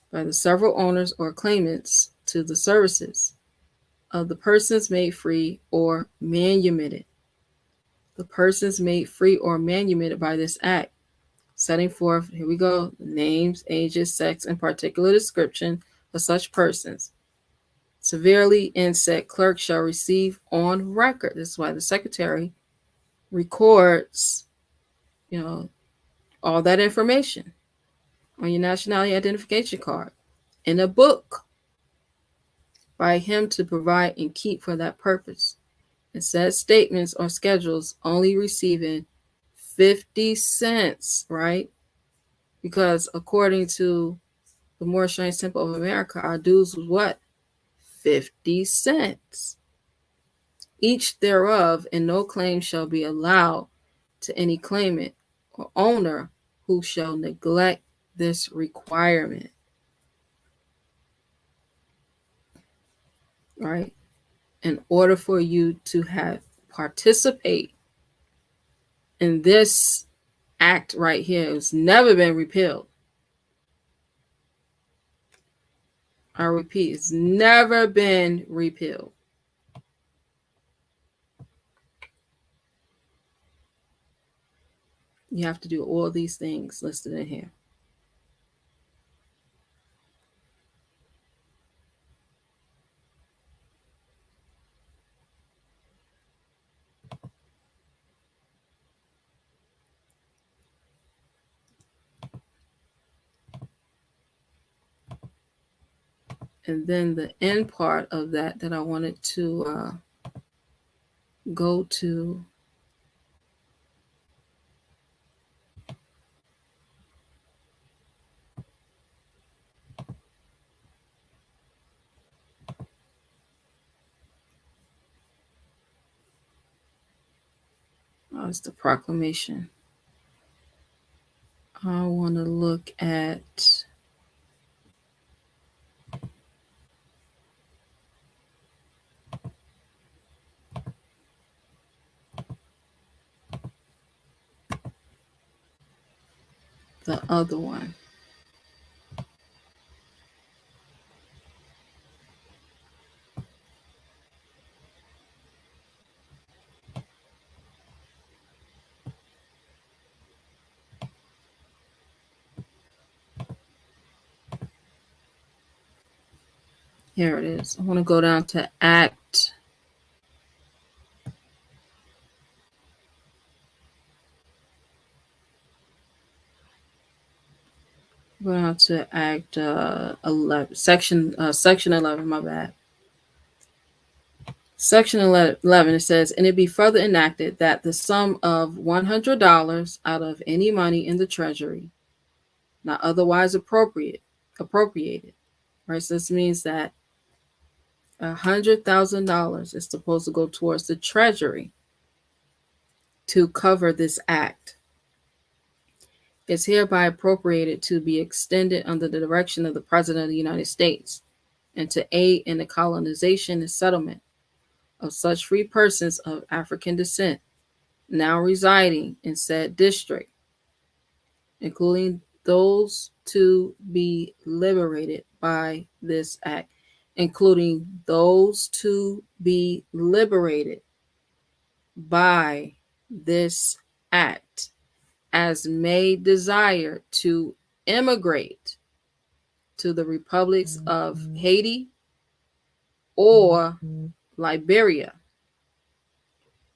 by the several owners or claimants to the services of the persons made free or manumitted. The persons made free or manumitted by this act, setting forth, here we go, names, ages, sex, and particular description of such persons. Severely in said clerk shall receive on record. This is why the secretary records, all that information on your nationality identification card in a book by him to provide and keep for that purpose. And said statements or schedules only receiving 50 cents, right? Because according to the Moorish Temple of America, our dues was what? 50 cents. Each thereof, and no claim shall be allowed to any claimant or owner who shall neglect this requirement. Right? In order for you to have participate in this act right here, it's never been repealed. I repeat, it's never been repealed. You have to do all these things listed in here. And then the end part of that I wanted to go to is the Proclamation. I want to look at the other one. Here it is. I want to go down to Act. Go down to Act 11, Section 11. My bad. Section 11, it says, and it be further enacted that the sum of $100 out of any money in the treasury, not otherwise appropriated, right? So this means that $100,000 is supposed to go towards the treasury to cover this act. Is hereby appropriated to be extended under the direction of the President of the United States and to aid in the colonization and settlement of such free persons of African descent now residing in said district, including those to be liberated by this act, including those to be liberated by this act, as may desire to immigrate to the republics of Haiti or Liberia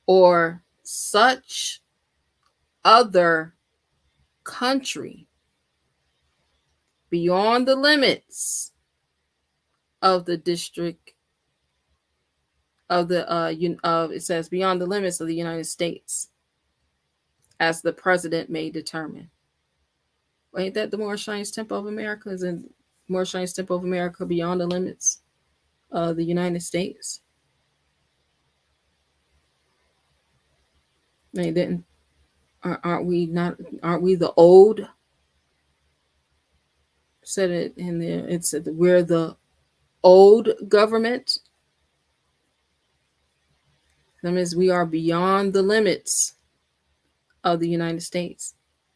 or such other country beyond the limits of the district of the it says beyond the limits of the United States, as the president may determine. Ain't that the Moorish Temple of America? Isn't Moorish Temple of America beyond the limits of the United States? They didn't. Aren't we not? Aren't we the old? Said it in there. It said that we're the old government. That means we are beyond the limits of the United States,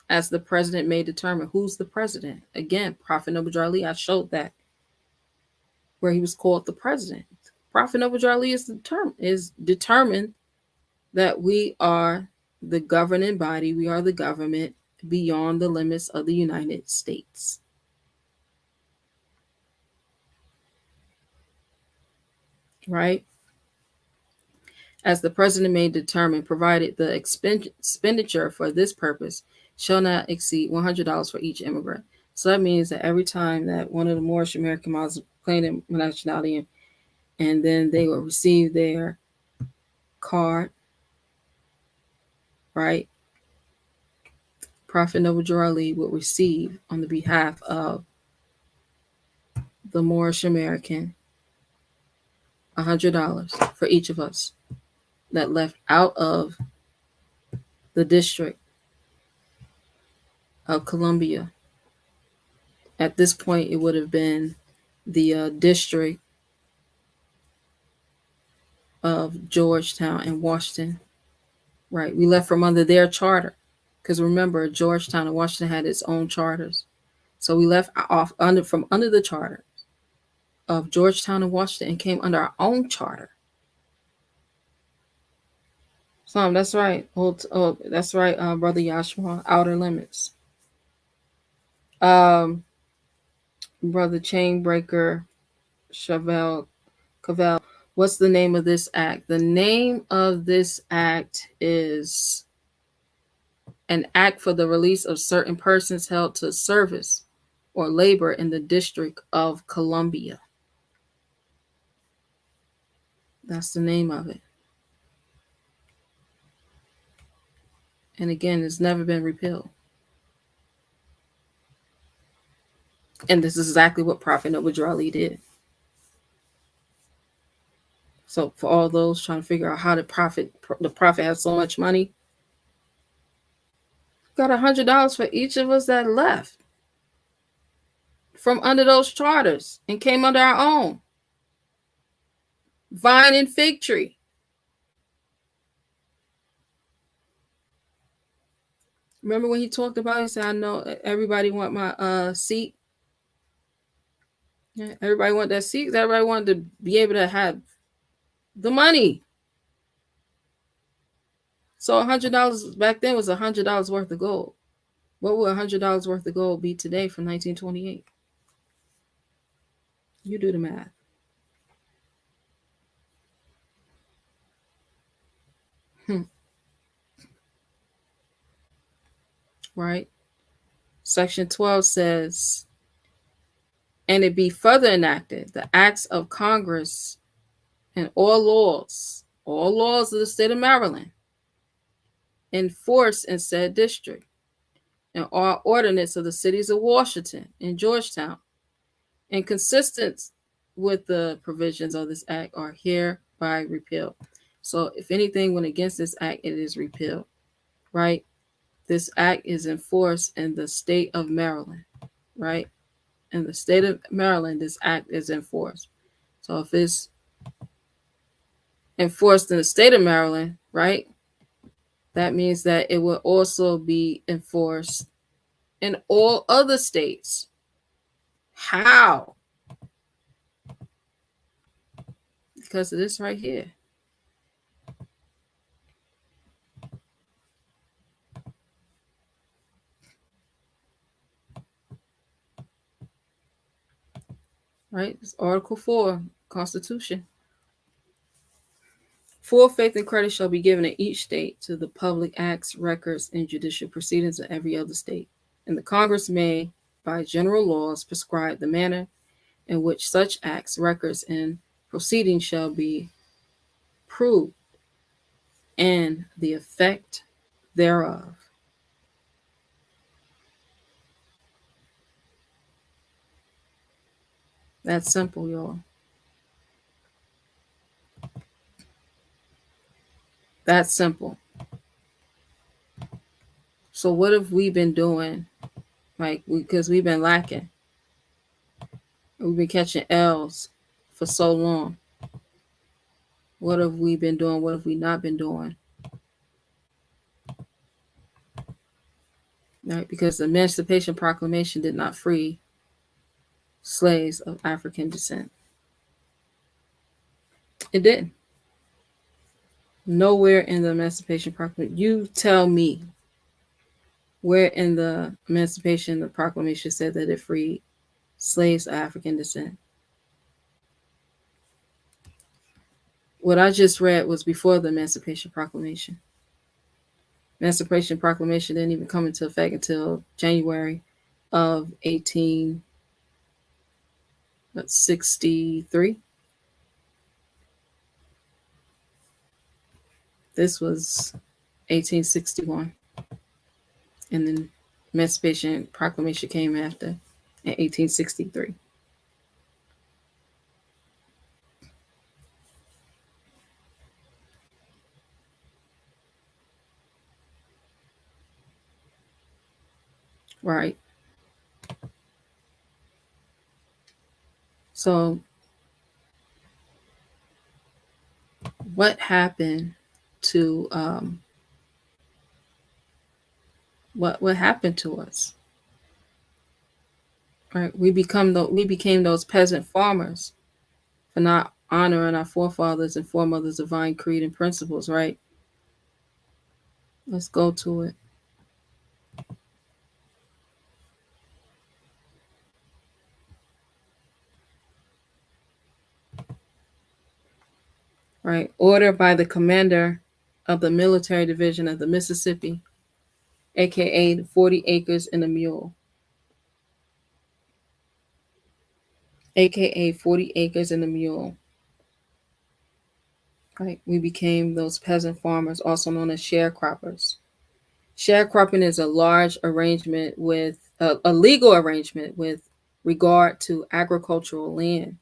as the president may determine. Who's the president? Again, Prophet Noble Ali. I showed that where he was called the president. Prophet Noble Ali is determined that we are the governing body. We are the government beyond the limits of the United States. Right? As the president may determine, provided the expenditure for this purpose shall not exceed $100 for each immigrant. So that means that every time that one of the Moorish American Muslims claimed their nationality, and then they will receive their card, right? Prophet Noble Ali will receive on the behalf of the Moorish American $100 for each of us that left out of the District of Columbia. At this point, it would have been the District of Georgetown and Washington. Right, we left from under their charter, because remember, Georgetown and Washington had its own charters. So we left off from under the charter of Georgetown and Washington and came under our own charter. So that's right. Oh, that's right, Brother Yashua. Outer Limits. Brother Chainbreaker Cavell. What's the name of this act? The name of this act is an act for the release of certain persons held to service or labor in the District of Columbia. That's the name of it. And again, it's never been repealed. And this is exactly what Prophet Noble Ali did. So for all those trying to figure out how the prophet has so much money, got $100 for each of us that left from under those charters and came under our own. Vine and fig tree. Remember when he talked about it, he said, I know everybody want my seat. Yeah, everybody want that seat. Everybody wanted to be able to have the money. So $100 back then was $100 worth of gold. What would $100 worth of gold be today from 1928? You do the math. Right? Section 12 says, and it be further enacted, the acts of Congress and all laws of the state of Maryland, in force in said district, and all ordinance of the cities of Washington and Georgetown, and consistent with the provisions of this act, are hereby repealed. So if anything went against this act, it is repealed, right? This act is enforced in the state of Maryland, right? In the state of Maryland, this act is enforced. So if it's enforced in the state of Maryland, right, that means that it will also be enforced in all other states. How? Because of this right here. Right? It's Article 4, Constitution. Full faith and credit shall be given in each state to the public acts, records, and judicial proceedings of every other state. And the Congress may, by general laws, prescribe the manner in which such acts, records, and proceedings shall be proved and the effect thereof. That's simple, y'all. That's simple. So what have we been doing? Because we've been lacking. We've been catching L's for so long. What have we been doing? What have we not been doing? Right? Because the Emancipation Proclamation did not free slaves of African descent. It didn't. Nowhere in the Emancipation Proclamation. You tell me where in the Emancipation the Proclamation said that it freed slaves of African descent. What I just read was before the Emancipation Proclamation. Emancipation Proclamation didn't even come into effect until January of 1863. This was 1861. And then Emancipation Proclamation came after in 1863. right? So what happened to what happened to us? Right? We became those peasant farmers for not honoring our forefathers and foremothers' divine creed and principles, right? Let's go to it. Right? Order by the commander of the military division of the Mississippi, aka 40 acres and a mule. AKA 40 acres and a mule. Right? We became those peasant farmers, also known as sharecroppers. Sharecropping is a large arrangement with a legal arrangement with regard to agricultural land,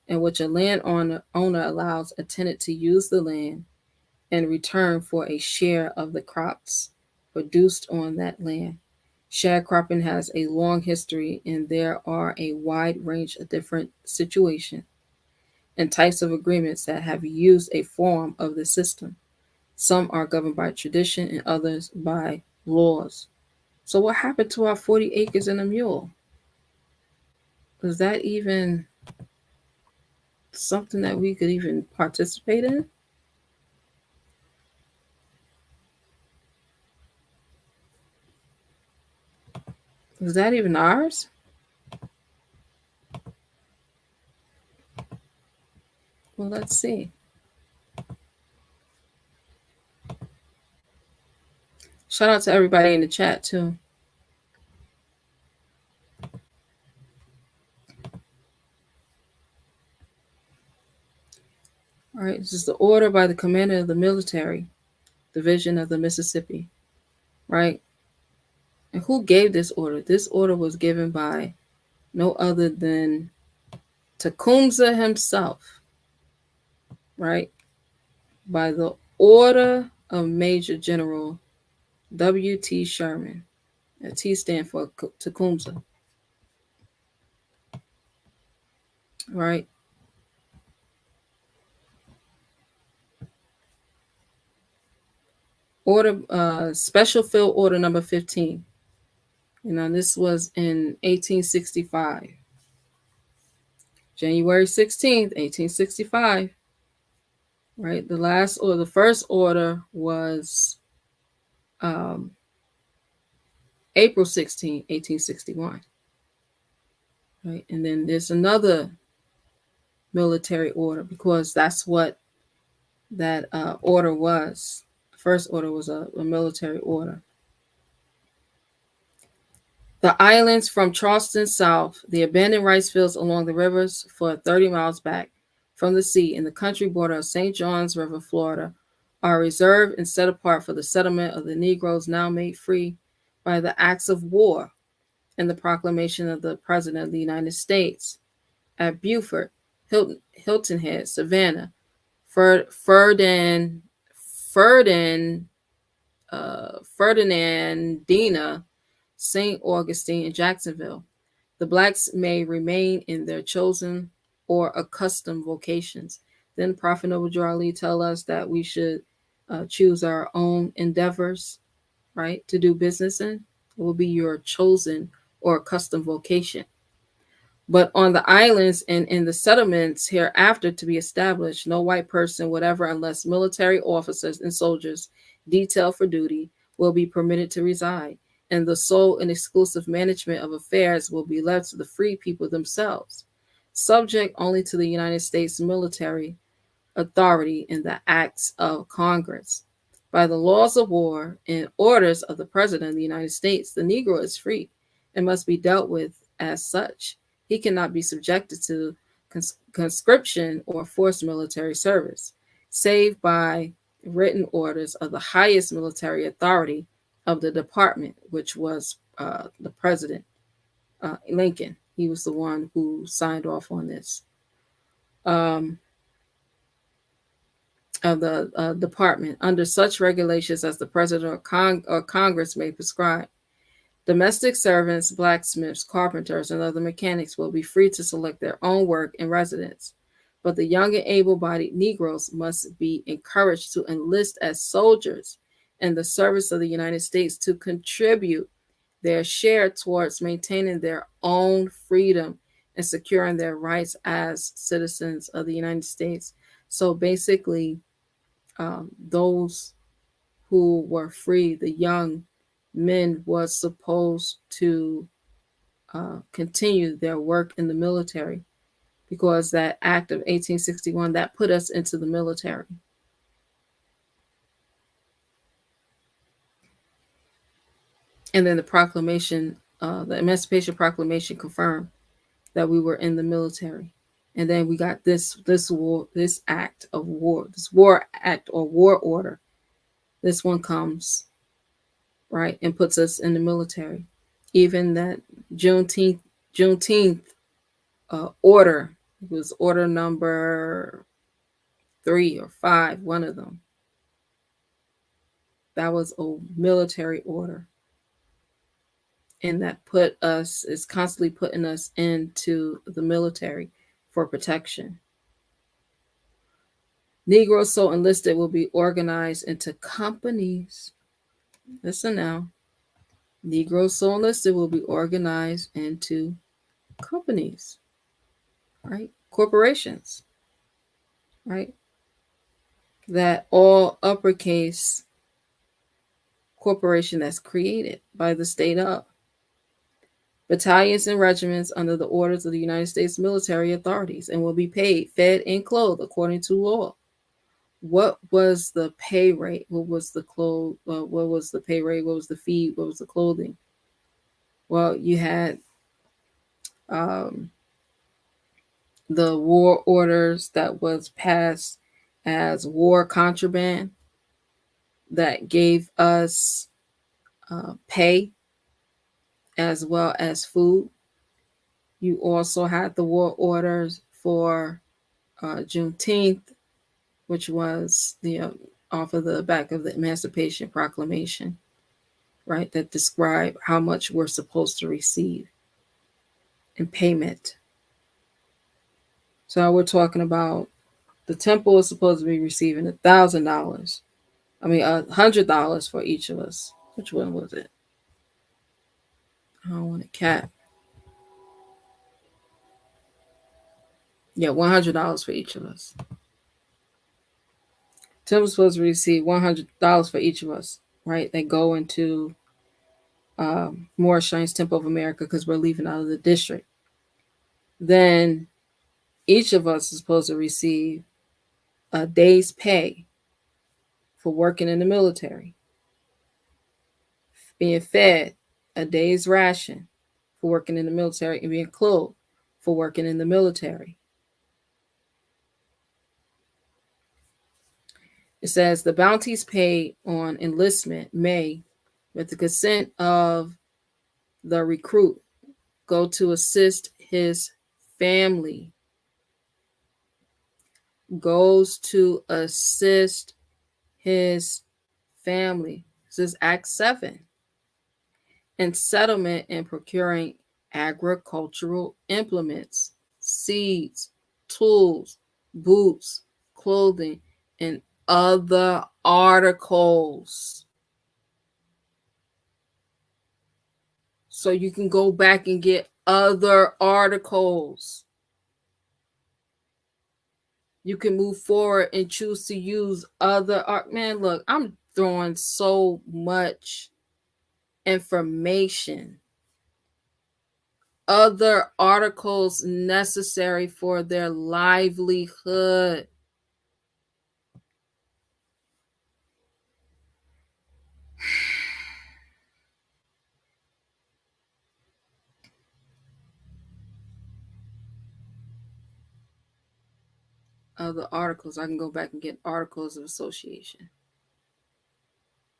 in which a owner allows a tenant to use the land in return for a share of the crops produced on that land. Sharecropping has a long history, and there are a wide range of different situations and types of agreements that have used a form of the system. Some are governed by tradition and others by laws. So, what happened to our 40 acres and a mule? Was that even something that we could even participate in? Was that even ours? Well, let's see. Shout out to everybody in the chat, too. All right, this is the order by the commander of the military division of the Mississippi, right? And who gave this order? This order was given by no other than Tecumseh himself, right? By the order of Major General W.T. Sherman. A T stand for Tecumseh, right? Order, Special Field Order number 15. This was in 1865. January 16th, 1865. Right? The first order was April 16, 1861. Right? And then there's another military order because that's what that order was. The first order was a military order. The islands from Charleston south, the abandoned rice fields along the rivers for 30 miles back from the sea in the country border of St. Johns River, Florida, are reserved and set apart for the settlement of the Negroes now made free by the acts of war and the proclamation of the President of the United States. At Beaufort, Hilton Head, Savannah, Ferdinandina, St. Augustine, and Jacksonville. The blacks may remain in their chosen or accustomed vocations. Then Prophet Noble Drew Ali tell us that we should choose our own endeavors, right, to do business in. It will be your chosen or accustomed vocation. But on the islands and in the settlements hereafter to be established, no white person, whatever, unless military officers and soldiers detailed for duty, will be permitted to reside, and the sole and exclusive management of affairs will be left to the free people themselves, subject only to the United States military authority in the acts of Congress. By the laws of war and orders of the President of the United States, the Negro is free and must be dealt with as such. He cannot be subjected to conscription or forced military service, save by written orders of the highest military authority of the department, which was the President, Lincoln. He was the one who signed off on this. Of the department under such regulations as the president or Congress may prescribe. Domestic servants, blacksmiths, carpenters, and other mechanics will be free to select their own work and residence. But the young and able bodied Negroes must be encouraged to enlist as soldiers in the service of the United States to contribute their share towards maintaining their own freedom and securing their rights as citizens of the United States. So basically, those who were free, the young men, was supposed to continue their work in the military, because that act of 1861 that put us into the military. And then the proclamation, the Emancipation Proclamation, confirmed that we were in the military. And then we got this war, this act of war, this war act or war order. This one comes, right, and puts us in the military. Even that Juneteenth order, it was order number 3 or 5, one of them. That was a military order. And that is constantly putting us into the military for protection. Negroes so enlisted will be organized into companies. Listen now. Negroes so enlisted will be organized into companies, right? Corporations, right? That all uppercase corporation that's created by the state of. Battalions and regiments under the orders of the United States military authorities, and will be paid, fed, and clothed according to law. What was the pay rate? What was the what was the pay rate? What was the feed? What was the clothing? Well, you had the war orders that was passed as war contraband that gave us pay as well as food. You also had the war orders for Juneteenth, which was off of the back of the Emancipation Proclamation, right, that describe how much we're supposed to receive in payment. So we're talking about the temple is supposed to be receiving $1,000. I mean, $100 for each of us. Which one was it? I don't want a cat. Yeah, $100 for each of us. Temple's supposed to receive $100 for each of us, right? They go into Moorish Temple of America because we're leaving out of the district. Then each of us is supposed to receive a day's pay for working in the military, being fed a day's ration for working in the military, and being clothed for working in the military. It says the bounties paid on enlistment may, with the consent of the recruit, go to assist his family. Goes to assist his family. This is Act 7. And settlement in procuring agricultural implements, seeds, tools, boots, clothing, and other articles. So you can go back and get other articles. You can move forward and choose to use other art. Man, look, I'm throwing so much information. Other articles necessary for their livelihood. Other articles, I can go back and get articles of association.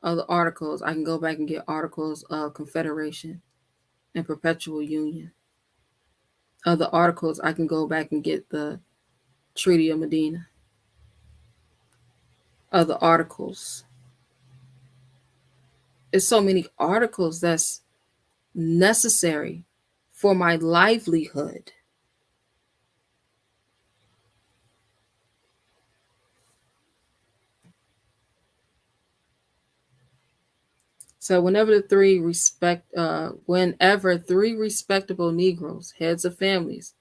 Other articles, I can go back and get articles of confederation and perpetual union. Other articles, I can go back and get the Treaty of Medina. Other articles. There's so many articles that's necessary for my livelihood. So whenever three respectable Negroes, heads of families,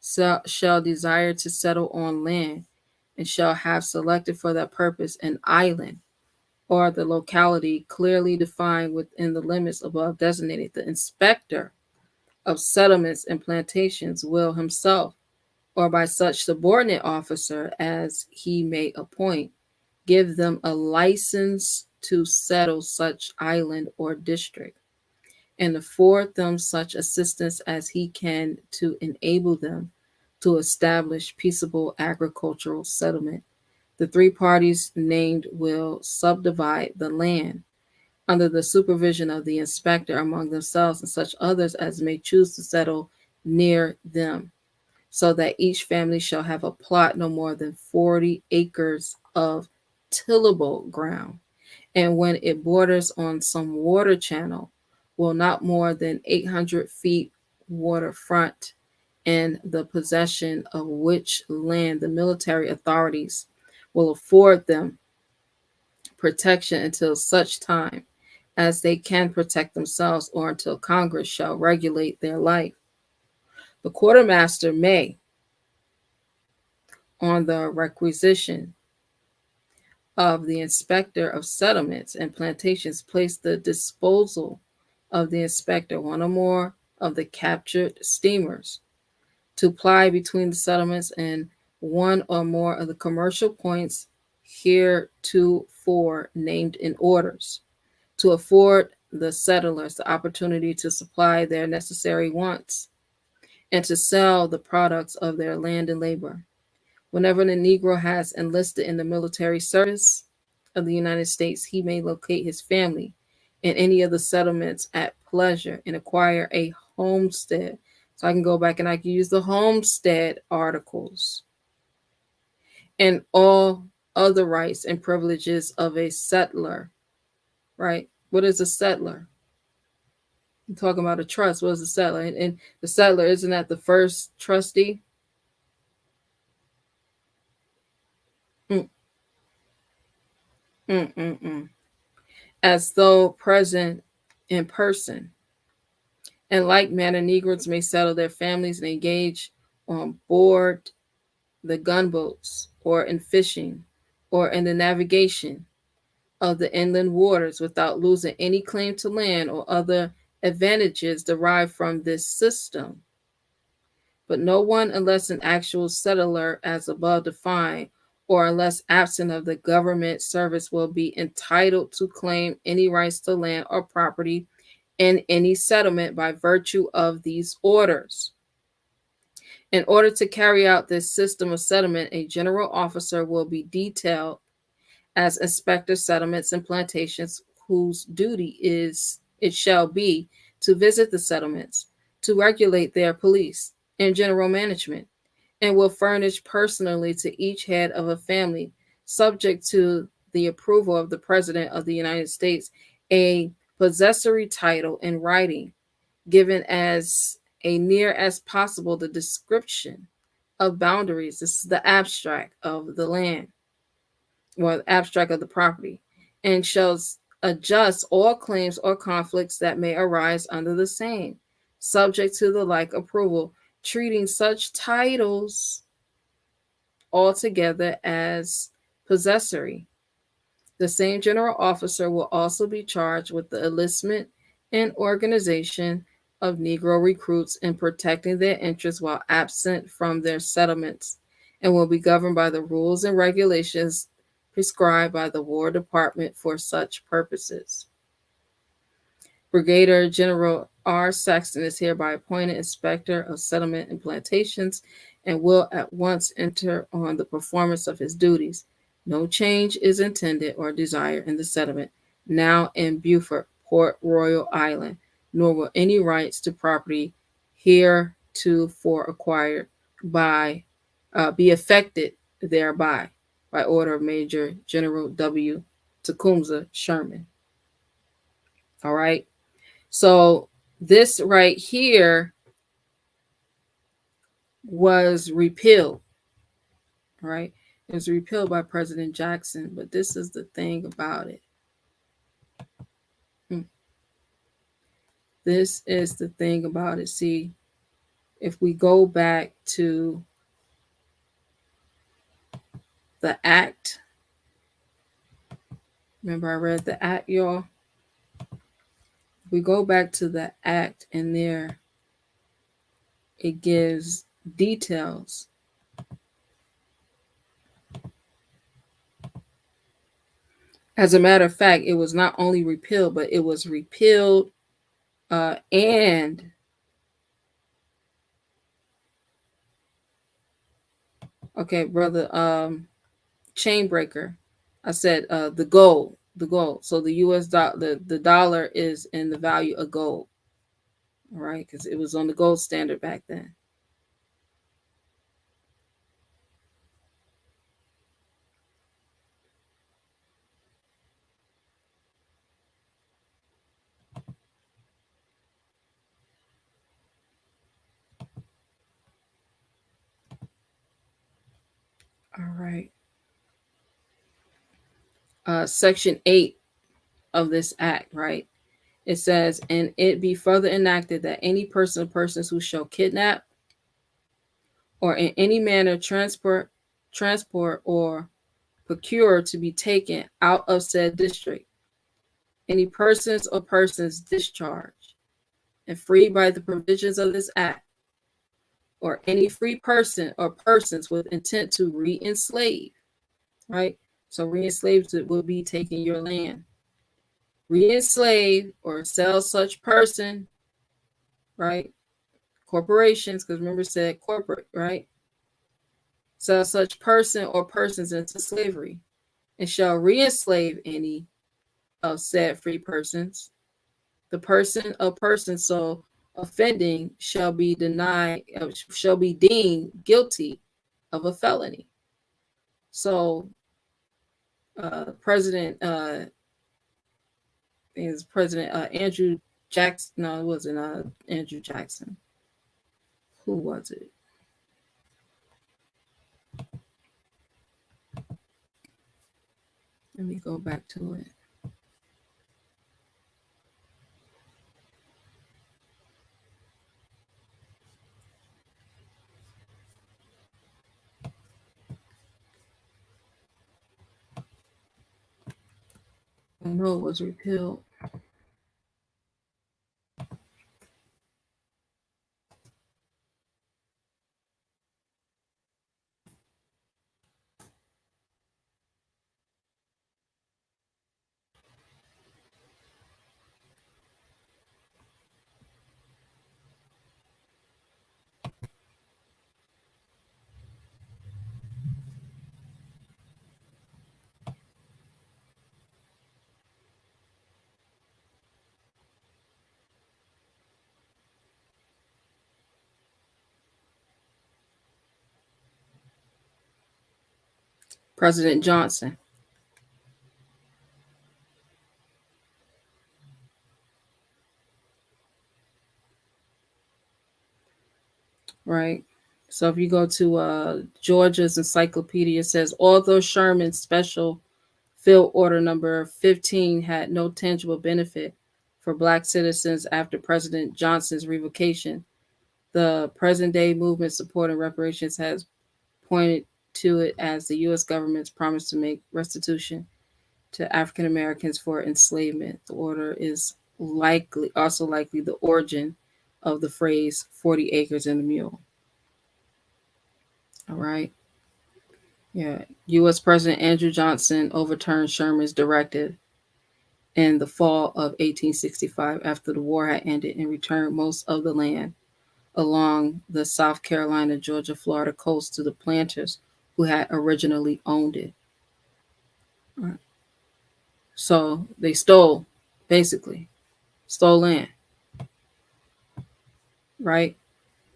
shall desire to settle on land, and shall have selected for that purpose an island or the locality clearly defined within the limits above designated, the inspector of settlements and plantations will himself, or by such subordinate officer as he may appoint, give them a license to settle such island or district, and afford them such assistance as he can to enable them to establish peaceable agricultural settlement. The three parties named will subdivide the land under the supervision of the inspector among themselves and such others as may choose to settle near them, so that each family shall have a plot no more than 40 acres of tillable ground, and when it borders on some water channel, will not more than 800 feet waterfront, in the possession of which land the military authorities will afford them protection until such time as they can protect themselves or until Congress shall regulate their life. The quartermaster may, on the requisition of the inspector of settlements and plantations, place the disposal of the inspector one or more of the captured steamers to ply between the settlements and one or more of the commercial points heretofore named in orders, to afford the settlers the opportunity to supply their necessary wants and to sell the products of their land and labor. Whenever the Negro has enlisted in the military service of the United States, he may locate his family in any of the settlements at pleasure and acquire a homestead. So I can go back and I can use the homestead articles and all other rights and privileges of a settler, right? What is a settler? I'm talking about a trust. What is a settler? And the settler, isn't that the first trustee? Mm, mm, mm, mm. As though present in person. In like manner, Negroes may settle their families and engage on board the gunboats or in fishing or in the navigation of the inland waters without losing any claim to land or other advantages derived from this system. But no one, unless an actual settler as above defined, or unless absent of the government service, will be entitled to claim any rights to land or property in any settlement by virtue of these orders. In order to carry out this system of settlement, a general officer will be detailed as inspector settlements and plantations, whose duty it shall be to visit the settlements, to regulate their police and general management, and will furnish personally to each head of a family, subject to the approval of the President of the United States, a possessory title in writing, given as a near as possible the description of boundaries. This is the abstract of the land, or the abstract of the property, and shall adjust all claims or conflicts that may arise under the same, subject to the like approval, treating such titles altogether as possessory. The same general officer will also be charged with the enlistment and organization of Negro recruits in protecting their interests while absent from their settlements, and will be governed by the rules and regulations prescribed by the War Department for such purposes. Brigadier General R. Saxton is hereby appointed Inspector of Settlement and Plantations and will at once enter on the performance of his duties. No change is intended or desired in the settlement now in Beaufort, Port Royal Island, nor will any rights to property heretofore acquired be affected thereby, by order of Major General W. Tecumseh Sherman. All right. So this right here was repealed, right? It was repealed by President Jackson, but this is the thing about it. This is the thing about it. See, if we go back to the act, remember I read the act, y'all? We go back to the act, and there it gives details. As a matter of fact, it was not only repealed, but it was repealed and okay, brother, Chainbreaker. I said the gold, the gold. So the U.S. the dollar is in the value of gold, all right? Because it was on the gold standard back then. All right. Section 8 of this act, right? It says, and it be further enacted that any person or persons who shall kidnap or in any manner transport or procure to be taken out of said district, any persons or persons discharged and freed by the provisions of this act, or any free person or persons with intent to re-enslave, right? So re-enslave will be taking your land. Re-enslave or sell such person, right? Corporations, because remember it said corporate, right? Sell such person or persons into slavery, and shall re-enslave any of said free persons. The person or persons so offending shall be deemed guilty of a felony. So President is President Andrew Jackson. No, it wasn't Andrew Jackson. Who was it? Let me go back to it. I know it was repealed. President Johnson. Right. So if you go to Georgia's encyclopedia, it says although Sherman's special field order number 15 had no tangible benefit for Black citizens after President Johnson's revocation, the present day movement supporting reparations has pointed to it as the U.S. government's promise to make restitution to African Americans for enslavement. The order is also likely the origin of the phrase 40 acres and a mule. All right. Yeah. U.S. President Andrew Johnson overturned Sherman's directive in the fall of 1865 after the war had ended and returned most of the land along the South Carolina, Georgia, Florida coast to the planters who had originally owned it. Right. So they stole, basically, stole land. Right.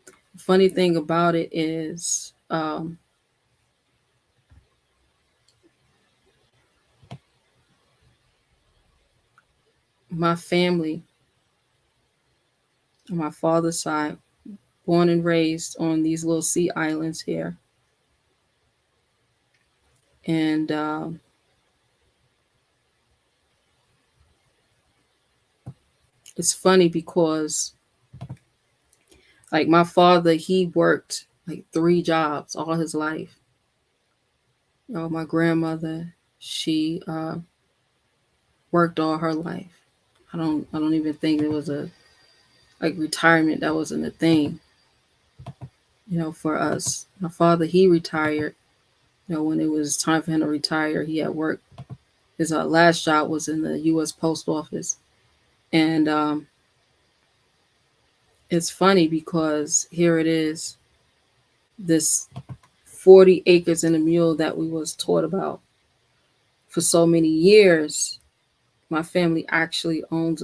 The funny thing about it is my family on my father's side, born and raised on these little sea islands here. And it's funny because, like, my father, he worked like 3 jobs all his life. My grandmother, she worked all her life. I don't even think there was a like retirement. That wasn't a thing, for us. My father, he retired. When it was time for him to retire, he had worked. His last job was in the U.S. Post Office, and it's funny because here it is, this 40 acres and a mule that we was taught about for so many years. My family actually owns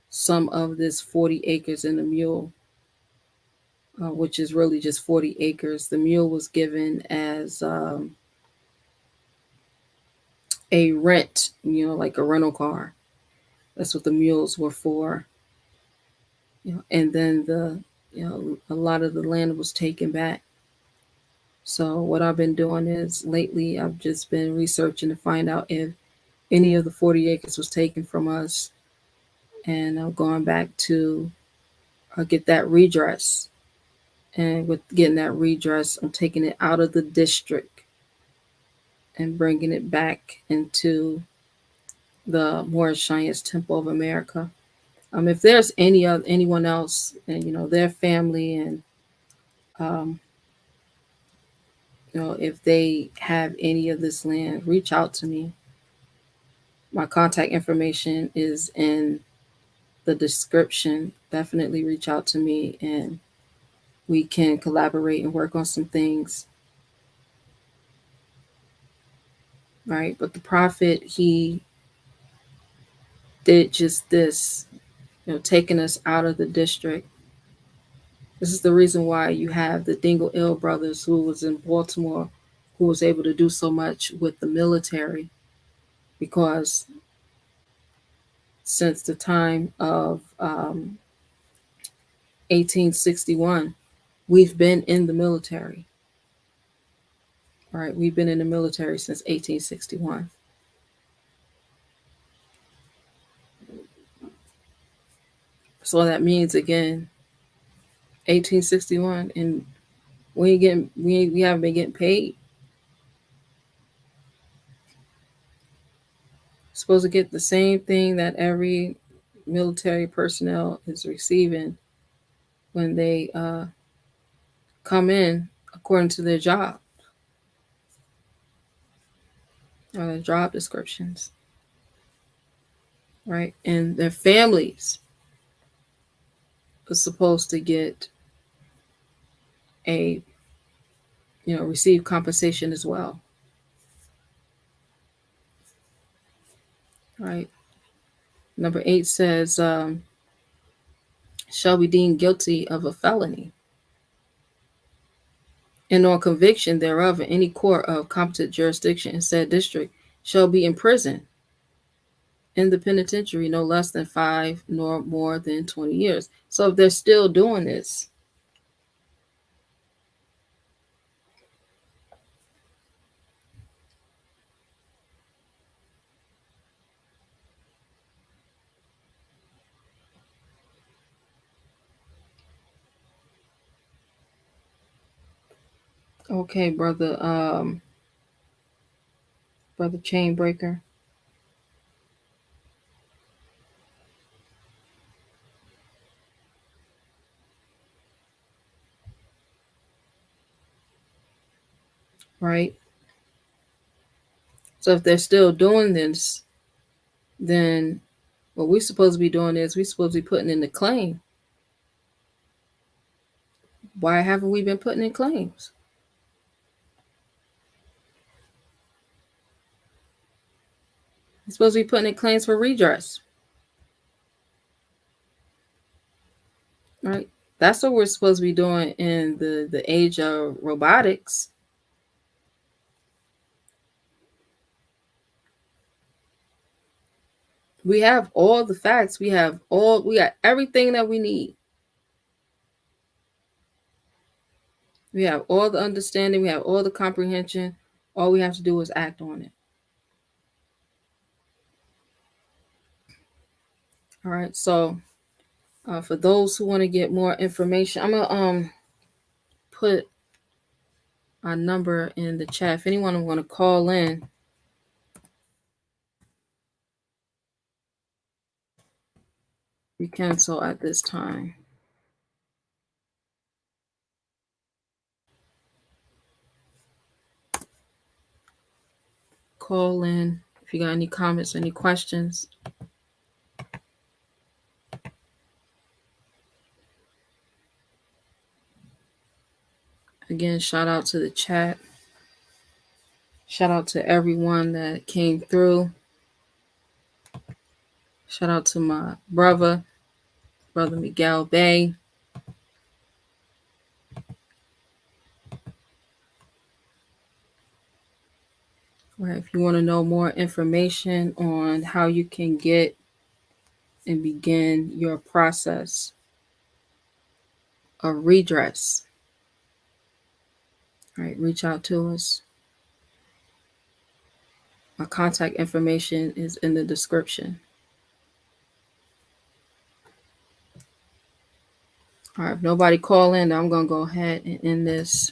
some of this 40 acres and a mule, which is really just 40 acres. The mule was given as a rent, like a rental car. That's what the mules were for. And then a lot of the land was taken back. So what I've been doing is lately I've just been researching to find out if any of the 40 acres was taken from us, and I'm going back to get that redress. And with getting that redress, I'm taking it out of the district and bringing it back into the Moorish Temple of America. If there's anyone else, and their family, and um, if they have any of this land, reach out to me. My contact information is in the description. Definitely reach out to me, and we can collaborate and work on some things. Right? But the prophet, he did just this, taking us out of the district. This is the reason why you have the Dingle Ill brothers, who was in Baltimore, who was able to do so much with the military, because since the time of 1861, we've been in the military. Right? We've been in the military since 1861. So that means, again, 1861, and we haven't been getting paid. Supposed to get the same thing that every military personnel is receiving when they come in, according to their job or their job descriptions, right? And their families are supposed to get a receive compensation as well, right? Number 8 says, shall be deemed guilty of a felony, and on conviction thereof in any court of competent jurisdiction in said district shall be imprisoned in the penitentiary no less than 5 nor more than 20 years. So if they're still doing this, okay, brother Chainbreaker. Right? So if they're still doing this, then what we're supposed to be doing is we're supposed to be putting in the claim. Why haven't we been putting in claims? We're supposed to be putting in claims for redress. Right? That's what we're supposed to be doing in the age of robotics. We have all the facts. We got everything that we need. We have all the understanding. We have all the comprehension. All we have to do is act on it. All right. So for those who want to get more information, I'm gonna put our number in the chat. If anyone want to call in, you can so at this time. Call in if you got any comments, any questions. Again, shout out to the chat. Shout out to everyone that came through. Shout out to my brother Miguel Bay. Right, if you want to know more information on how you can get and begin your process of redress, all right, reach out to us. My contact information is in the description. All right, if nobody call in, I'm going to go ahead and end this.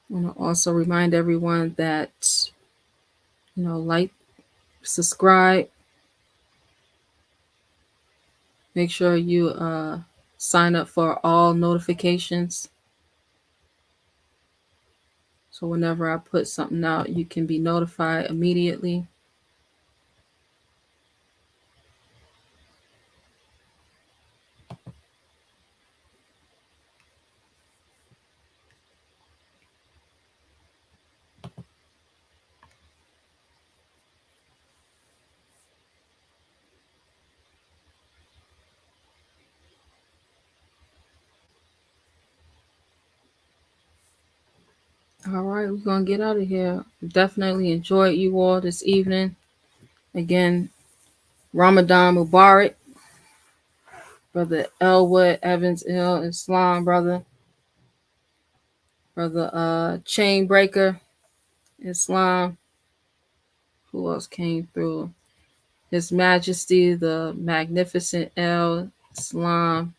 I want to also remind everyone that, like, subscribe. Make sure you sign up for all notifications. So whenever I put something out, you can be notified immediately. All right, we're going to get out of here. Definitely enjoyed you all this evening. Again, Ramadan Mubarak. Brother Elwood Evans Ill Islam, brother. Brother Chain Breaker Islam. Who else came through? His Majesty, the Magnificent El Islam.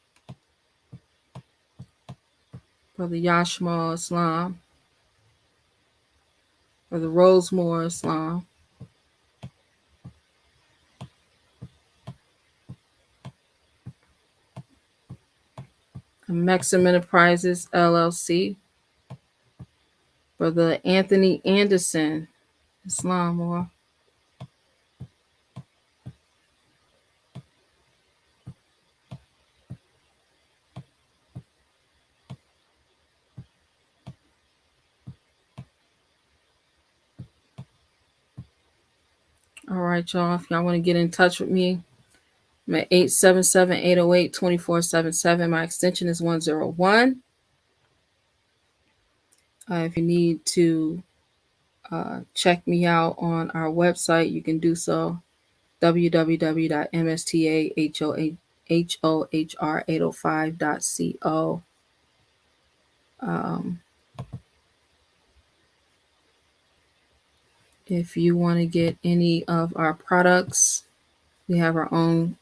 Brother Yashma Islam. Brother Rosemore Islam. Amexem Enterprises LLC. Brother Anthony Anderson Islam. All right, y'all. If y'all want to get in touch with me, I'm at 877-808-2477. My extension is 101. If you need to check me out on our website, you can do so. www.mstahohr805.co. If you want to get any of our products, we have our own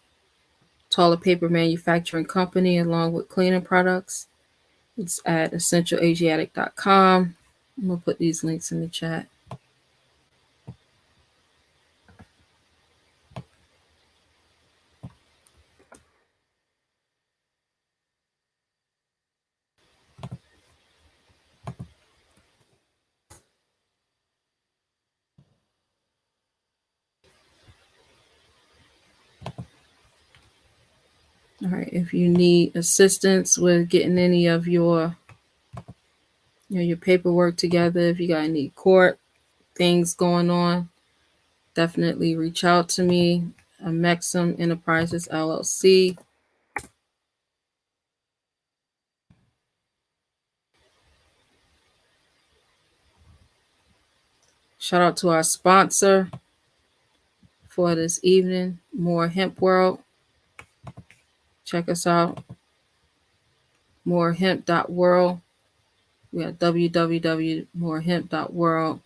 toilet paper manufacturing company along with cleaning products. It's at essentialasiatic.com. I'm going to put these links in the chat. All right, if you need assistance with getting any of your paperwork together, if you got any court things going on, definitely reach out to me. Amexem Enterprises LLC. Shout out to our sponsor for this evening, More Hemp World. Check us out, morehemp.world. We at www.morehemp.world.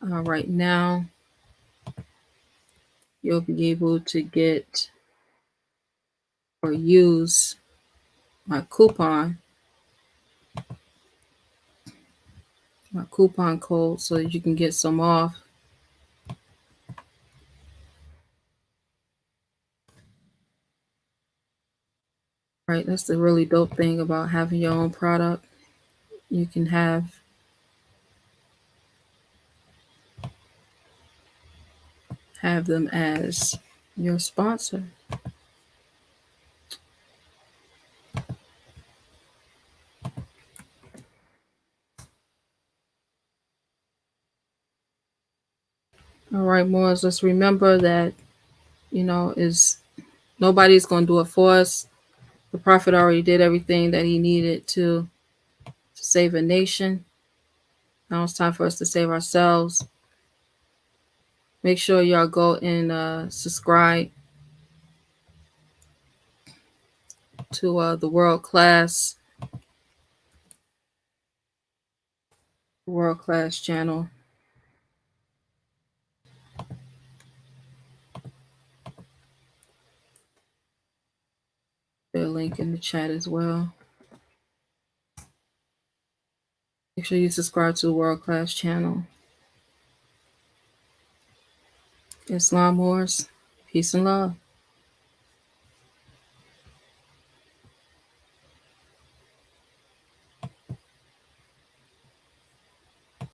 Right now, you'll be able to get or use my coupon code so that you can get some off. Right, that's the really dope thing about having your own product. You can have them as your sponsor. All right, Moors, let's remember that, is nobody's going to do it for us. The prophet already did everything that he needed to save a nation. Now it's time for us to save ourselves. Make sure y'all go and subscribe to the World Class channel. There's a link in the chat as well. Make sure you subscribe to the World Class channel. Islam Wars, peace and love.